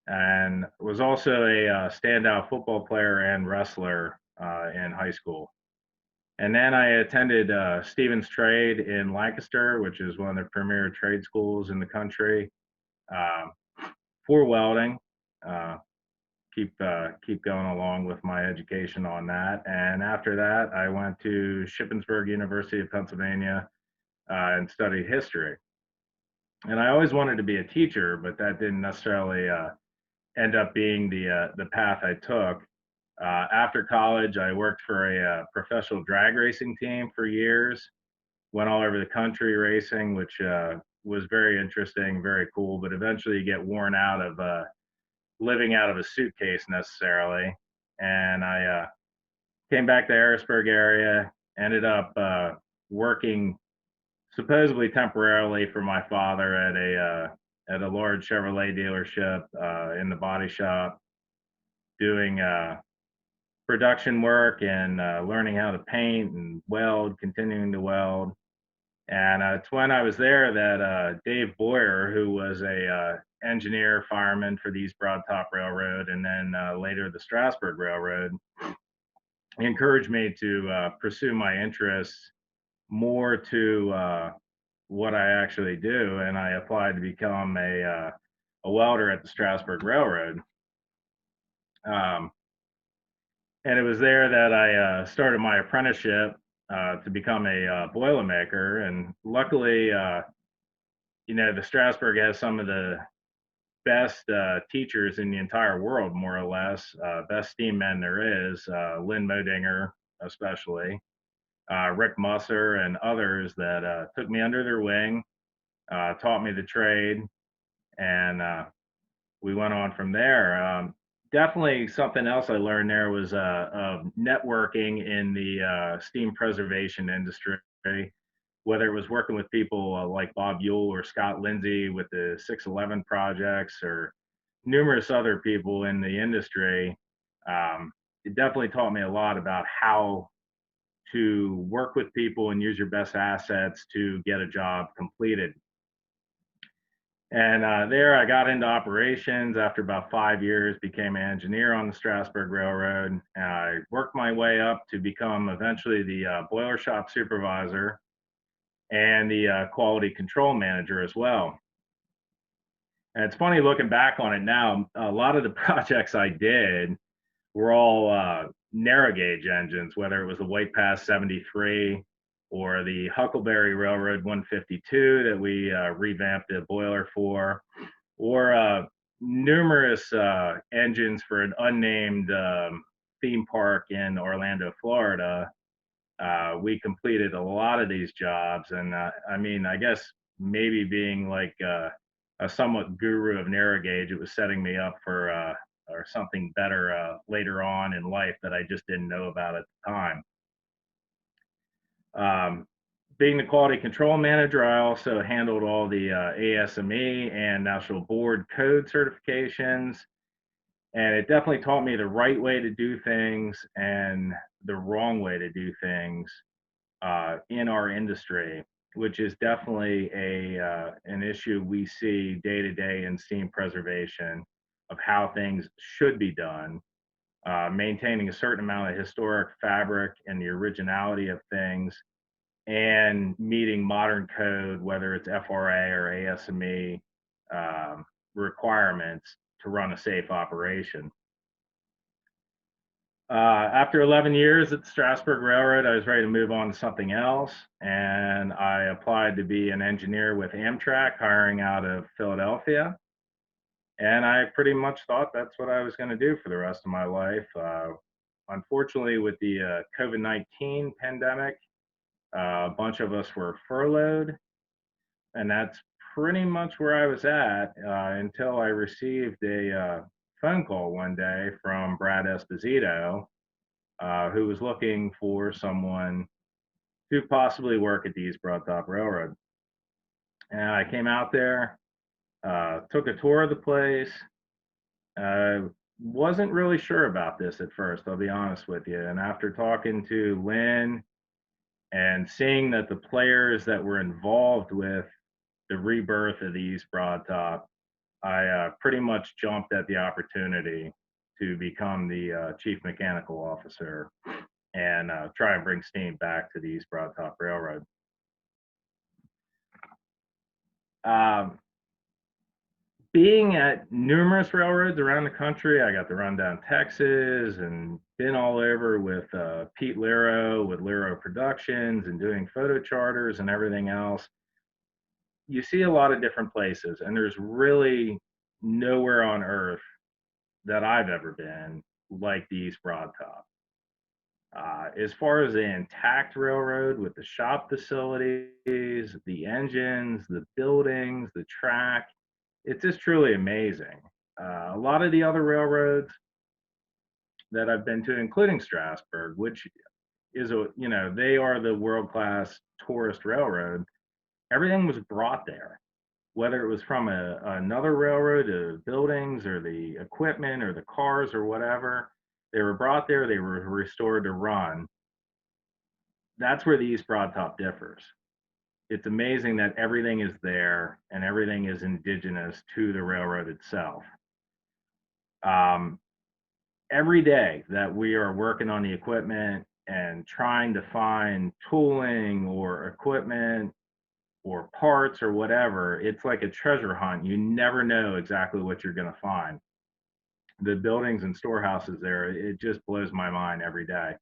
and was also a standout football player and wrestler in high school. And then I attended Stevens Trade in Lancaster, which is one of the premier trade schools in the country, for welding. Keep going along with my education on that. And after that, I went to Shippensburg University of Pennsylvania and studied history. And I always wanted to be a teacher, but that didn't necessarily end up being the path I took. After college, I worked for a professional drag racing team for years, went all over the country racing, which was very interesting, very cool, but eventually you get worn out of living out of a suitcase necessarily. And I came back to Harrisburg area, ended up working supposedly temporarily for my father at a large Chevrolet dealership in the body shop, doing production work and learning how to paint and weld, continuing to weld. And it's when I was there that Dave Boyer, who was a engineer fireman for the East Broad Top Railroad and then later the Strasburg Railroad, encouraged me to pursue my interests more to what I actually do. And I applied to become a welder at the Strasburg Railroad. And it was there that I started my apprenticeship to become a Boilermaker. And luckily, the Strasburg has some of the best teachers in the entire world, more or less, best steam men there is, Lynn Modinger especially, Rick Musser and others that took me under their wing, taught me the trade, and we went on from there. Definitely something else I learned there was networking in the steam preservation industry, whether it was working with people like Bob Yule or Scott Lindsay with the 611 projects or numerous other people in the industry. It definitely taught me a lot about how to work with people and use your best assets to get a job completed. And there I got into operations after about 5 years, became an engineer on the Strasburg Railroad. And I worked my way up to become eventually the boiler shop supervisor and the quality control manager as well. And it's funny looking back on it now, a lot of the projects I did were all narrow gauge engines, whether it was the White Pass 73 or the Huckleberry Railroad 152 that we revamped the boiler for, or numerous engines for an unnamed theme park in Orlando, Florida. We completed a lot of these jobs. And I mean, I guess maybe being like a somewhat guru of narrow gauge, it was setting me up for or something better later on in life that I just didn't know about at the time. Being the quality control manager, I also handled all the ASME and National Board Code certifications. And it definitely taught me the right way to do things and the wrong way to do things in our industry, which is definitely an issue we see day to day in steam preservation of how things should be done, maintaining a certain amount of historic fabric and the originality of things, and meeting modern code, whether it's FRA or ASME, requirements to run a safe operation. After 11 years at the Strasburg Railroad, I was ready to move on to something else, and I applied to be an engineer with Amtrak, hiring out of Philadelphia. And I pretty much thought that's what I was going to do for the rest of my life. Unfortunately, with the COVID-19 pandemic, a bunch of us were furloughed, and that's pretty much where I was at until I received a phone call one day from Brad Esposito, who was looking for someone to possibly work at the East Broadtop Railroad. And I came out there, took a tour of the place. Wasn't really sure about this at first, I'll be honest with you. And after talking to Lynn and seeing that the players that were involved with the rebirth of the East Broadtop, I pretty much jumped at the opportunity to become the chief mechanical officer and try and bring steam back to the East Broadtop Railroad. Being at numerous railroads around the country, I got to run down Texas and been all over with Pete Lero with Lero Productions and doing photo charters and everything else. You see a lot of different places, and there's really nowhere on earth that I've ever been like the East Broadtop. As far as the intact railroad with the shop facilities, the engines, the buildings, the track, it's just truly amazing. A lot of the other railroads that I've been to, including Strasburg, which is they are the world-class tourist railroad. Everything was brought there, whether it was from another railroad, the buildings or the equipment or the cars or whatever. They were brought there, they were restored to run. That's where the East Broadtop differs. It's amazing that everything is there and everything is indigenous to the railroad itself. Every day that we are working on the equipment and trying to find tooling or equipment or parts or whatever, it's like a treasure hunt. You never know exactly what you're going to find. The buildings and storehouses there, it just blows my mind every day.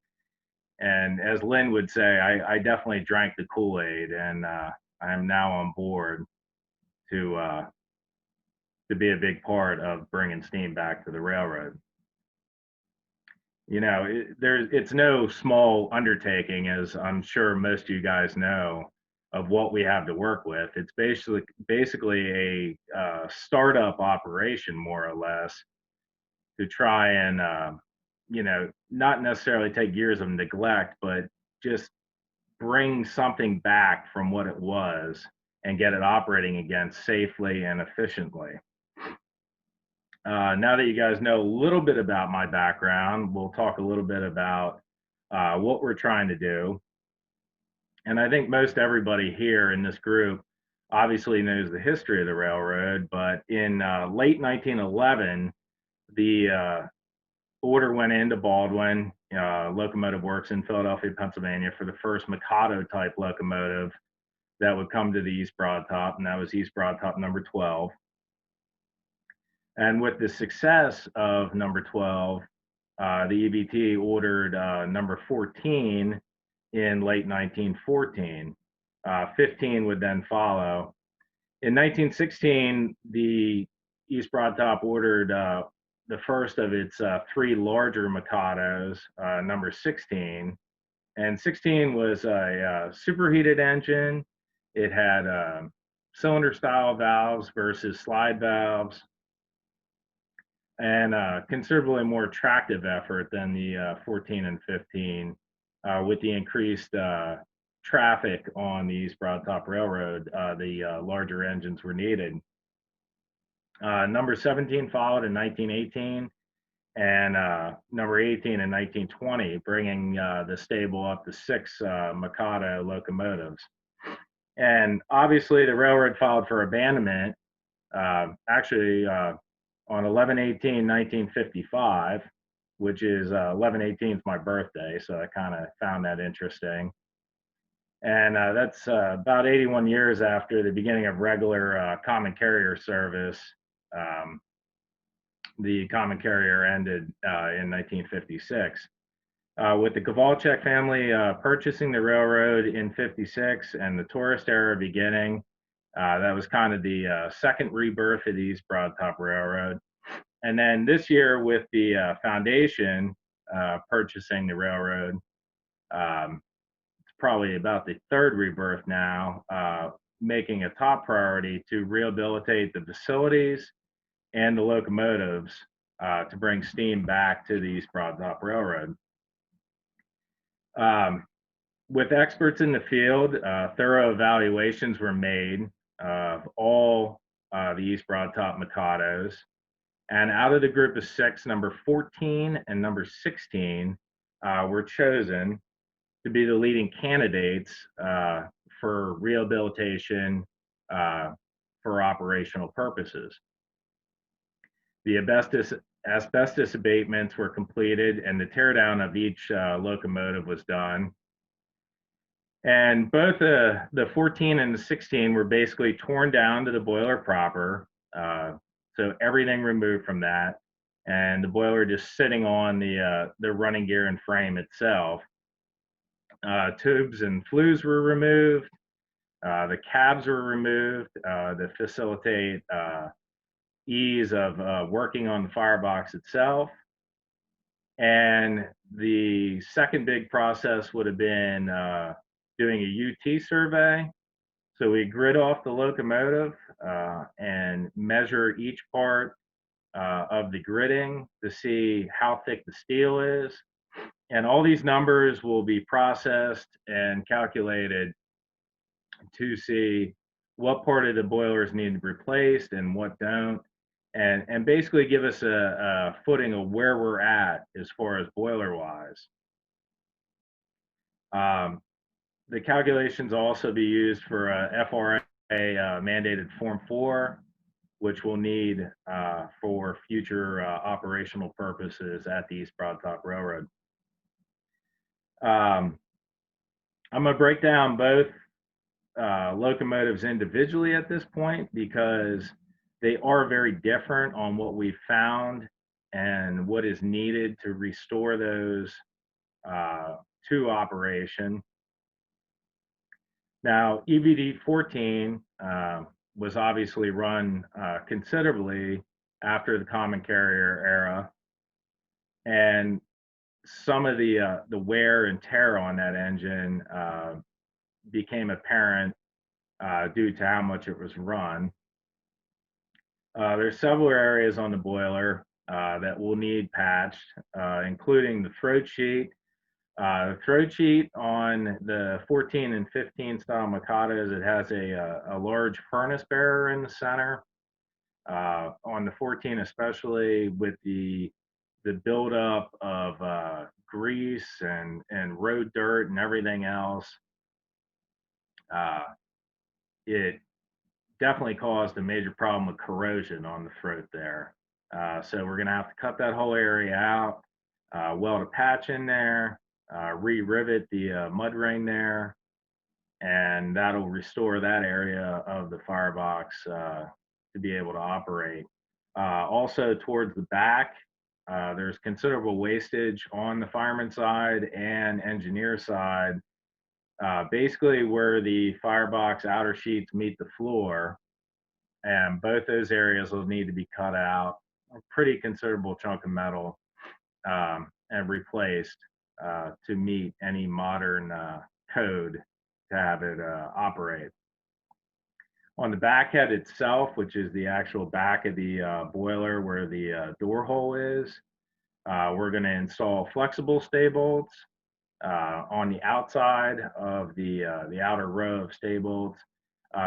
And as Lynn would say, I definitely drank the Kool-Aid, and I am now on board to be a big part of bringing steam back to the railroad. It's no small undertaking, as I'm sure most of you guys know, of what we have to work with. It's basically a startup operation, more or less, to try and not necessarily take years of neglect, but just bring something back from what it was and get it operating again safely and efficiently. Now that you guys know a little bit about my background, we'll talk a little bit about what we're trying to do. And I think most everybody here in this group obviously knows the history of the railroad, but in late 1911, the order went into Baldwin Locomotive Works in Philadelphia, Pennsylvania, for the first Mikado type locomotive that would come to the East Broadtop, and that was East Broadtop number 12. And with the success of number 12, the EBT ordered number 14 in late 1914. 15 would then follow. In 1916, the East Broadtop ordered the first of its three larger Mikados, number 16. And 16 was a superheated engine. It had cylinder style valves versus slide valves, and considerably more attractive effort than the 14 and 15 with the increased traffic on the East Broadtop Railroad. The larger engines were needed. Number 17 followed in 1918, and number 18 in 1920, bringing the stable up to 6 Mikado locomotives. And obviously the railroad filed for abandonment, actually on 11/18/1955, which is 11/18 is my birthday, so I kind of found that interesting. And that's about 81 years after the beginning of regular common carrier service. The common carrier ended in 1956. With the Kovalchuk family purchasing the railroad in 56 and the tourist era beginning, that was kind of the second rebirth of the East Broad Top Railroad. And then this year with the foundation purchasing the railroad, it's probably about the third rebirth now, making a top priority to rehabilitate the facilities and the locomotives to bring steam back to the East Broad Top Railroad. With experts in the field, thorough evaluations were made of all the East Broad Top Mikados. And out of the group of 6, number 14 and number 16 were chosen to be the leading candidates for rehabilitation for operational purposes. The asbestos abatements were completed and the teardown of each locomotive was done. And both the 14 and the 16 were basically torn down to the boiler proper. So everything removed from that. And the boiler just sitting on the running gear and frame itself. Tubes and flues were removed. The cabs were removed to facilitate ease of working on the firebox itself. And the second big process would have been doing a UT survey. So we grid off the locomotive and measure each part of the gridding to see how thick the steel is. And all these numbers will be processed and calculated to see what part of the boilers need to be replaced and what don't. And basically give us a footing of where we're at as far as boiler wise. The calculations will also be used for FRA mandated Form 4, which we'll need for future operational purposes at the East Broad Top Railroad. I'm going to break down both locomotives individually at this point because they are very different on what we've found and what is needed to restore those to operation. Now, EBT 14 was obviously run considerably after the common carrier era, and some of the wear and tear on that engine became apparent due to how much it was run. There's several areas on the boiler that will need patched, including the throat sheet. The throat sheet on the 14 and 15 style Mikados, it has a large furnace bearer in the center. On the 14 especially, with the buildup of grease and road dirt and everything else, it definitely caused a major problem with corrosion on the throat there. So we're gonna have to cut that whole area out, weld a patch in there, re-rivet the mud ring there, and that'll restore that area of the firebox to be able to operate. Also towards the back, there's considerable wastage on the fireman side and engineer side. Basically where the firebox outer sheets meet the floor, and both those areas will need to be cut out, a pretty considerable chunk of metal, and replaced to meet any modern code to have it operate. On the back head itself, which is the actual back of the boiler where the door hole is, we're going to install flexible stay bolts on the outside of the outer row of stay bolts.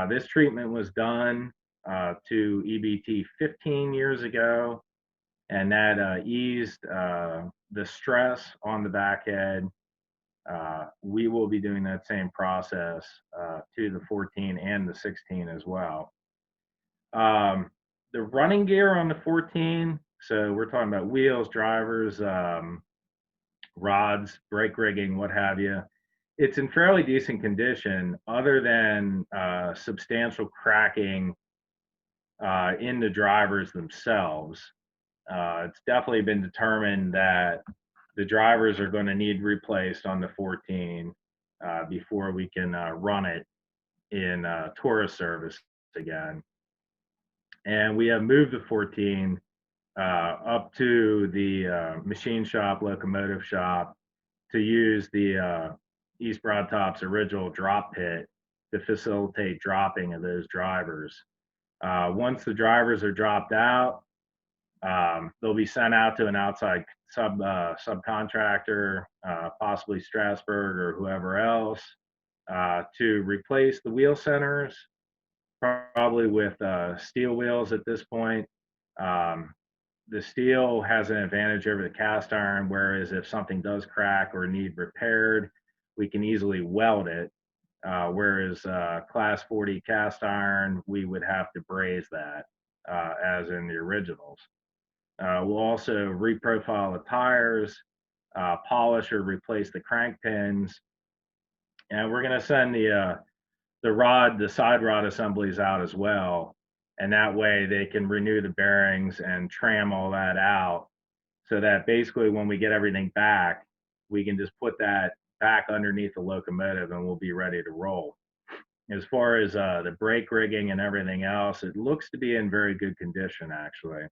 This treatment was done to EBT 15 years ago, and that eased the stress on the back head. We will be doing that same process to the 14 and the 16 as well. The running gear on the 14, so we're talking about wheels, drivers, rods, brake rigging, what have you. it's in fairly decent condition, other than substantial cracking in the drivers themselves. It's definitely been determined that the drivers are going to need replaced on the 14 before we can run it in tourist service again. And we have moved the 14 up to the machine shop, locomotive shop, to use the East Broad Top's original drop pit to facilitate dropping of those drivers. Once the drivers are dropped out, they'll be sent out to an outside subcontractor, possibly Strasbourg or whoever else, to replace the wheel centers, probably with steel wheels at this point. The steel has an advantage over the cast iron, whereas if something does crack or need repaired, we can easily weld it. Whereas class 40 cast iron, we would have to braze that, as in the originals. We'll also reprofile the tires, polish or replace the crank pins, and we're going to send the side rod assemblies out as well. And that way they can renew the bearings and tram all that out, so that basically when we get everything back, we can just put that back underneath the locomotive and we'll be ready to roll. As far as the brake rigging and everything else, it looks to be in very good condition, actually.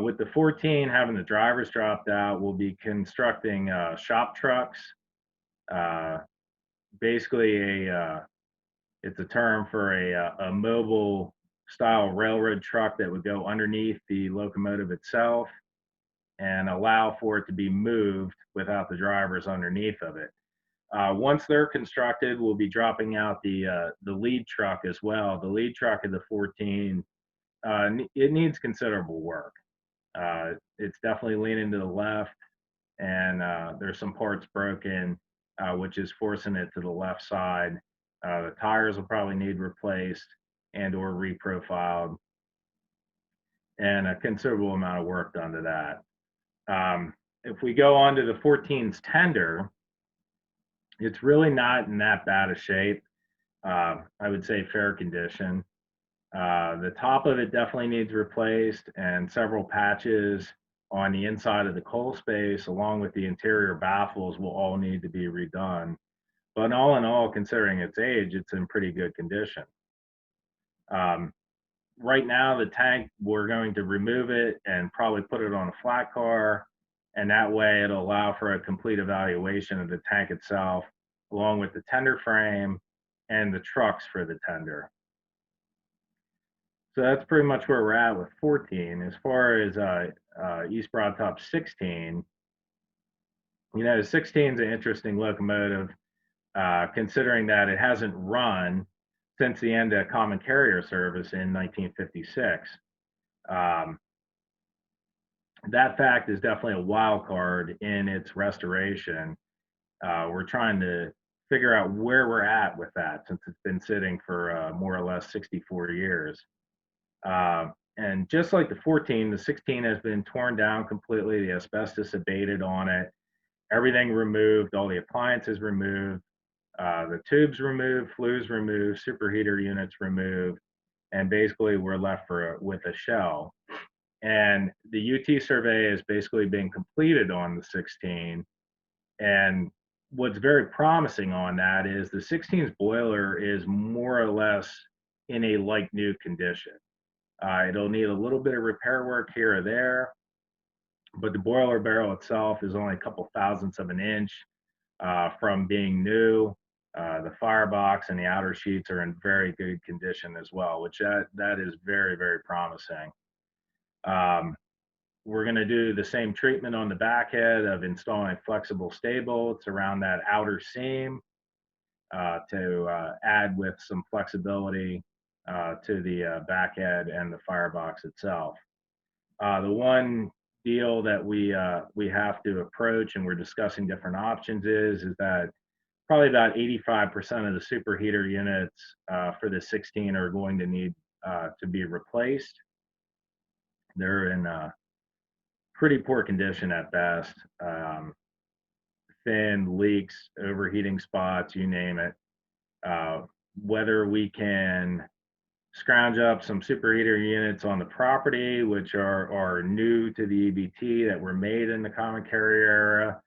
With the 14 having the drivers dropped out, we'll be constructing shop trucks. Basically, it's a term for a mobile style railroad truck that would go underneath the locomotive itself and allow for it to be moved without the drivers underneath of it. Once they're constructed, we'll be dropping out the lead truck as well. The lead truck of the 14, it needs considerable work. It's definitely leaning to the left, and there's some parts broken, which is forcing it to the left side. The tires will probably need replaced and or reprofiled, and a considerable amount of work done to that. If we go on to the 14's tender, it's really not in that bad a shape. I would say fair condition. The top of it definitely needs replaced, and several patches on the inside of the coal space, along with the interior baffles, will all need to be redone. But all in all, considering its age, it's in pretty good condition. Right now, the tank, we're going to remove it and probably put it on a flat car, and that way it'll allow for a complete evaluation of the tank itself, along with the tender frame and the trucks for the tender. So that's pretty much where we're at with 14. As far as East Broad Top 16, you know, 16 is an interesting locomotive, considering that it hasn't run since the end of common carrier service in 1956. That fact is definitely a wild card in its restoration. We're trying to figure out where we're at with that, since it's been sitting for more or less 64 years. And just like the 14, the 16 has been torn down completely, the asbestos abated on it, everything removed, all the appliances removed, the tubes removed, flues removed, superheater units removed, and basically we're left with a shell. And the UT survey is basically being completed on the 16. And what's very promising on that is the 16's boiler is more or less in a like new condition. It'll need a little bit of repair work here or there, but the boiler barrel itself is only a couple thousandths of an inch from being new. The firebox and the outer sheets are in very good condition as well, which that is very, very promising. We're going to do the same treatment on the back head of installing flexible stay bolts around that outer seam to add with some flexibility to the back head and the firebox itself. The one deal that we have to approach, and we're discussing different options, is that probably about 85% of the superheater units for the 16 are going to need to be replaced. They're in pretty poor condition at best. thin, leaks, overheating spots, you name it. Whether we can scrounge up some superheater units on the property, which are new to the EBT that were made in the common carrier era,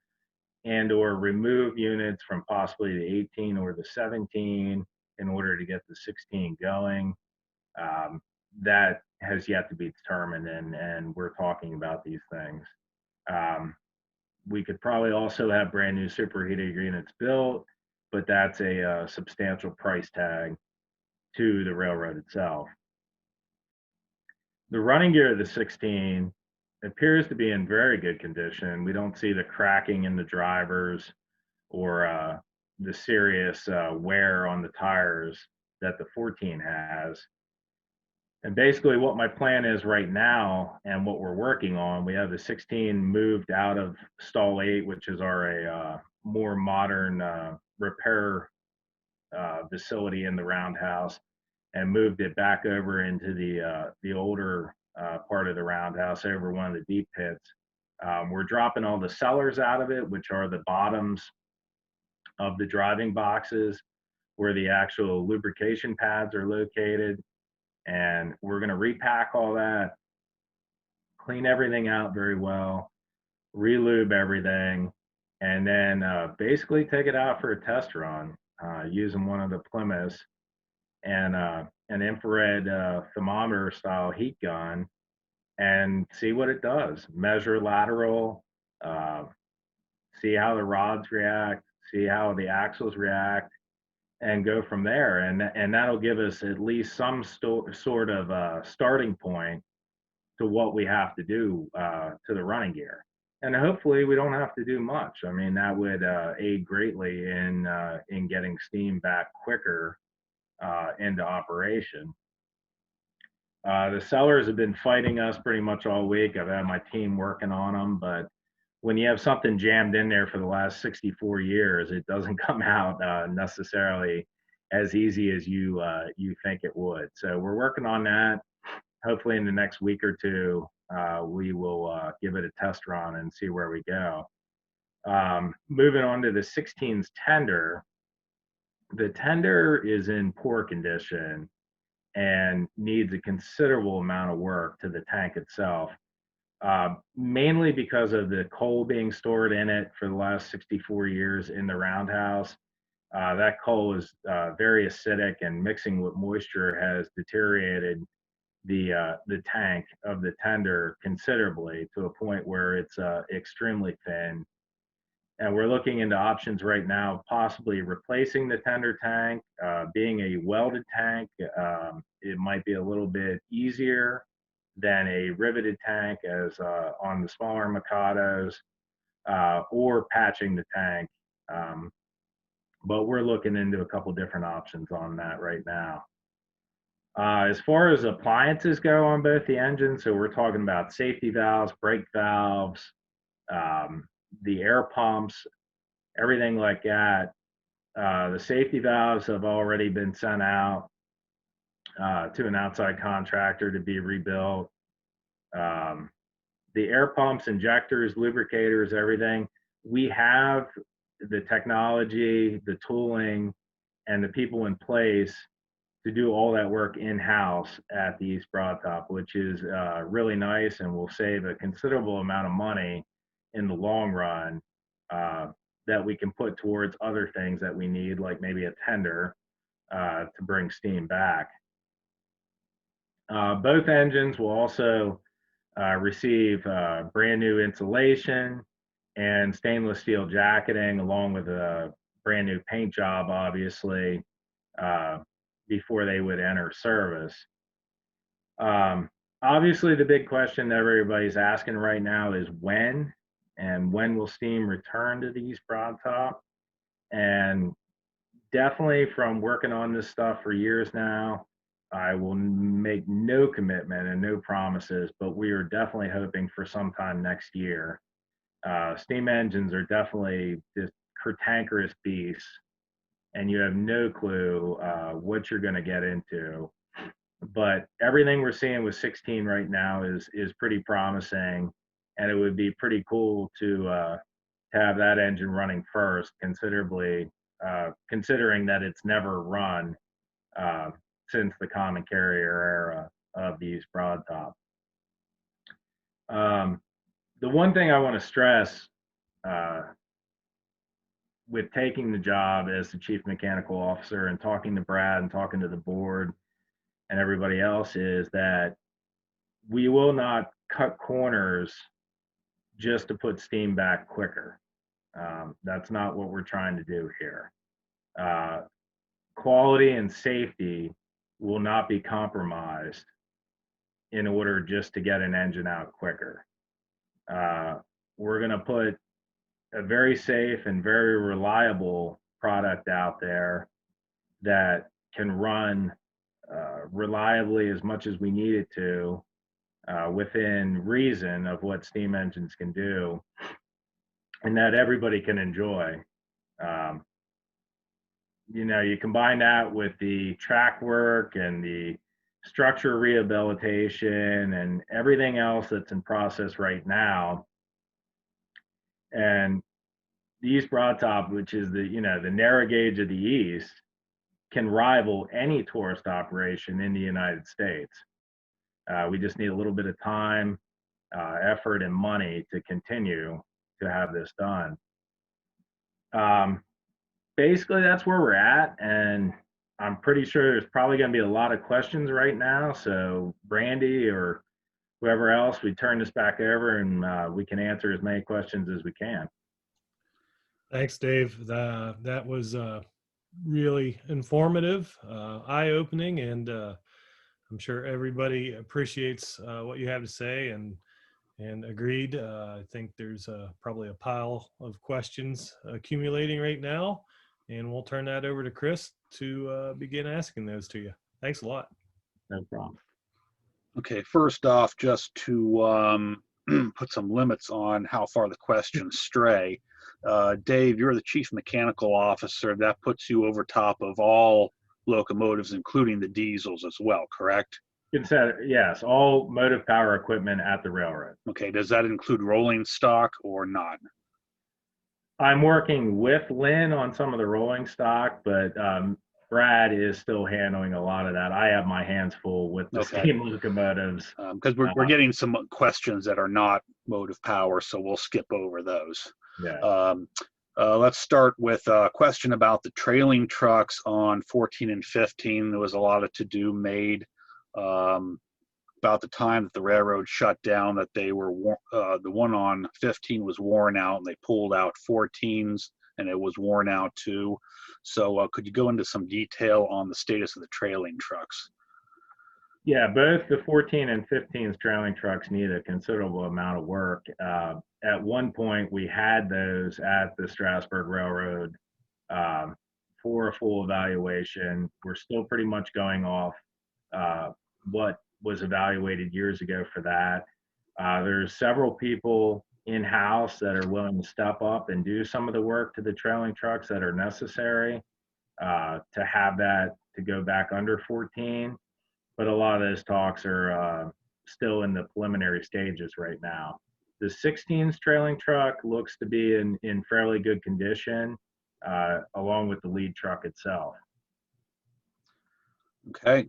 and or remove units from possibly the 18 or the 17 in order to get the 16 going. That has yet to be determined, and we're talking about these things. We could probably also have brand new superheater units built, but that's a substantial price tag to the railroad itself. The running gear of the 16 appears to be in very good condition. We don't see the cracking in the drivers or the serious wear on the tires that the 14 has. And basically what my plan is right now and what we're working on, we have the 16 moved out of stall 8, which is our more modern repair facility in the roundhouse, and moved it back over into the older part of the roundhouse over one of the deep pits. We're dropping all the cellars out of it, which are the bottoms of the driving boxes where the actual lubrication pads are located. And we're going to repack all that, clean everything out very well, re-lube everything, and then basically take it out for a test run using one of the Plymouths and an infrared thermometer style heat gun, and see what it does. Measure lateral, see how the rods react, see how the axles react, and go from there. And that'll give us at least some sort of starting point to what we have to do to the running gear. And hopefully we don't have to do much. I mean, that would aid greatly in getting steam back quicker into operation. The sellers have been fighting us pretty much all week. I've had my team working on them, but when you have something jammed in there for the last 64 years, it doesn't come out necessarily as easy as you think it would. So we're working on that. Hopefully in the next week or two, we will give it a test run and see where we go. Moving on to the 16's tender. The tender is in poor condition and needs a considerable amount of work to the tank itself. Mainly because of the coal being stored in it for the last 64 years in the roundhouse. That coal is very acidic, and mixing with moisture has deteriorated the tank of the tender considerably to a point where it's extremely thin. And we're looking into options right now, possibly replacing the tender tank, being a welded tank. It might be a little bit easier than a riveted tank as on the smaller Mikados, or patching the tank. But we're looking into a couple different options on that right now. As far as appliances go on both the engines, so we're talking about safety valves, brake valves, the air pumps, everything like that. The safety valves have already been sent out to an outside contractor to be rebuilt. The air pumps, injectors, lubricators, everything. We have the technology, the tooling, and the people in place to do all that work in-house at the East Broad Top, which is really nice and will save a considerable amount of money in the long run that we can put towards other things that we need, like maybe a tender to bring steam back. Both engines will also receive brand new insulation and stainless steel jacketing, along with a brand new paint job, obviously, before they would enter service. Obviously, the big question that everybody's asking right now is when, and when will steam return to the East Broad Top? And definitely from working on this stuff for years now, I will make no commitment and no promises, but we are definitely hoping for sometime next year. Steam engines are definitely just cantankerous beasts, and you have no clue what you're going to get into. But everything we're seeing with 16 right now is pretty promising, and it would be pretty cool to to have that engine running first, considering that it's never run since the common carrier era of the East Broad Top. The one thing I want to stress with taking the job as the chief mechanical officer and talking to Brad and talking to the board and everybody else is that we will not cut corners just to put steam back quicker. That's not what we're trying to do here. Quality and safety will not be compromised in order just to get an engine out quicker. We're going to put a very safe and very reliable product out there that can run reliably as much as we need it to within reason of what steam engines can do, and that everybody can enjoy. You know, you combine that with the track work and the structure rehabilitation and everything else that's in process right now. And the East Broad Top, which is the, you know, the narrow gauge of the East, can rival any tourist operation in the United States. We just need a little bit of time, effort, and money to continue to have this done. Basically, that's where we're at, and I'm pretty sure there's probably going to be a lot of questions right now. So, Brandy or whoever else, we turn this back over, and we can answer as many questions as we can. Thanks, Dave. That was really informative, eye-opening, and I'm sure everybody appreciates what you have to say and agreed. I think there's probably a pile of questions accumulating right now, and we'll turn that over to Chris to begin asking those to you. Thanks a lot. No problem. Okay, first off, just to put some limits on how far the questions stray. Dave, you're the chief mechanical officer. That puts you over top of all locomotives, including the diesels as well, correct? Yes, all motive power equipment at the railroad. Okay, does that include rolling stock or not? I'm working with Lynn on some of the rolling stock, but Brad is still handling a lot of that. I have my hands full with the steam locomotives. Because we're getting some questions that are not motive power, so we'll skip over those. Yeah. Let's start with a question about the trailing trucks on 14 and 15. There was a lot of to-do made about the time that the railroad shut down, that they were the one on 15 was worn out, and they pulled out 14s, and it was worn out too. So could you go into some detail on the status of the trailing trucks? Yeah, both the 14 and 15's trailing trucks need a considerable amount of work. At one point, we had those at the Strasburg Railroad for a full evaluation. We're still pretty much going off what was evaluated years ago for that. There's several people in-house that are willing to step up and do some of the work to the trailing trucks that are necessary to have that to go back under 14. But a lot of those talks are still in the preliminary stages right now. The 16's trailing truck looks to be in fairly good condition, along with the lead truck itself. Okay.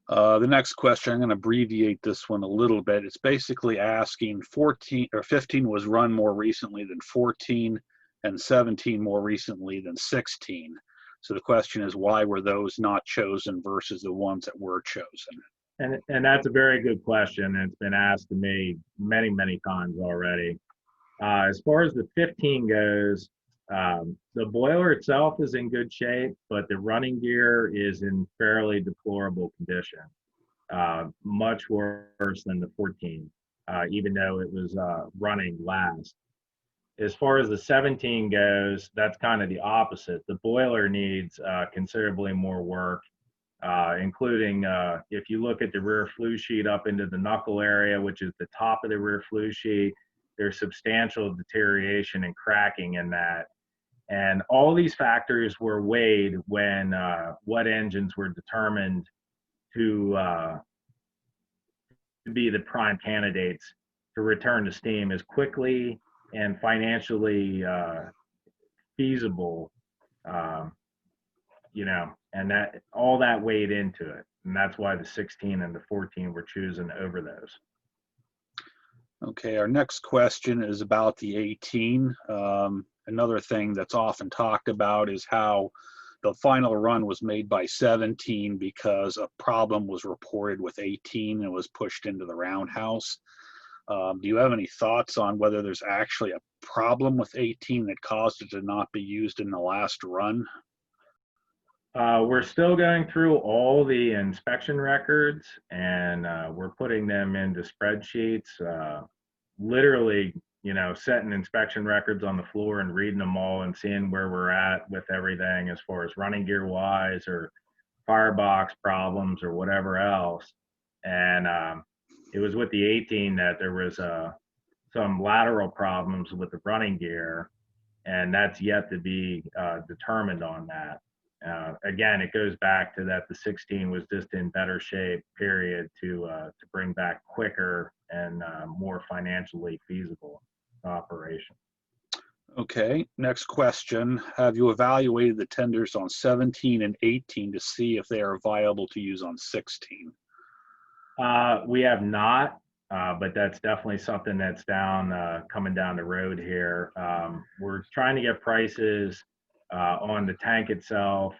The next question, I'm going to abbreviate this one a little bit. It's basically asking 14 or 15 was run more recently than 14 and 17 more recently than 16. So the question is, why were those not chosen versus the ones that were chosen? And that's a very good question. It's been asked to me many, many times already. As far as the 15 goes, the boiler itself is in good shape, but the running gear is in fairly deplorable condition. Much worse than the 14, even though it was running last. As far as the 17 goes, that's kind of the opposite. The boiler needs considerably more work, including if you look at the rear flue sheet up into the knuckle area, which is the top of the rear flue sheet, there's substantial deterioration and cracking in that. And all these factors were weighed when what engines were determined to be the prime candidates to return to steam as quickly and financially feasible, and that all that weighed into it. And that's why the 16 and the 14 were chosen over those. Okay, our next question is about the 18. Another thing that's often talked about is how the final run was made by 17 because a problem was reported with 18 and was pushed into the roundhouse. Do you have any thoughts on whether there's actually a problem with 18 that caused it to not be used in the last run? We're still going through all the inspection records, and we're putting them into spreadsheets, literally, setting inspection records on the floor and reading them all and seeing where we're at with everything as far as running gear wise or firebox problems or whatever else. And it was with the 18 that there was some lateral problems with the running gear, and that's yet to be determined on that. Again, it goes back to that the 16 was just in better shape, period, to bring back quicker and more financially feasible operation. Okay, next question. Have you evaluated the tenders on 17 and 18 to see if they are viable to use on 16? We have not, but that's definitely something that's coming down the road here. We're trying to get prices on the tank itself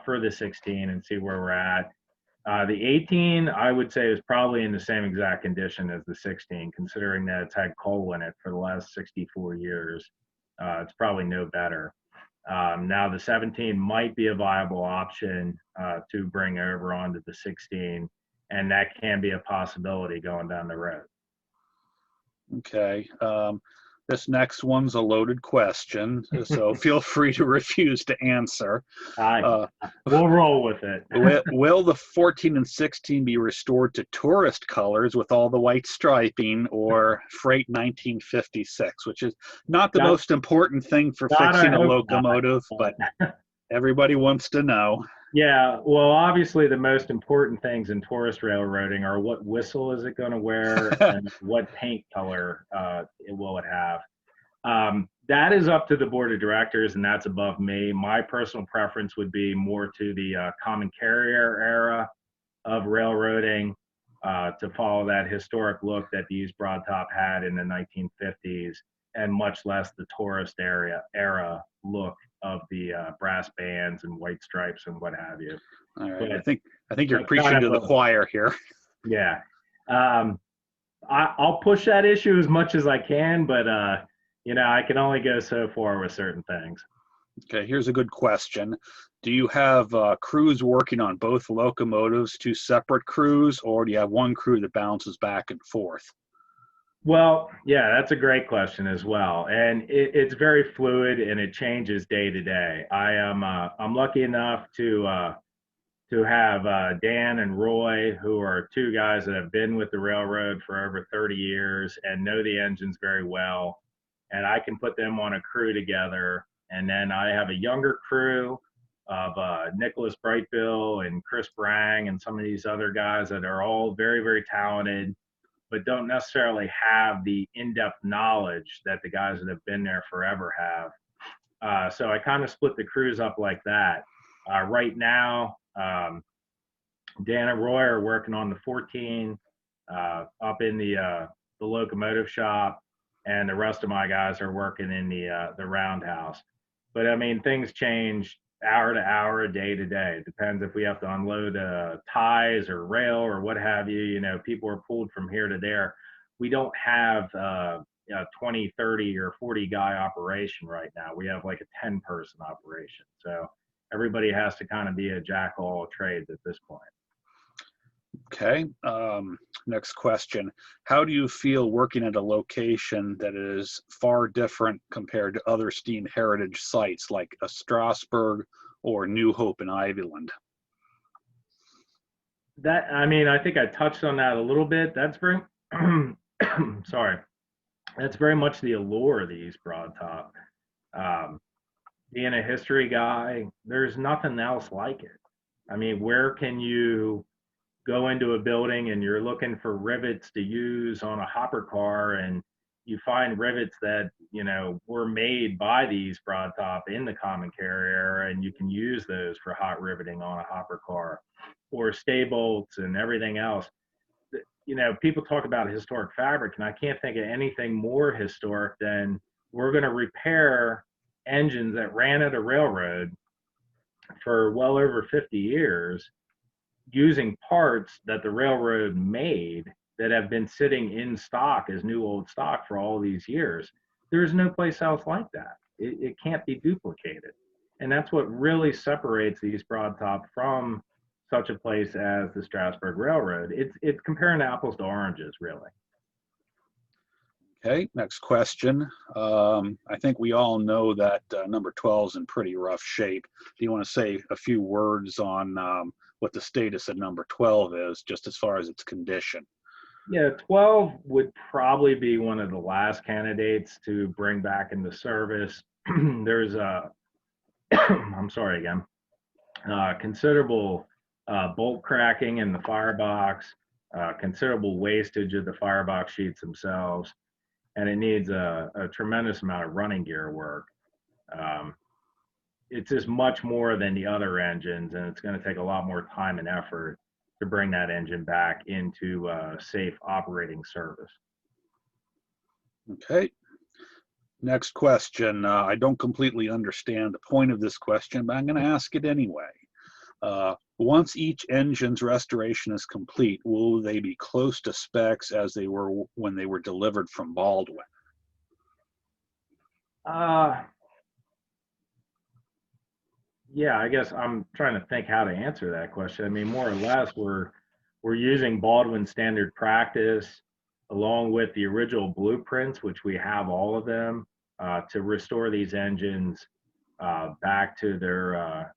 for the 16 and see where we're at. The 18, I would say, is probably in the same exact condition as the 16, considering that it's had coal in it for the last 64 years. It's probably no better. Now, the 17 might be a viable option to bring over onto the 16, and that can be a possibility going down the road. Okay. This next one's a loaded question, so feel free to refuse to answer. We'll roll with it. Will the 14 and 16 be restored to tourist colors with all the white striping, or freight 1956, which is not the most important thing for fixing a locomotive, but everybody wants to know. Yeah, well, obviously the most important things in tourist railroading are what whistle is it going to wear and what paint color will it have. That is up to the board of directors, and that's above me. My personal preference would be more to the common carrier era of railroading, to follow that historic look that the East Broad Top had in the 1950s, and much less the tourist era look of the brass bands and white stripes and what have you. All right. I think you're preaching to the choir here. Yeah. I'll push that issue as much as I can, but I can only go so far with certain things. Okay, here's a good question. Do you have crews working on both locomotives, two separate crews, or do you have one crew that bounces back and forth? Well, yeah, that's a great question as well, and it's very fluid and it changes day to day. I'm lucky enough to have Dan and Roy, who are two guys that have been with the railroad for over 30 years and know the engines very well, and I can put them on a crew together. And then I have a younger crew of Nicholas Brightbill and Chris Brang and some of these other guys that are all very, very talented, but don't necessarily have the in-depth knowledge that the guys that have been there forever have. So I kind of split the crews up like that. Right now, Dan and Roy are working on the 14 up in the locomotive shop, and the rest of my guys are working in the roundhouse. But I mean, things change hour to hour, day to day. It depends if we have to unload ties or rail or what have you. People are pulled from here to there. We don't have a 20, 30, or 40 guy operation right now. We have like a 10-person operation. So everybody has to kind of be a jack of all trades at this point. Okay, next question. How do you feel working at a location that is far different compared to other steam heritage sites like a Strasburg or New Hope in Ivyland? I think I touched on that a little bit. That's very, sorry. That's very much the allure of the East Broad Top. Being a history guy, there's nothing else like it. I mean, where can you go into a building and you're looking for rivets to use on a hopper car, and you find rivets that, you know, were made by the East Broadtop in the common carrier era, and you can use those for hot riveting on a hopper car, or stay bolts and everything else. You know, people talk about historic fabric, and I can't think of anything more historic than we're going to repair engines that ran at a railroad for well over 50 years using parts that the railroad made that have been sitting in stock as new old stock for all these years. There's no place else like that. It can't be duplicated. And that's what really separates the East Broadtop from such a place as the Strasburg Railroad. It's comparing apples to oranges, really. Okay, next question. I think we all know that number 12 is in pretty rough shape. Do you want to say a few words on what the status of number 12 is, just as far as its condition? Yeah, 12 would probably be one of the last candidates to bring back into service. There's a, I'm sorry again, considerable bolt cracking in the firebox, considerable wastage of the firebox sheets themselves, and it needs a tremendous amount of running gear work. It's just much more than the other engines, and it's going to take a lot more time and effort to bring that engine back into safe operating service. Okay. Next question. I don't completely understand the point of this question, but I'm going to ask it anyway. Once each engine's restoration is complete, will they be close to specs as they were when they were delivered from Baldwin? Yeah, I guess I'm trying to think how to answer that question. I mean, more or less, we're using Baldwin standard practice along with the original blueprints, which we have all of them, to restore these engines back to their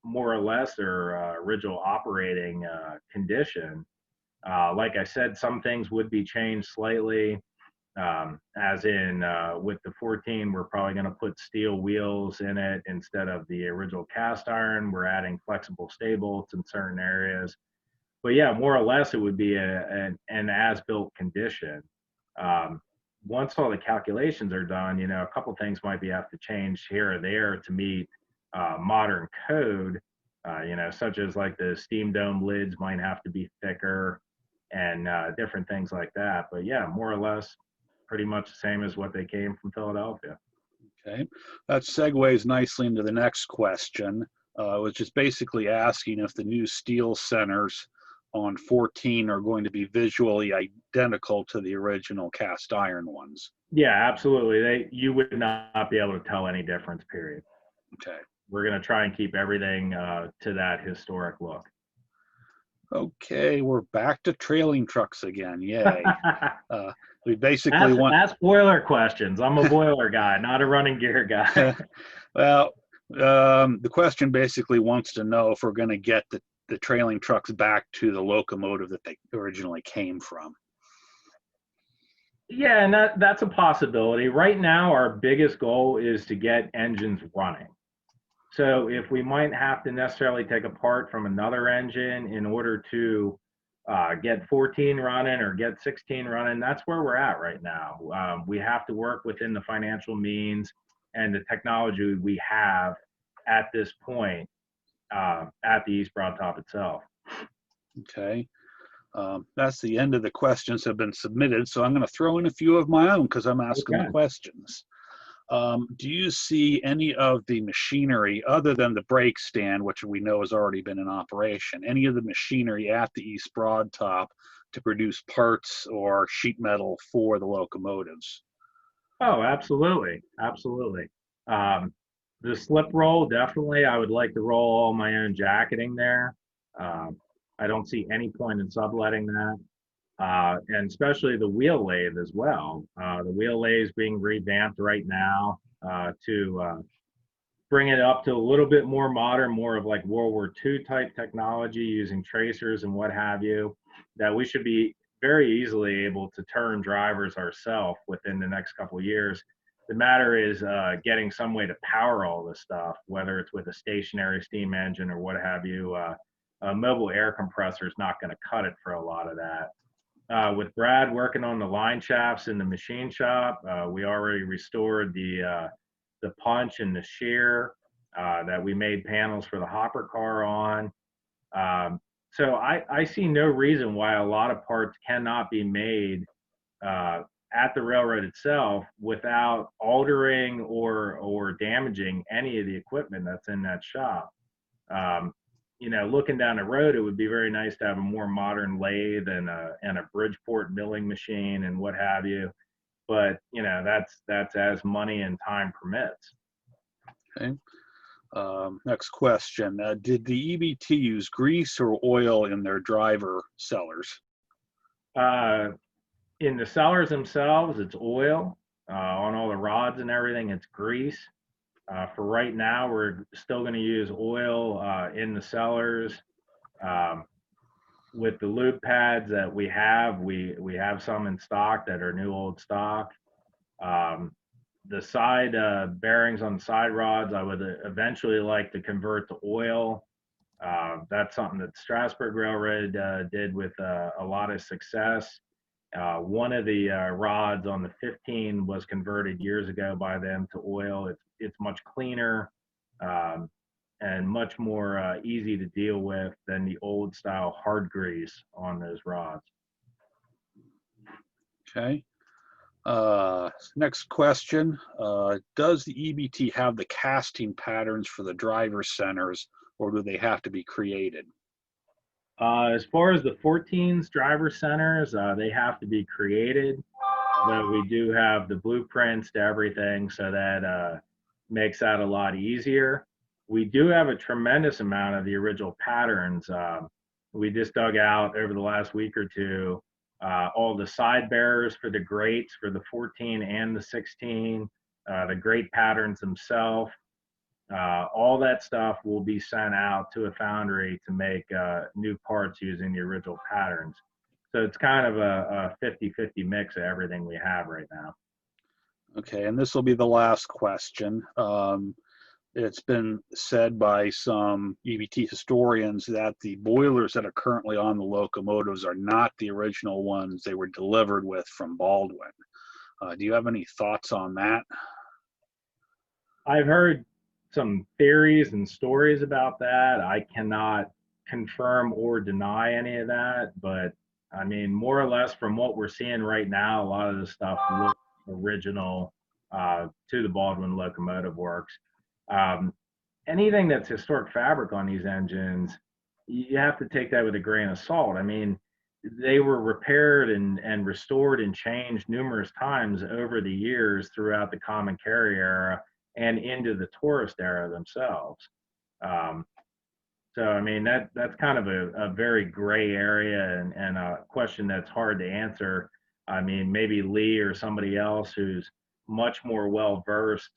more or less their original operating condition. Like I said, some things would be changed slightly. As in with the 14, we're probably going to put steel wheels in it instead of the original cast iron. We're adding flexible stay bolts in certain areas. But yeah, more or less, it would be an as-built condition. Once all the calculations are done, you know, a couple things might be have to change here or there to meet modern code, you know, such as like the steam dome lids might have to be thicker and different things like that. But yeah, more or less, pretty much the same as what they came from Philadelphia. Okay, that segues nicely into the next question. Was just basically asking if the new steel centers on 14 are going to be visually identical to the original cast iron ones. Yeah, absolutely. You would not be able to tell any difference, period. Okay. We're going to try and keep everything to that historic look. Okay, we're back to trailing trucks again. Yay. We basically ask boiler questions. I'm a boiler guy, not a running gear guy. Well, the question basically wants to know if we're going to get the trailing trucks back to the locomotive that they originally came from. Yeah, and that's a possibility. Right now, our biggest goal is to get engines running. So if we might have to necessarily take a part from another engine in order to get 14 running or get 16 running, that's where we're at right now. We have to work within the financial means and the technology we have at this point at the East Broadtop itself. Okay. That's the end of the questions that have been submitted. So I'm going to throw in a few of my own because I'm asking the questions. Do you see any of the machinery other than the brake stand, which we know has already been in operation, any of the machinery at the East Broadtop to produce parts or sheet metal for the locomotives? Oh, absolutely. Absolutely. The slip roll, definitely. I would like to roll all my own jacketing there. I don't see any point in subletting that. And especially the wheel lathe as well. The wheel lathe is being revamped right now to bring it up to a little bit more modern, more of like World War II type technology using tracers and what have you, that we should be very easily able to turn drivers ourselves within the next couple of years. The matter is getting some way to power all this stuff, whether it's with a stationary steam engine or what have you. A mobile air compressor is not going to cut it for a lot of that. with Brad working on the line shafts in the machine shop, we already restored the punch and the shear that we made panels for the hopper car on. So I see no reason why a lot of parts cannot be made at the railroad itself without altering or damaging any of the equipment that's in that shop. You know, looking down the road, it would be very nice to have a more modern lathe and a Bridgeport milling machine and what have you. But you know, that's as money and time permits. Okay. Next question. Did the EBT use grease or oil in their driver cellars? In the cellars themselves, it's oil. On all the rods and everything, it's grease. For right now, we're still going to use oil in the cellars. With the loop pads that we have some in stock that are new old stock. The side bearings on the side rods, I would eventually like to convert to oil. That's something that Strasburg Railroad did with a lot of success. One of the rods on the 15 was converted years ago by them to oil. It's much cleaner and much more easy to deal with than the old style hard grease on those rods. Okay. Next question. Does the EBT have the casting patterns for the driver centers, or do they have to be created? As far as the 14s driver centers, they have to be created, though we do have the blueprints to everything, so that makes that a lot easier. We do have a tremendous amount of the original patterns. We just dug out over the last week or two all the side bearers for the grates for the 14 and the 16, the grate patterns themselves. All that stuff will be sent out to a foundry to make new parts using the original patterns. So it's kind of a 50-50 mix of everything we have right now. Okay, and this will be the last question. It's been said by some EBT historians that the boilers that are currently on the locomotives are not the original ones they were delivered with from Baldwin. Do you have any thoughts on that? I've heard some theories and stories about that. I cannot confirm or deny any of that, but I mean, more or less from what we're seeing right now, a lot of the stuff looks original to the Baldwin Locomotive Works. Anything that's historic fabric on these engines, you have to take that with a grain of salt. I mean, they were repaired and restored and changed numerous times over the years throughout the common carrier era and into the tourist era themselves. So, I mean, that's kind of a very gray area and a question that's hard to answer. I mean, maybe Lee or somebody else who's much more well-versed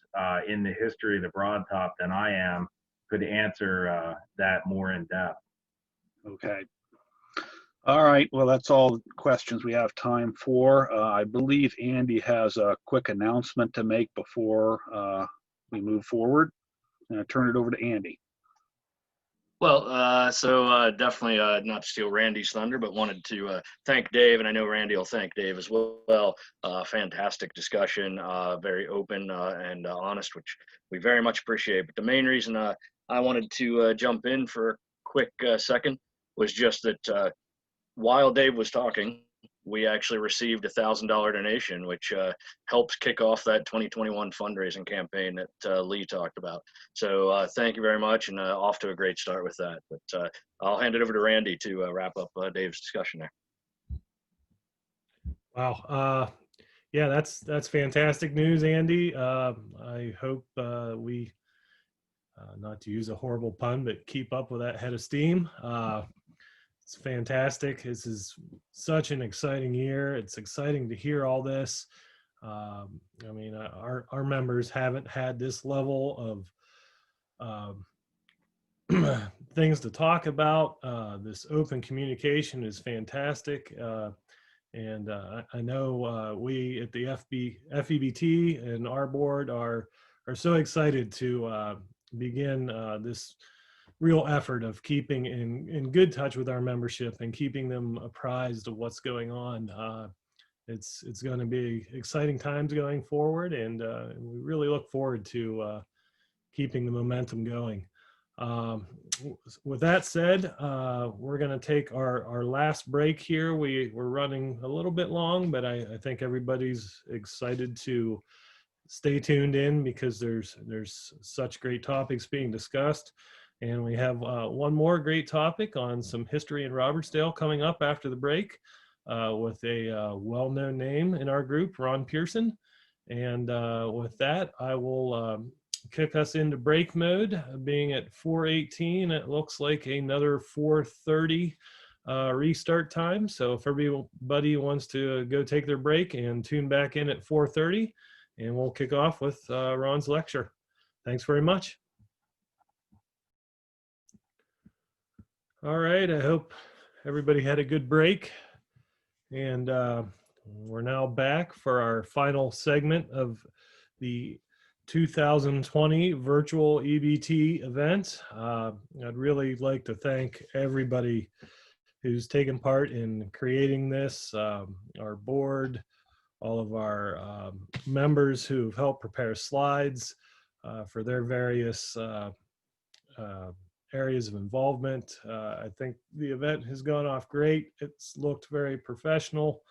in the history of the broad top than I am could answer that more in depth. Okay. All right, well, that's all the questions we have time for. I believe Andy has a quick announcement to make before we move forward. And I turn it over to Andy. Well, so definitely not to steal Randy's thunder, but wanted to thank Dave, and I know Randy will thank Dave as well. Fantastic discussion, very open and honest, which we very much appreciate. But the main reason I wanted to jump in for a quick second was just that while Dave was talking, we actually received a $1,000 donation, which helps kick off that 2021 fundraising campaign that Lee talked about. So thank you very much, and off to a great start with that. But I'll hand it over to Randy to wrap up Dave's discussion there. Wow. Yeah, that's fantastic news, Andy. I hope we, not to use a horrible pun, but keep up with that head of steam. It's fantastic. This is such an exciting year. It's exciting to hear all this. I mean, our members haven't had this level of things to talk about. This open communication is fantastic. And I know we at the FEBT and our board are so excited to begin this real effort of keeping in good touch with our membership and keeping them apprised of what's going on. It's going to be exciting times going forward, and we really look forward to keeping the momentum going. With that said, we're going to take our last break here. We're running a little bit long, but I think everybody's excited to stay tuned in because there's such great topics being discussed. And we have one more great topic on some history in Robertsdale coming up after the break with a well-known name in our group, Ron Pearson. And with that, I will kick us into break mode, being at 4:18. It looks like another 4:30 restart time. So if everybody wants to go take their break and tune back in at 4:30, and we'll kick off with Ron's lecture. Thanks very much. All right, I hope everybody had a good break. And we're now back for our final segment of the 2020 virtual EBT event. I'd really like to thank everybody who's taken part in creating this, our board, all of our members who've helped prepare slides for their various areas of involvement. I think the event has gone off great. It's looked very professional,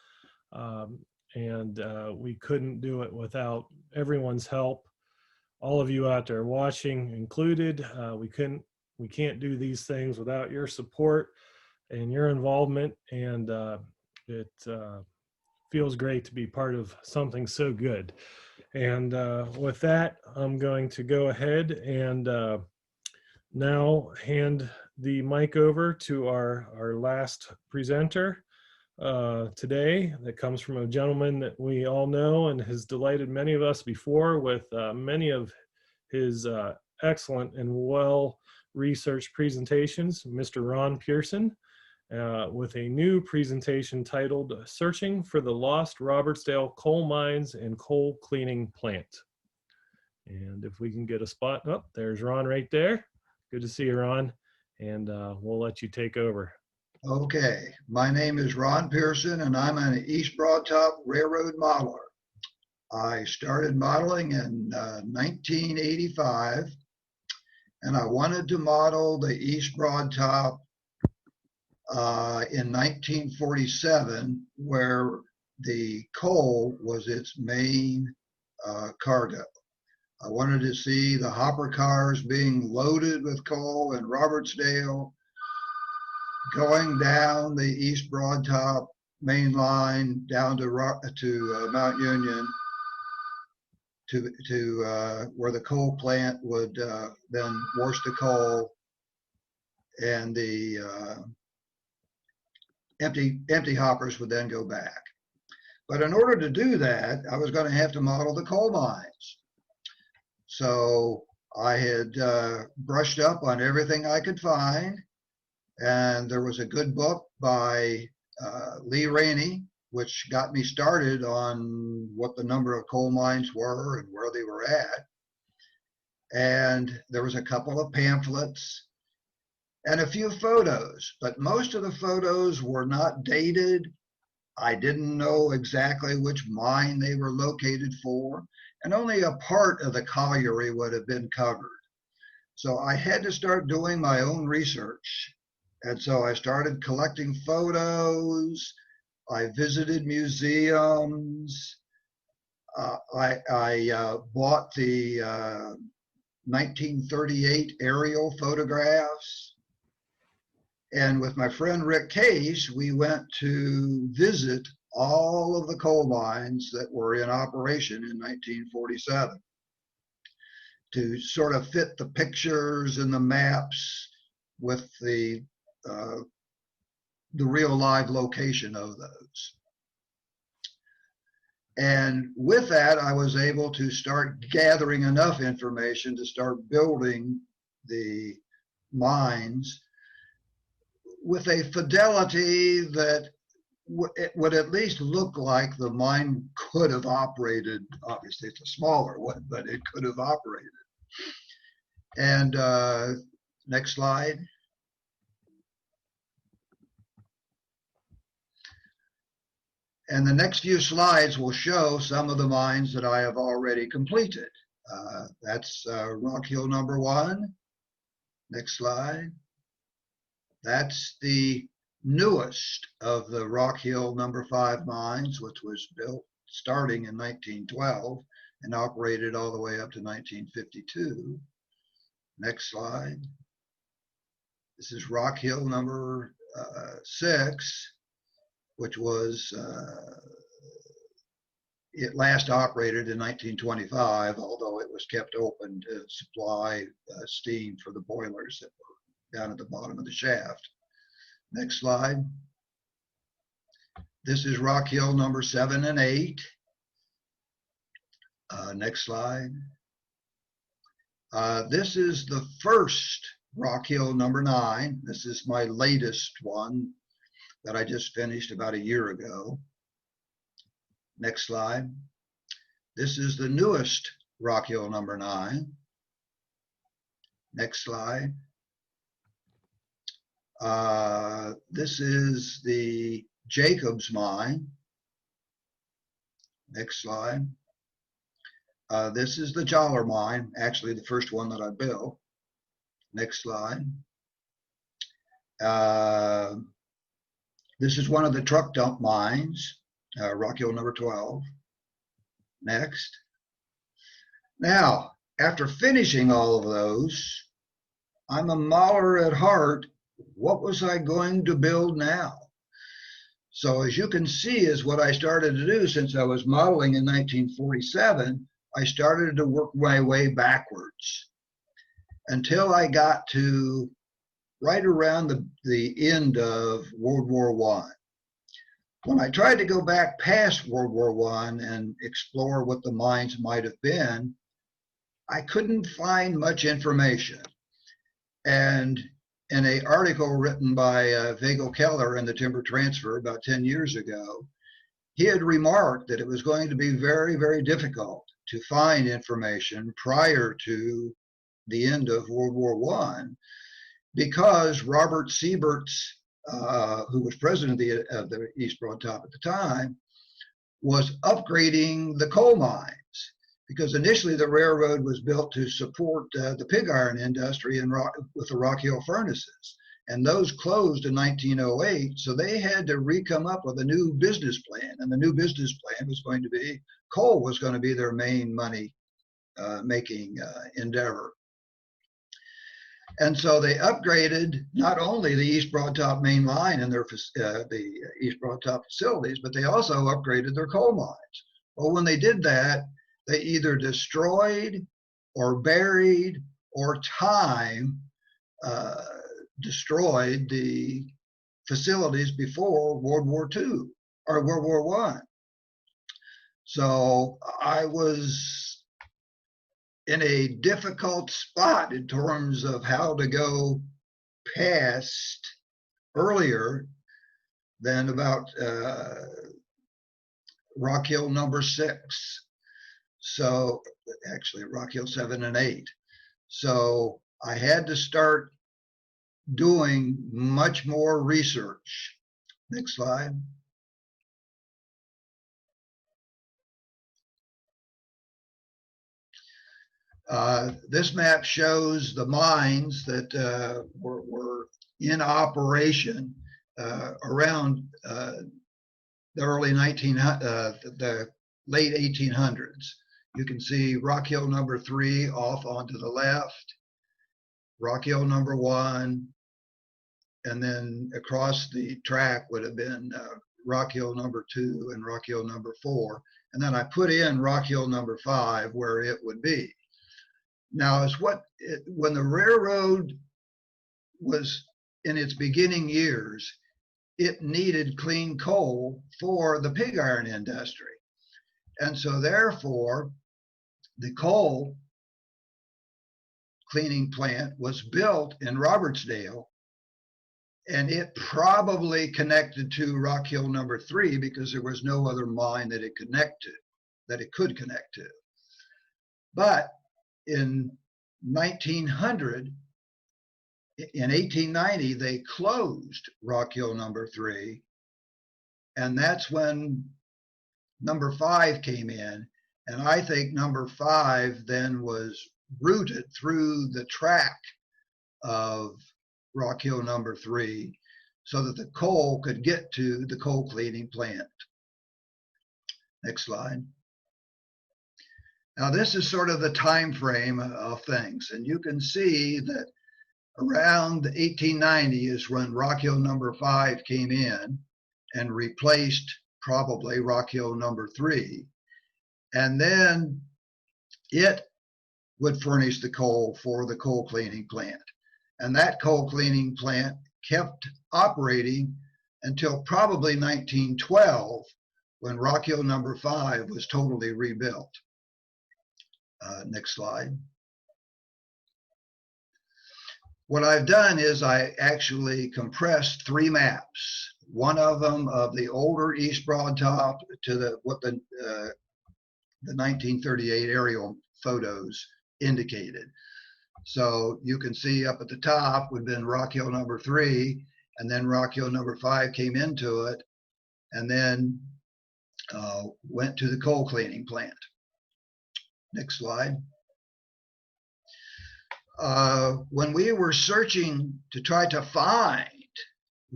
and we couldn't do it without everyone's help. All of you out there watching included. We can't do these things without your support and your involvement, and it feels great to be part of something so good. And with that, I'm going to go ahead and now hand the mic over to our last presenter today, that comes from a gentleman that we all know and has delighted many of us before with many of his excellent and well-researched presentations, Mr. Ron Pearson, with a new presentation titled Searching for the Lost Robertsdale Coal Mines and Coal Cleaning Plant. And if we can get a spot, oh, there's Ron right there. Good to see you, Ron, and we'll let you take over. Okay, my name is Ron Pearson, and I'm an East Broadtop Railroad modeler. I started modeling in 1985, and I wanted to model the East Broadtop in 1947, where the coal was its main cargo. I wanted to see the hopper cars being loaded with coal in Robertsdale, going down the East Broadtop main line down to Mount Union to where the coal plant would then wash the coal, and the empty hoppers would then go back. But in order to do that, I was going to have to model the coal mines. So I had brushed up on everything I could find, and there was a good book by Lee Rainey, which got me started on what the number of coal mines were and where they were at. And there was a couple of pamphlets and a few photos, but most of the photos were not dated. I didn't know exactly which mine they were located for, and only a part of the colliery would have been covered. So I had to start doing my own research. And so I started collecting photos. I visited museums. I bought the 1938 aerial photographs. And with my friend Rick Case, we went to visit all of the coal mines that were in operation in 1947 to sort of fit the pictures and the maps with the real live location of those. And with that, I was able to start gathering enough information to start building the mines with a fidelity that it would at least look like the mine could have operated. Obviously, it's a smaller one, but it could have operated. And Next slide. And the next few slides will show some of the mines that I have already completed. That's Rockhill number 1. Next slide. That's the newest of the Rockhill number 5 mines, which was built starting in 1912 and operated all the way up to 1952. Next slide. This is Rockhill number 6, which was, it last operated in 1925, although it was kept open to supply steam for the boilers that were down at the bottom of the shaft. Next slide. This is Rockhill number 7 and 8. Next slide. This is the first Rockhill number 9. This is my latest one that I just finished about a year ago. Next slide. This is the newest Rockhill number 9. Next slide. This is the Jacobs mine. Next slide. This is the Joller mine, actually the first one that I built. Next slide. This is one of the truck dump mines, Rockhill number 12. Next. Now, after finishing all of those, I'm a modeler at heart. What was I going to build now? So as you can see, is what I started to do since I was modeling in 1947. I started to work my way backwards until I got to right around the end of World War I. When I tried to go back past World War I and explore what the mines might have been, I couldn't find much information. And in an article written by Vagel Keller in the Timber Transfer about 10 years ago, he had remarked that it was going to be very, very difficult to find information prior to the end of World War I, because Robert Siebert's, who was president of the East Broad Top at the time, was upgrading the coal mines. Because initially the railroad was built to support the pig iron industry with the Rockhill furnaces. And those closed in 1908, so they had to re-come up with a new business plan. And the new business plan was going to be, coal was going to be their main money making endeavor. And so they upgraded not only the East Broad Top main line and the East Broad Top facilities, but they also upgraded their coal mines. Well, when they did that, they either destroyed or buried or time destroyed the facilities before World War II or World War I. So I was in a difficult spot in terms of how to go past earlier than about Rockhill number 6. So actually Rockhill 7 and 8. So I had to start doing much more research. Next slide. This map shows the mines that were in operation around the the late 1800s. You can see Rockhill number 3 off onto the left, Rockhill number 1, and then across the track would have been Rockhill number 2 and Rockhill number 4. And then I put in Rockhill number 5 where it would be. Now, when the railroad was in its beginning years, it needed clean coal for the pig iron industry. And so therefore, the coal cleaning plant was built in Robertsdale, and it probably connected to Rockhill number 3 because there was no other mine that it could connect to. But in 1900, in 1890, they closed Rockhill number 3, and that's when number 5 came in. And I think number 5 then was routed through the track of Rockhill number 3 so that the coal could get to the coal cleaning plant. Next slide. Now this is sort of the time frame of things, and you can see that around 1890 is when Rockhill number 5 came in and replaced probably Rockhill number 3. And then it would furnish the coal for the coal cleaning plant. And that coal cleaning plant kept operating until probably 1912, when Rockhill number 5 was totally rebuilt. Next slide. What I've done is I actually compressed 3 maps. One of them of the older East Broad Top to the 1938 aerial photos indicated. So you can see up at the top would have been Rockhill number 3, and then Rockhill number 5 came into it, and then went to the coal cleaning plant. Next slide. When we were searching to try to find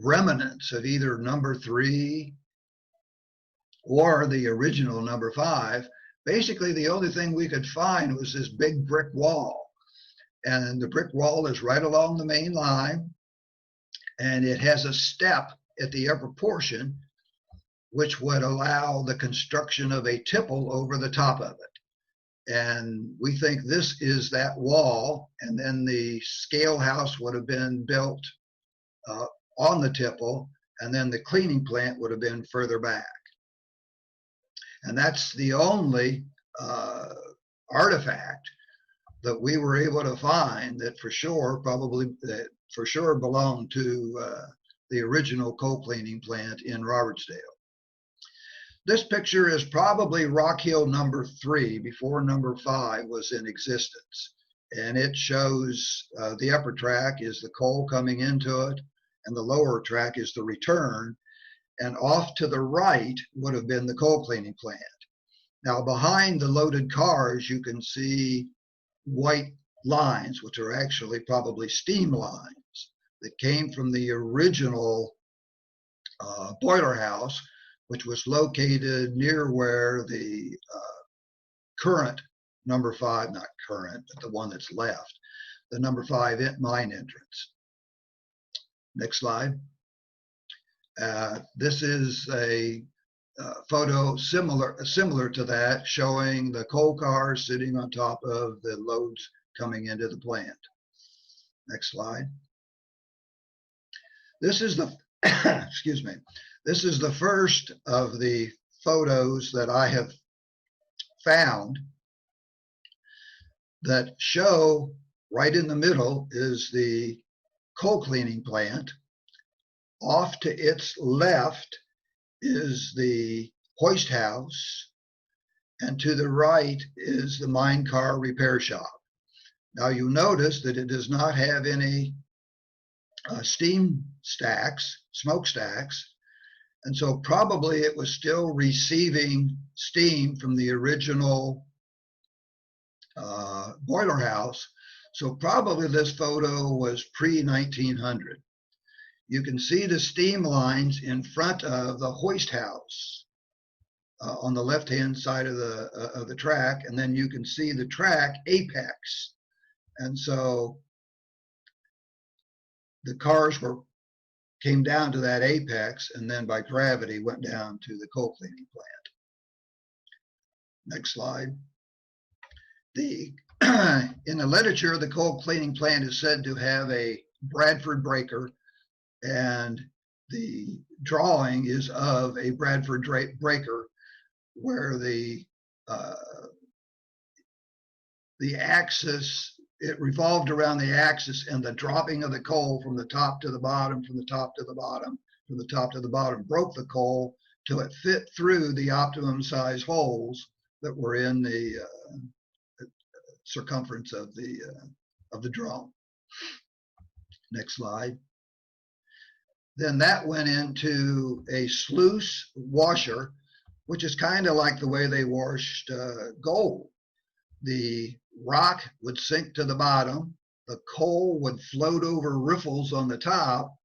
remnants of either number 3 or the original number 5, basically the only thing we could find was this big brick wall. And the brick wall is right along the main line, and it has a step at the upper portion which would allow the construction of a tipple over the top of it. And we think this is that wall, and then the scale house would have been built on the tipple, and then the cleaning plant would have been further back. And that's the only artifact that we were able to find that for sure, for sure belonged to the original coal cleaning plant in Robertsdale. This picture is probably Rockhill number 3 before number 5 was in existence. And it shows the upper track is the coal coming into it, and the lower track is the return. And off to the right would have been the coal cleaning plant. Now behind the loaded cars, you can see white lines, which are actually probably steam lines that came from the original boiler house, which was located near where the current number 5, not current, but the one that's left, the number 5 mine entrance. Next slide. This is a photo similar to that, showing the coal cars sitting on top of the loads coming into the plant. Next slide. This is the excuse me. This is the first of the photos that I have found that show right in the middle is the coal cleaning plant. Off to its left is the hoist house, and to the right is the mine car repair shop. Now you notice that it does not have any steam stacks, smokestacks, and so probably it was still receiving steam from the original boiler house. So probably this photo was pre-1900. You can see the steam lines in front of the hoist house on the left-hand side of the track, and then you can see the track apex. And so the cars came down to that apex, and then by gravity went down to the coal cleaning plant. Next slide. In the literature, the coal cleaning plant is said to have a Bradford breaker, and the drawing is of a Bradford breaker where the axis, it revolved around the axis, and the dropping of the coal from the top to the bottom, from the top to the bottom, from the top to the bottom, broke the coal till it fit through the optimum size holes that were in the circumference of the drum. Next slide. Then that went into a sluice washer, which is kind of like the way they washed gold. The rock would sink to the bottom, the coal would float over riffles on the top,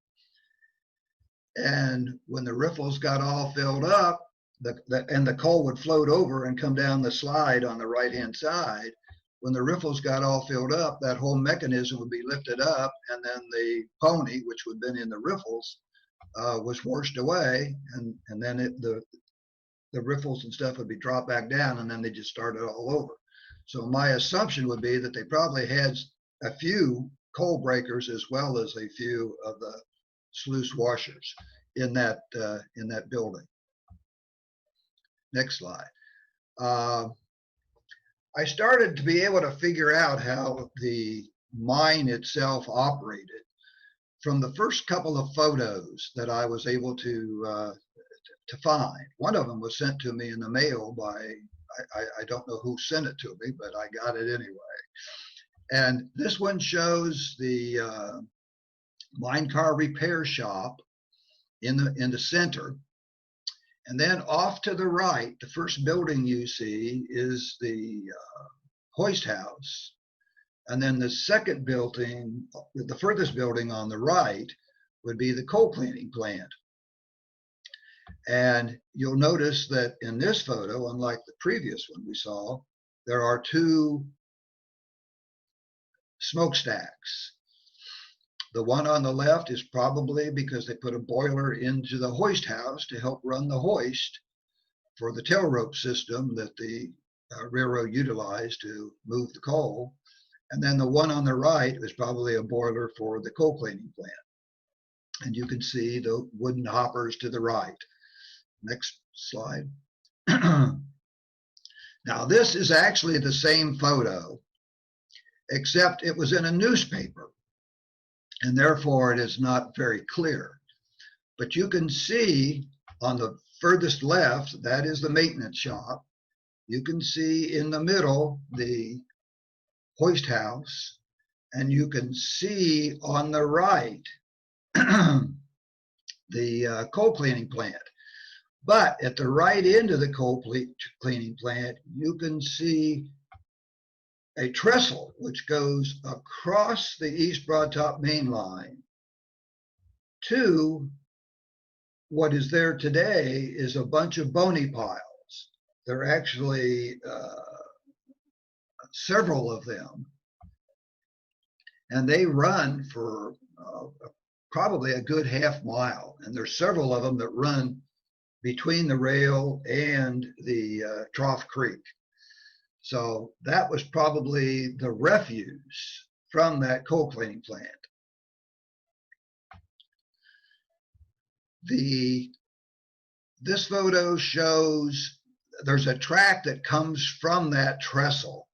and when the riffles got all filled up, and the coal would float over and come down the slide on the right-hand side. When the riffles got all filled up, that whole mechanism would be lifted up, and then the pony, which would have been in the riffles, was washed away, and then the riffles and stuff would be dropped back down, and then they just started all over. So my assumption would be that they probably had a few coal breakers as well as a few of the sluice washers in that building. Next slide. I started to be able to figure out how the mine itself operated from the first couple of photos that I was able to find. One of them was sent to me in the mail by, I don't know who sent it to me, but I got it anyway. And this one shows the mine car repair shop in the center. And then off to the right, the first building you see is the hoist house. And then the second building, the furthest building on the right, would be the coal cleaning plant. And you'll notice that in this photo, unlike the previous one we saw, there are two smokestacks. The one on the left is probably because they put a boiler into the hoist house to help run the hoist for the tail rope system that the railroad utilized to move the coal. And then the one on the right is probably a boiler for the coal cleaning plant. And you can see the wooden hoppers to the right. Next slide. Now this is actually the same photo, except it was in a newspaper, and therefore it is not very clear. But you can see on the furthest left, that is the maintenance shop. You can see in the middle the hoist house, and you can see on the right the coal cleaning plant. But at the right end of the coal cleaning plant, you can see a trestle which goes across the East Broad Top main line to what is there today is a bunch of bony piles. There are actually several of them, and they run for probably a good half mile. And there's several of them that run between the rail and the Trough Creek. So that was probably the refuse from that coal cleaning plant. This photo shows there's a track that comes from that trestle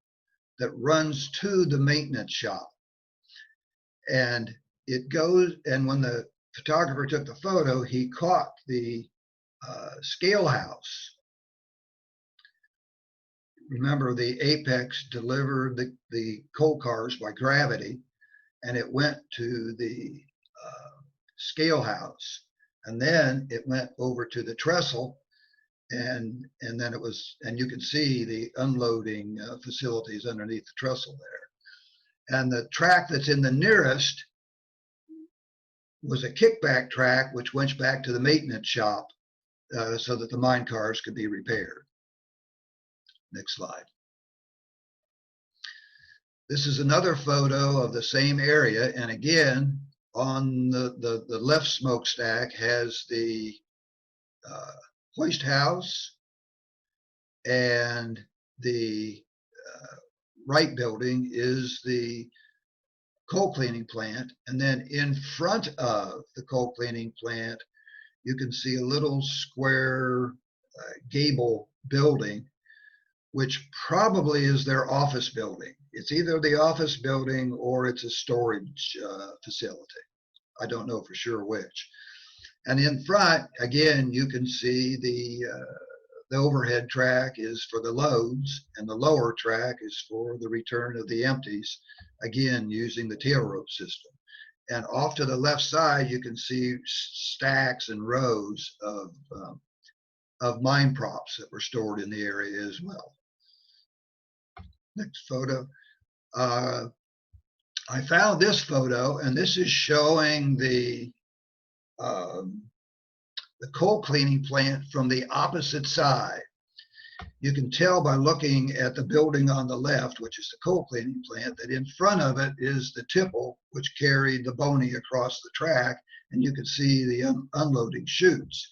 that runs to the maintenance shop. And it goes, and when the photographer took the photo, he caught the scale house. Remember, the Apex delivered the coal cars by gravity, and it went to the scale house, and then it went over to the trestle, and then it was, and you can see the unloading facilities underneath the trestle there. And the track that's in the nearest was a kickback track which went back to the maintenance shop so that the mine cars could be repaired. Next slide. This is another photo of the same area, and again, on the left smokestack has the hoist house, and the right building is the coal cleaning plant. And then in front of the coal cleaning plant, you can see a little square gable building, which probably is their office building. It's either the office building or it's a storage facility. I don't know for sure which. And in front, again, you can see the overhead track is for the loads, and the lower track is for the return of the empties, again, using the tail rope system. And off to the left side, you can see stacks and rows of mine props that were stored in the area as well. Next photo. I found this photo, and this is showing the coal cleaning plant from the opposite side. You can tell by looking at the building on the left, which is the coal cleaning plant, that in front of it is the tipple, which carried the bony across the track, and you can see the unloading chutes.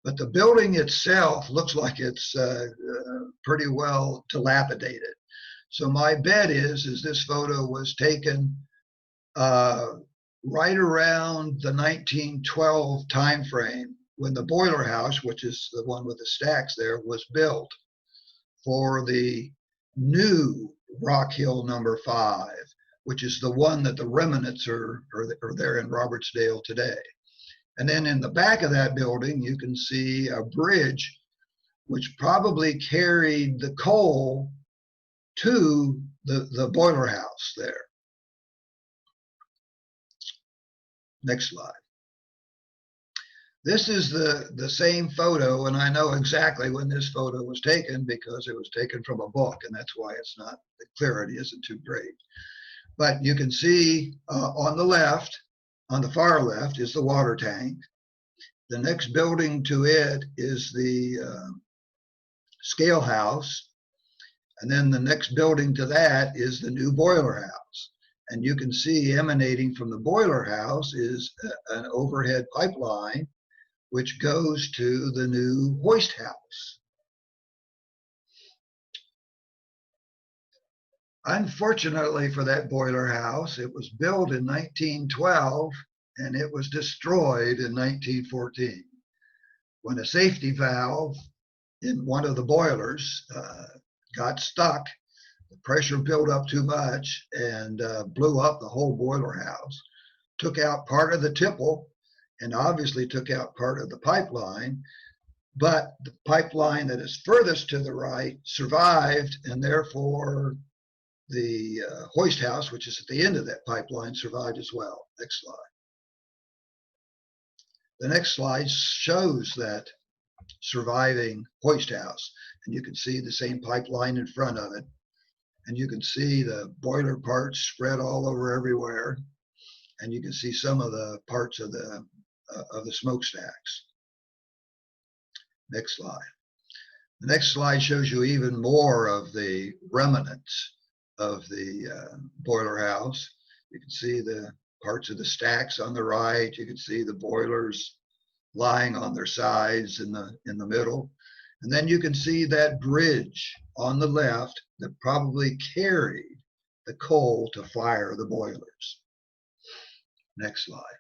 But the building itself looks like it's pretty well dilapidated. So my bet is this photo was taken right around the 1912 timeframe when the boiler house, which is the one with the stacks there, was built for the new Rockhill #5, which is the one that the remnants are there in Robertsdale today. And then in the back of that building, you can see a bridge which probably carried the coal to the boiler house there. Next slide. This is the same photo, and I know exactly when this photo was taken because it was taken from a book, and that's why it's not, the clarity isn't too great. But you can see on the left, on the far left, is the water tank. The next building to it is the scale house. And then the next building to that is the new boiler house. And you can see emanating from the boiler house is an overhead pipeline, which goes to the new hoist house. Unfortunately for that boiler house, it was built in 1912 and it was destroyed in 1914 when a safety valve in one of the boilers got stuck. The pressure built up too much and blew up the whole boiler house, took out part of the tipple, and obviously took out part of the pipeline. But the pipeline that is furthest to the right survived, and therefore the hoist house, which is at the end of that pipeline, survived as well. Next slide. The next slide shows that surviving hoist house, and you can see the same pipeline in front of it, and you can see the boiler parts spread all over everywhere, and you can see some of the parts of the smokestacks. Next slide. The next slide shows you even more of the remnants of the boiler house. You can see the parts of the stacks on the right. You can see the boilers lying on their sides in the middle. And then you can see that bridge on the left that probably carried the coal to fire the boilers. Next slide.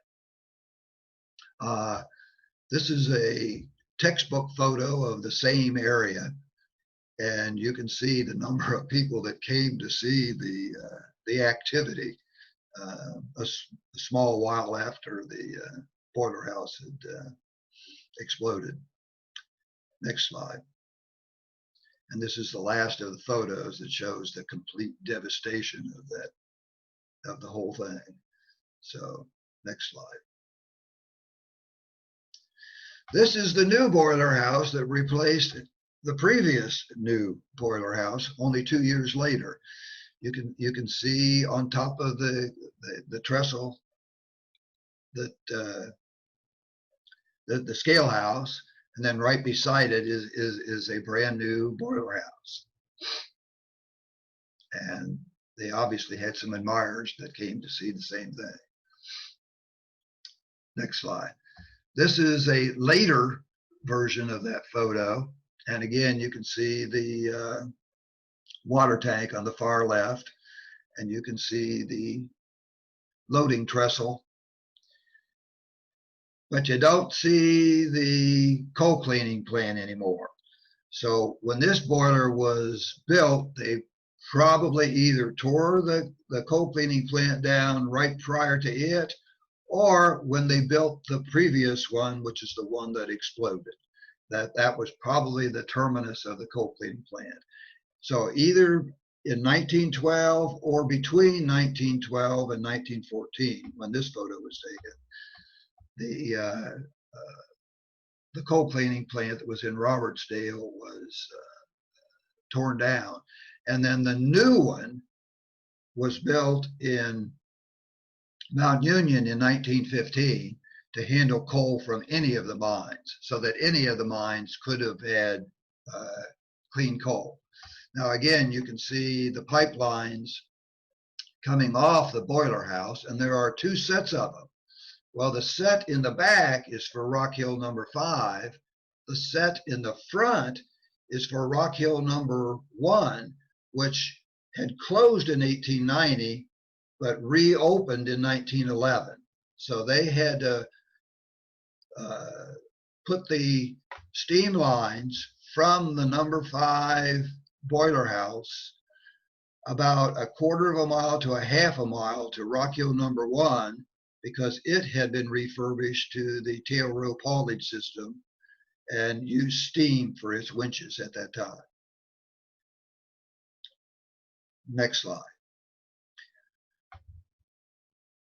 This is a textbook photo of the same area, and you can see the number of people that came to see the activity a small while after the boiler house had exploded. Next slide. And this is the last of the photos that shows the complete devastation of the whole thing. So next slide. This is the new boiler house that replaced the previous new boiler house only 2 years later. You can see on top of the trestle that the scale house, and then right beside it is a brand new boiler house. And they obviously had some admirers that came to see the same thing. Next slide. This is a later version of that photo. And again, you can see the water tank on the far left, and you can see the loading trestle. But you don't see the coal cleaning plant anymore. So when this boiler was built, they probably either tore the coal cleaning plant down right prior to it, or when they built the previous one, which is the one that exploded. That was probably the terminus of the coal cleaning plant. So either in 1912 or between 1912 and 1914, when this photo was taken, the coal cleaning plant that was in Robertsdale was torn down. And then the new one was built in Mount Union in 1915 to handle coal from any of the mines, so that any of the mines could have had clean coal. Now, again, you can see the pipelines coming off the boiler house, and there are two sets of them. Well, the set in the back is for Rockhill number 5. The set in the front is for Rockhill number 1, which had closed in 1890, but reopened in 1911. So they had to put the steam lines from the number 5 boiler house about a quarter of a mile to a half a mile to Rockhill number 1, because it had been refurbished to the tail rope haulage system and used steam for its winches at that time. Next slide.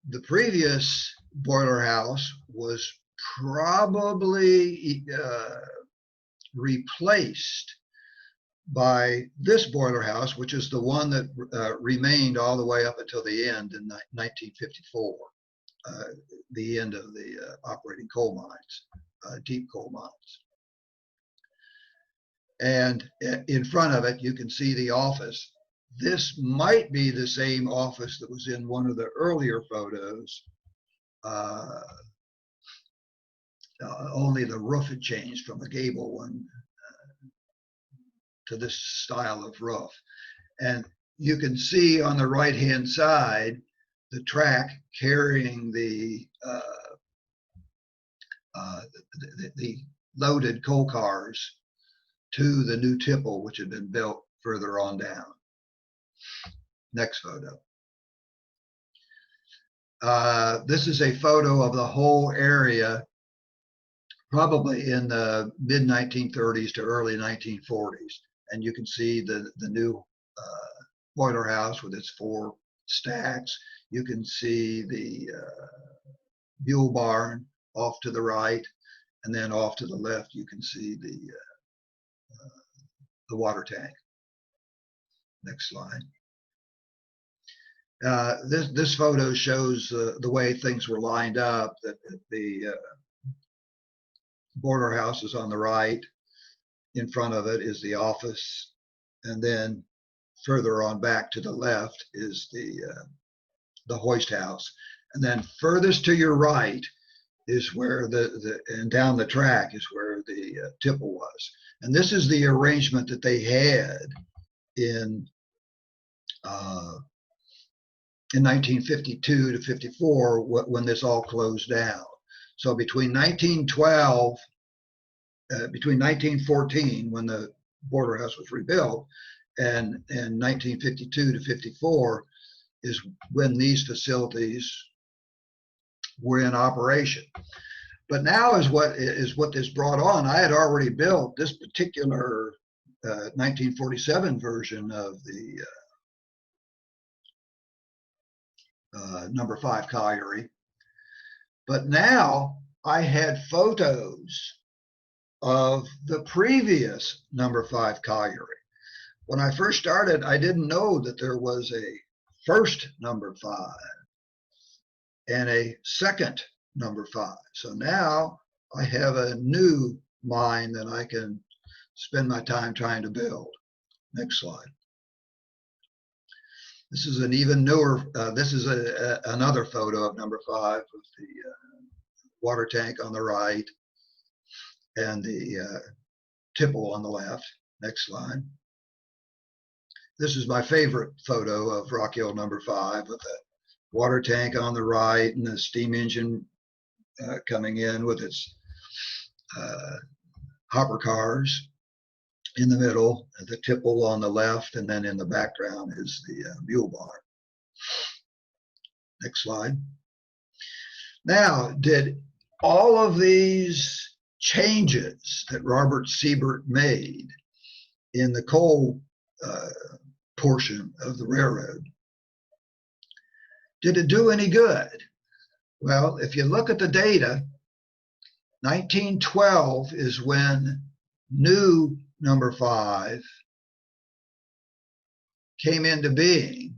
The previous boiler house was probably replaced by this boiler house, which is the one that remained all the way up until the end in 1954, the end of the operating coal mines, deep coal mines. And in front of it, you can see the office. This might be the same office that was in one of the earlier photos. Only the roof had changed from a gable one to this style of roof. And you can see on the right-hand side the track carrying the loaded coal cars to the new tipple, which had been built further on down. Next photo. This is a photo of the whole area, probably in the mid-1930s to early 1940s. And you can see the new boiler house with its 4 stacks. You can see the mule barn off to the right, and then off to the left, you can see the water tank. Next slide. This photo shows the way things were lined up. That the boiler house is on the right. In front of it is the office, and then further on back to the left is the hoist house, and then furthest to your right is where and down the track is where the tipple was. And this is the arrangement that they had in 1952 to 54 when this all closed down. So between 1912, between 1914 when the boiler house was rebuilt and 1952 to 54 is when these facilities were in operation. But now is what this brought on. I had already built this particular 1947 version of the number 5 colliery. But now I had photos of the previous number 5 colliery. When I first started, I didn't know that there was a first number 5 and a second number 5. So now I have a new mine that I can spend my time trying to build. Next slide. This is an even newer, this is another photo of number 5 with the water tank on the right and the tipple on the left. Next slide. This is my favorite photo of Rockhill number 5 with the water tank on the right and the steam engine coming in with its hopper cars in the middle, the tipple on the left, and then in the background is the mule barn. Next slide. Now, did all of these changes that Robert Siebert made in the coal portion of the railroad. Did it do any good? Well, if you look at the data, 1912 is when new number 5 came into being.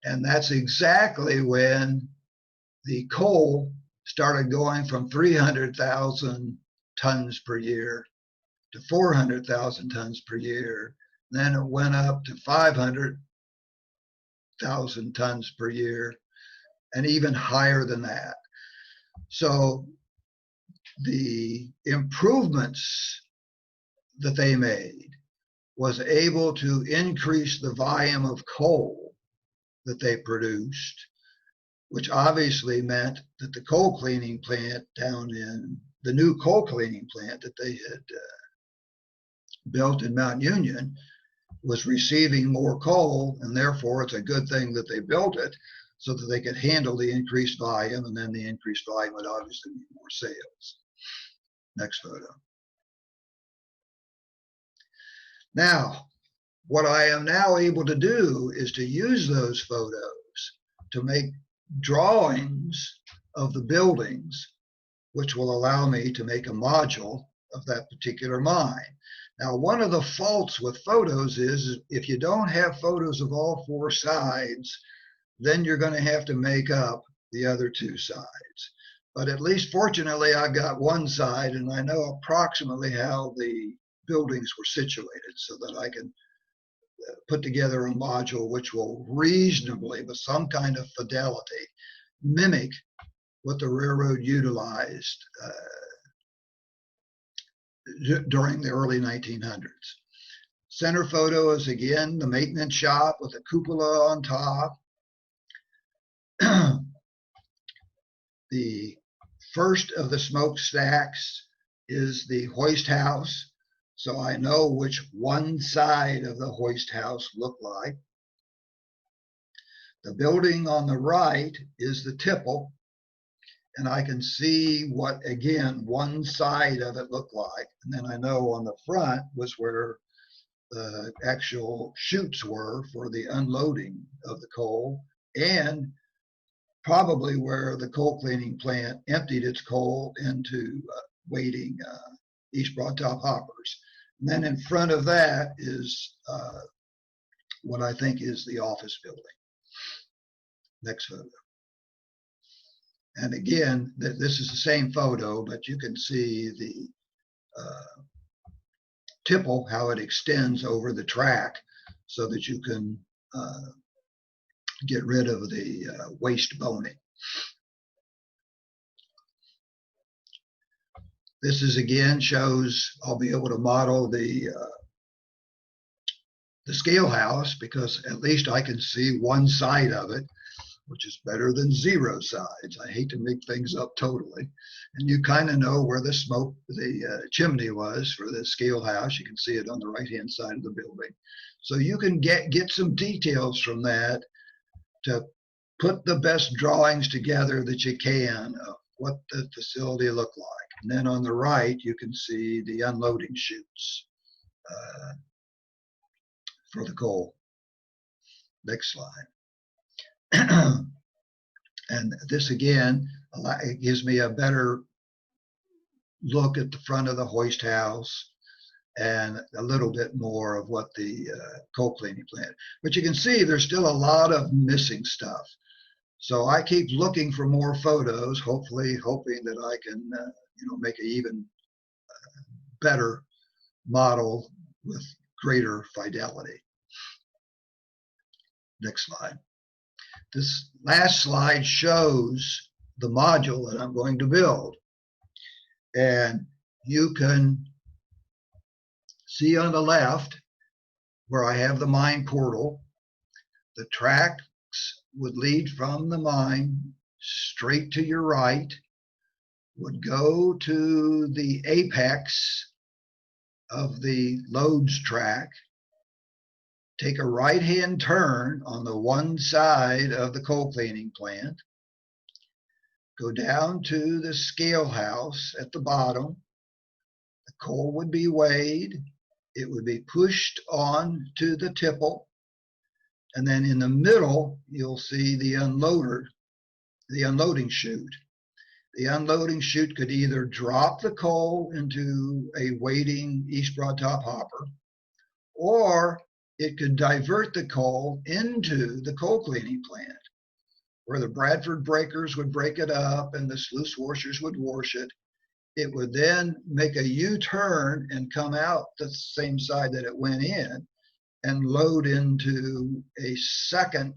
And that's exactly when the coal started going from 300,000 tons per year to 400,000 tons per year. Then it went up to 500,000 tons per year and even higher than that. So the improvements that they made was able to increase the volume of coal that they produced, which obviously meant that the coal cleaning plant down in the new coal cleaning plant that they had built in Mount Union was receiving more coal, and therefore it's a good thing that they built it so that they could handle the increased volume, and then the increased volume would obviously mean more sales. Next photo. Now, what I am now able to do is to use those photos to make drawings of the buildings, which will allow me to make a module of that particular mine. Now, one of the faults with photos is if you don't have photos of all 4 sides, then you're going to have to make up the other 2 sides. But at least fortunately, I've got one side and I know approximately how the buildings were situated so that I can put together a module which will reasonably, with some kind of fidelity, mimic what the railroad utilized during the early 1900s. Center photo is again the maintenance shop with a cupola on top. The first of the smokestacks is the hoist house, so I know which one side of the hoist house looked like. The building on the right is the tipple, and I can see what, again, one side of it looked like. And then I know on the front was where the actual chutes were for the unloading of the coal, and probably where the coal cleaning plant emptied its coal into waiting East Broad Top hoppers. And then in front of that is what I think is the office building. Next photo. And again, this is the same photo, but you can see the tipple, how it extends over the track so that you can get rid of the waste boning. This is again shows I'll be able to model the scale house because at least I can see one side of it, which is better than 0 sides. I hate to make things up totally. And you kind of know where the smoke, the chimney was for the scale house. You can see it on the right-hand side of the building. So you can get some details from that to put the best drawings together that you can of what the facility looked like. And then on the right, you can see the unloading chutes for the coal. Next slide. And this again, it gives me a better look at the front of the hoist house and a little bit more of what the coal cleaning plant. But you can see there's still a lot of missing stuff. So I keep looking for more photos, hopefully hoping that I can make an even better model with greater fidelity. Next slide. This last slide shows the module that I'm going to build. And you can see on the left where I have the mine portal, the tracks would lead from the mine straight to your right, would go to the apex of the loads track, take a right-hand turn on the one side of the coal cleaning plant, go down to the scale house at the bottom. The coal would be weighed. It would be pushed on to the tipple. And then in the middle, you'll see the unloading chute. The unloading chute could either drop the coal into a waiting East Broad Top hopper, or it could divert the coal into the coal cleaning plant, where the Bradford breakers would break it up and the sluice washers would wash it. It would then make a U-turn and come out the same side that it went in and load into a second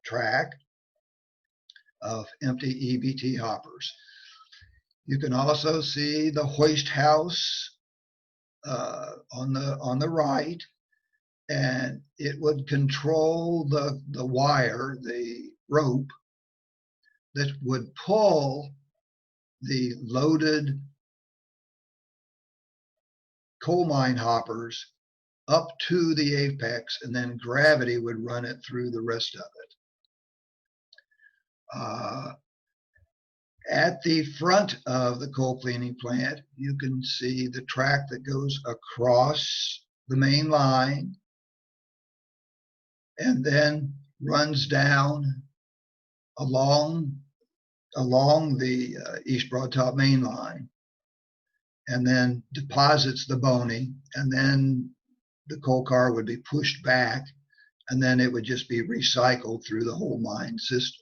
track of empty EBT hoppers. You can also see the hoist house on the right, and it would control the wire, the rope that would pull the loaded coal mine hoppers up to the apex, and then gravity would run it through the rest of it. At the front of the coal cleaning plant, you can see the track that goes across the main line and then runs down along the East Broad Top main line, and then deposits the Boney, and then the coal car would be pushed back, and then it would just be recycled through the whole mine system.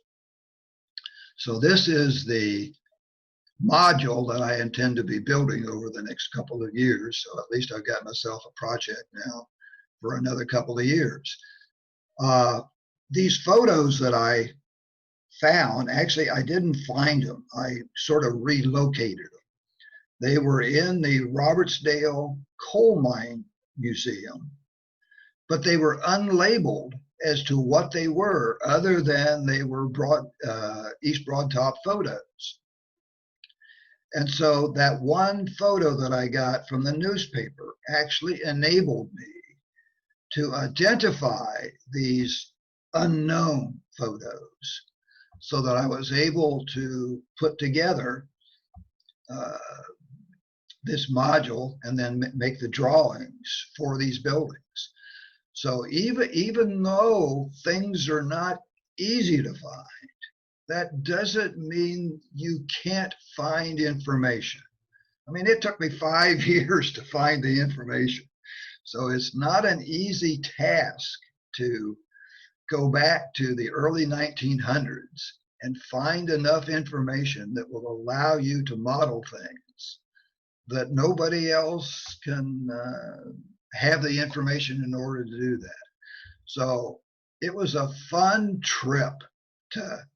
So this is the module that I intend to be building over the next couple of years. So at least I've got myself a project now for another couple of years. These photos that I found, actually, I didn't find them. I sort of relocated them. They were in the Robertsdale Coal Mine Museum, but they were unlabeled as to what they were, other than they were East Broad Top photos. And so that one photo that I got from the newspaper actually enabled me to identify these unknown photos, so that I was able to put together this module and then make the drawings for these buildings. So even though things are not easy to find, that doesn't mean you can't find information. I mean, it took me 5 years to find the information. So it's not an easy task to go back to the early 1900s and find enough information that will allow you to model things that nobody else can have the information in order to do that. So it was a fun trip to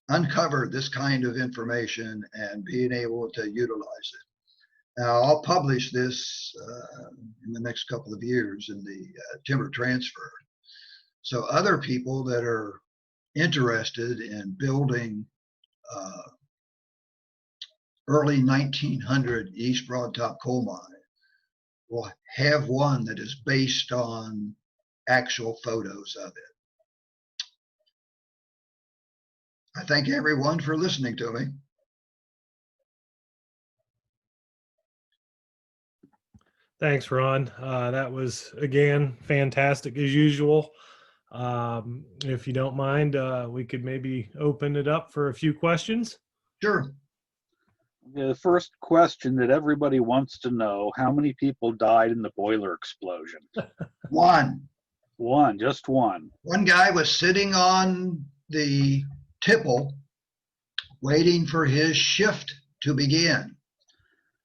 uncover this kind of information and being able to utilize it. Now, I'll publish this in the next couple of years in the Timber Transfer. So other people that are interested in building early 1900 East Broad Top coal mine will have one that is based on actual photos of it. I thank everyone for listening to me. Thanks, Ron. That was, again, fantastic as usual. If you don't mind, we could maybe open it up for a few questions. Sure. The first question that everybody wants to know, how many people died in the boiler explosion? One. One, just one. One guy was sitting on the tipple waiting for his shift to begin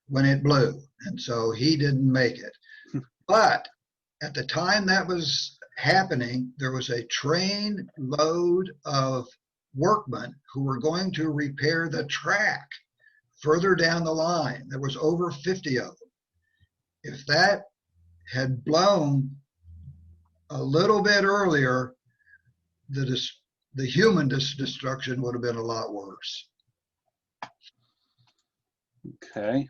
when it blew, and so he didn't make it. But at the time that was happening, there was a train load of workmen who were going to repair the track further down the line. There was over 50 of them. If that had blown a little bit earlier, the human destruction would have been a lot worse. Okay.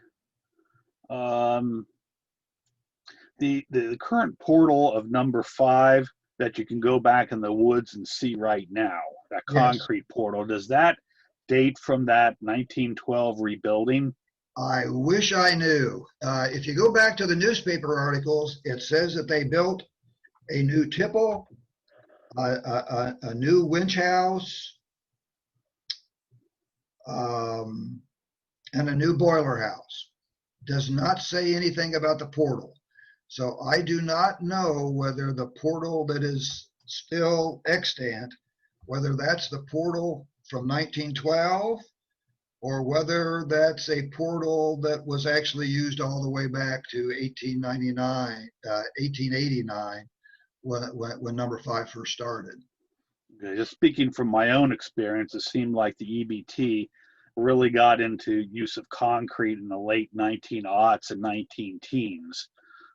The current portal of number 5 that you can go back in the woods and see right now, that concrete portal, does that date from that 1912 rebuilding? I wish I knew. If you go back to the newspaper articles, it says that they built a new tipple, a new winch house, and a new boiler house. Does not say anything about the portal. So I do not know whether the portal that is still extant, whether that's the portal from 1912 or whether that's a portal that was actually used all the way back to 1889, when number 5 first started. Okay, just speaking from my own experience, it seemed like the EBT really got into use of concrete in the late 1900s and 1910s.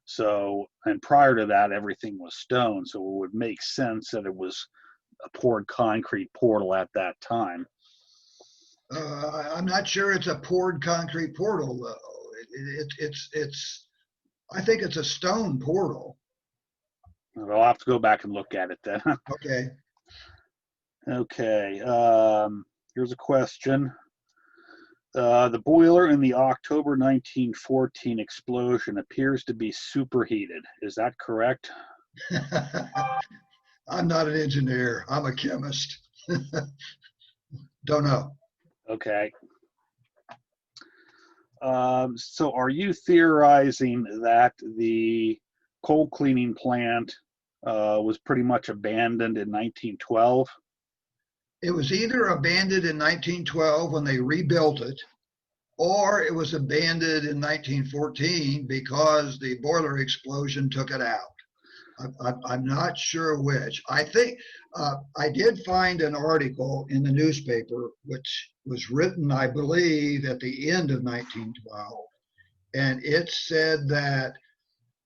So, and prior to that, everything was stone. So it would make sense that it was a poured concrete portal at that time. I'm not sure it's a poured concrete portal though. I think it's a stone portal. I'll have to go back and look at it then. Okay. Okay. Here's a question. The boiler in the October 1914 explosion appears to be superheated. Is that correct? I'm not an engineer. I'm a chemist. Don't know. Okay. So are you theorizing that the coal cleaning plant was pretty much abandoned in 1912? It was either abandoned in 1912 when they rebuilt it, or it was abandoned in 1914 because the boiler explosion took it out. I'm not sure which. I think I did find an article in the newspaper which was written, I believe, at the end of 1912, and it said that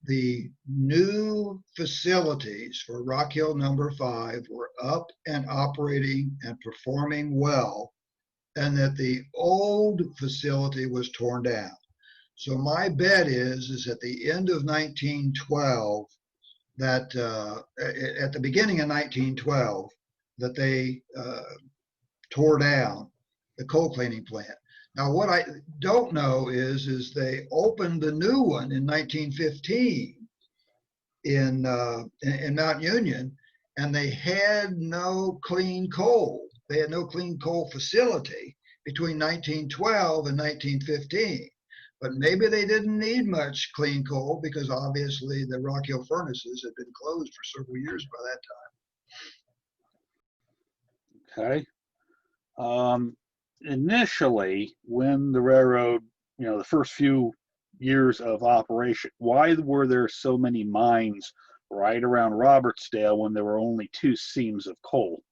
the new facilities for Rockhill number 5 were up and operating and performing well, and that the old facility was torn down. So my bet is at the end of 1912, that at the beginning of 1912, that they tore down the coal cleaning plant. Now, what I don't know is they opened the new one in 1915 in Mount Union, and they had no clean coal. They had no clean coal facility between 1912 and 1915. But maybe they didn't need much clean coal because obviously the Rockhill furnaces had been closed for several years by that time. Okay. Initially, when the railroad, the first few years of operation, why were there so many mines right around Robertsdale when there were only 2 seams of coal?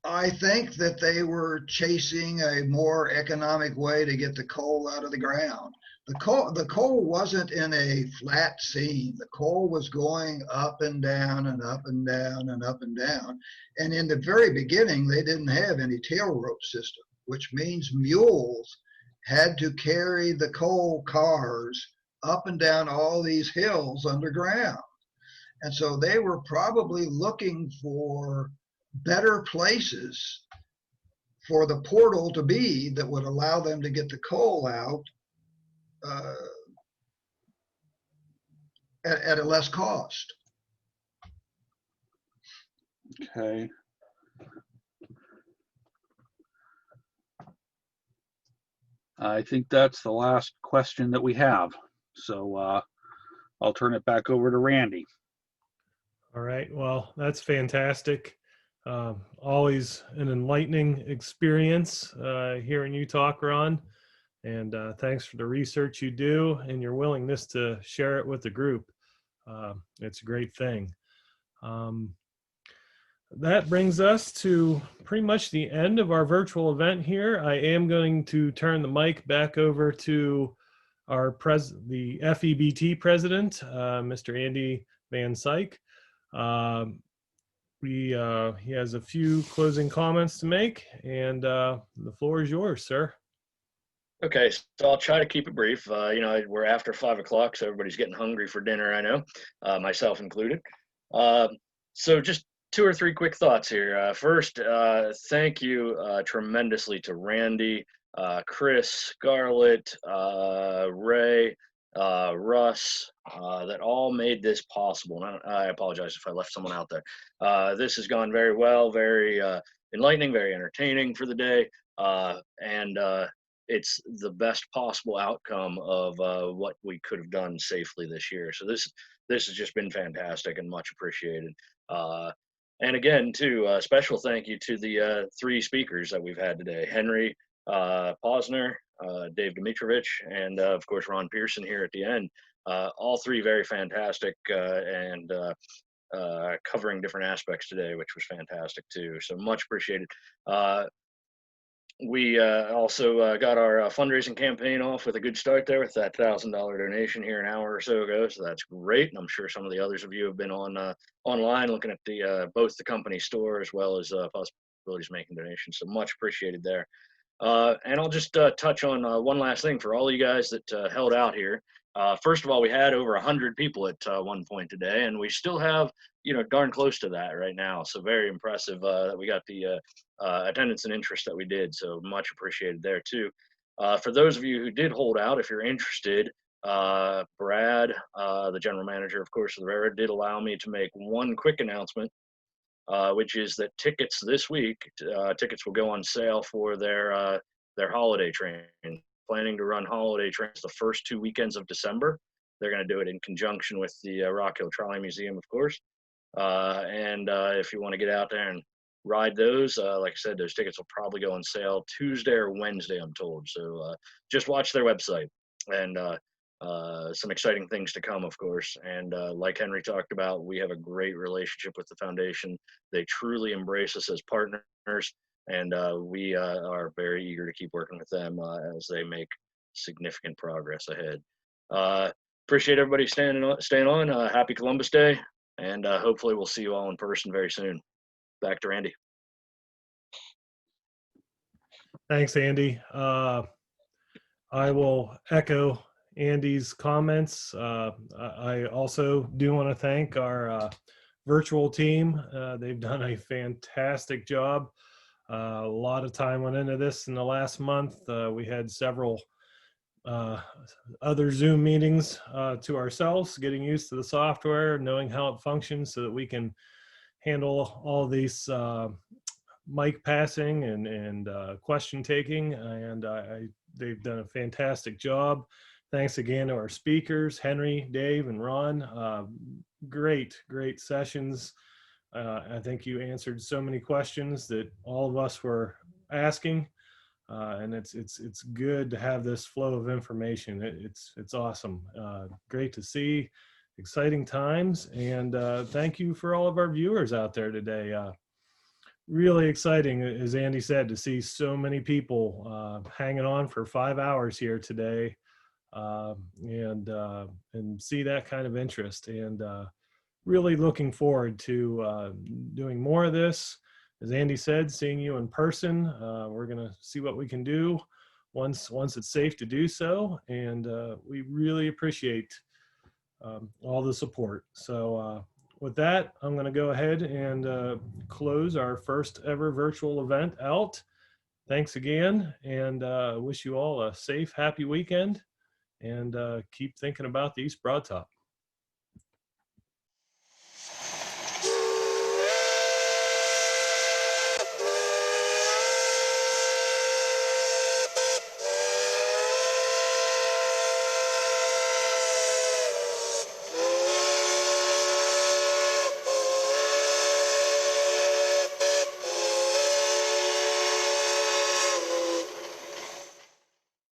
I think that they were chasing a more economic way to get the coal out of the ground. The coal wasn't in a flat seam. The coal was going up and down and up and down and up and down. And in the very beginning, they didn't have any tail rope system, which means mules had to carry the coal cars up and down all these hills underground. And so they were probably looking for better places for the portal to be that would allow them to get the coal out at a less cost. Okay. I think that's the last question that we have. So I'll turn it back over to Randy. All right. Well, that's fantastic. Always an enlightening experience hearing you talk, Ron. And thanks for the research you do and your willingness to share it with the group. It's a great thing. That brings us to pretty much the end of our virtual event here. I am going to turn the mic back over to the FEBT president, Mr. Andy Van Syke. He has a few closing comments to make, and the floor is yours, sir. Okay, so I'll try to keep it brief. We're after 5 o'clock, so everybody's getting hungry for dinner, I know, myself included. So just 2 or 3 quick thoughts here. First, thank you tremendously to Randy, Chris, Scarlett, Ray, Russ, that all made this possible. And I apologize if I left someone out there. This has gone very well, very enlightening, very entertaining for the day. And it's the best possible outcome of what we could have done safely this year. So this has just been fantastic and much appreciated. And again, too, a special thank you to the 3 speakers that we've had today: Henry Posner, Dave Domitrovich, and of course Ron Pearson here at the end. All 3 very fantastic and covering different aspects today, which was fantastic too. So much appreciated. We also got our fundraising campaign off with a good start there with that $1,000 donation here an hour or so ago. So that's great. And I'm sure some of the others of you have been on online looking at the both the company store as well as possibilities of making donations. So much appreciated there. And I'll just touch on one last thing for all you guys that held out here. First of all, we had over 100 people at one point today, and we still have, darn close to that right now. So very impressive that we got the attendance and interest that we did. So much appreciated there too. For those of you who did hold out, if you're interested, Brad, the general manager, of course, of the railroad, did allow me to make one quick announcement, which is that tickets this week, tickets will go on sale for their holiday train. Planning to run holiday trains the first 2 weekends of December. They're going to do it in conjunction with the Rockhill Trolley Museum, of course. And if you want to get out there and ride those, like I said, those tickets will probably go on sale Tuesday or Wednesday, I'm told. So just watch their website, and some exciting things to come, of course. And like Henry talked about, we have a great relationship with the foundation. They truly embrace us as partners, and we are very eager to keep working with them as they make significant progress ahead. Appreciate everybody staying on. Happy Columbus Day, and hopefully we'll see you all in person very soon. Back to Randy. Thanks, Andy. I will echo Andy's comments. I also do want to thank our virtual team. They've done a fantastic job. A lot of time went into this in the last month. We had several other Zoom meetings to ourselves, getting used to the software, knowing how it functions so that we can handle all these mic passing and question taking. And they've done a fantastic job. Thanks again to our speakers, Henry, Dave, and Ron. Great sessions. I think you answered so many questions that all of us were asking, and it's good to have this flow of information. It's awesome. Great to see. Exciting times, and thank you for all of our viewers out there today. Really exciting, as Andy said, to see so many people hanging on for 5 hours here today, and see that kind of interest. And really looking forward to doing more of this. As Andy said, seeing you in person. We're going to see what we can do once it's safe to do so. And we really appreciate all the support. So with that, I'm going to go ahead and close our first ever virtual event out. Thanks again, and wish you all a safe, happy weekend. And keep thinking about the East Broad Top.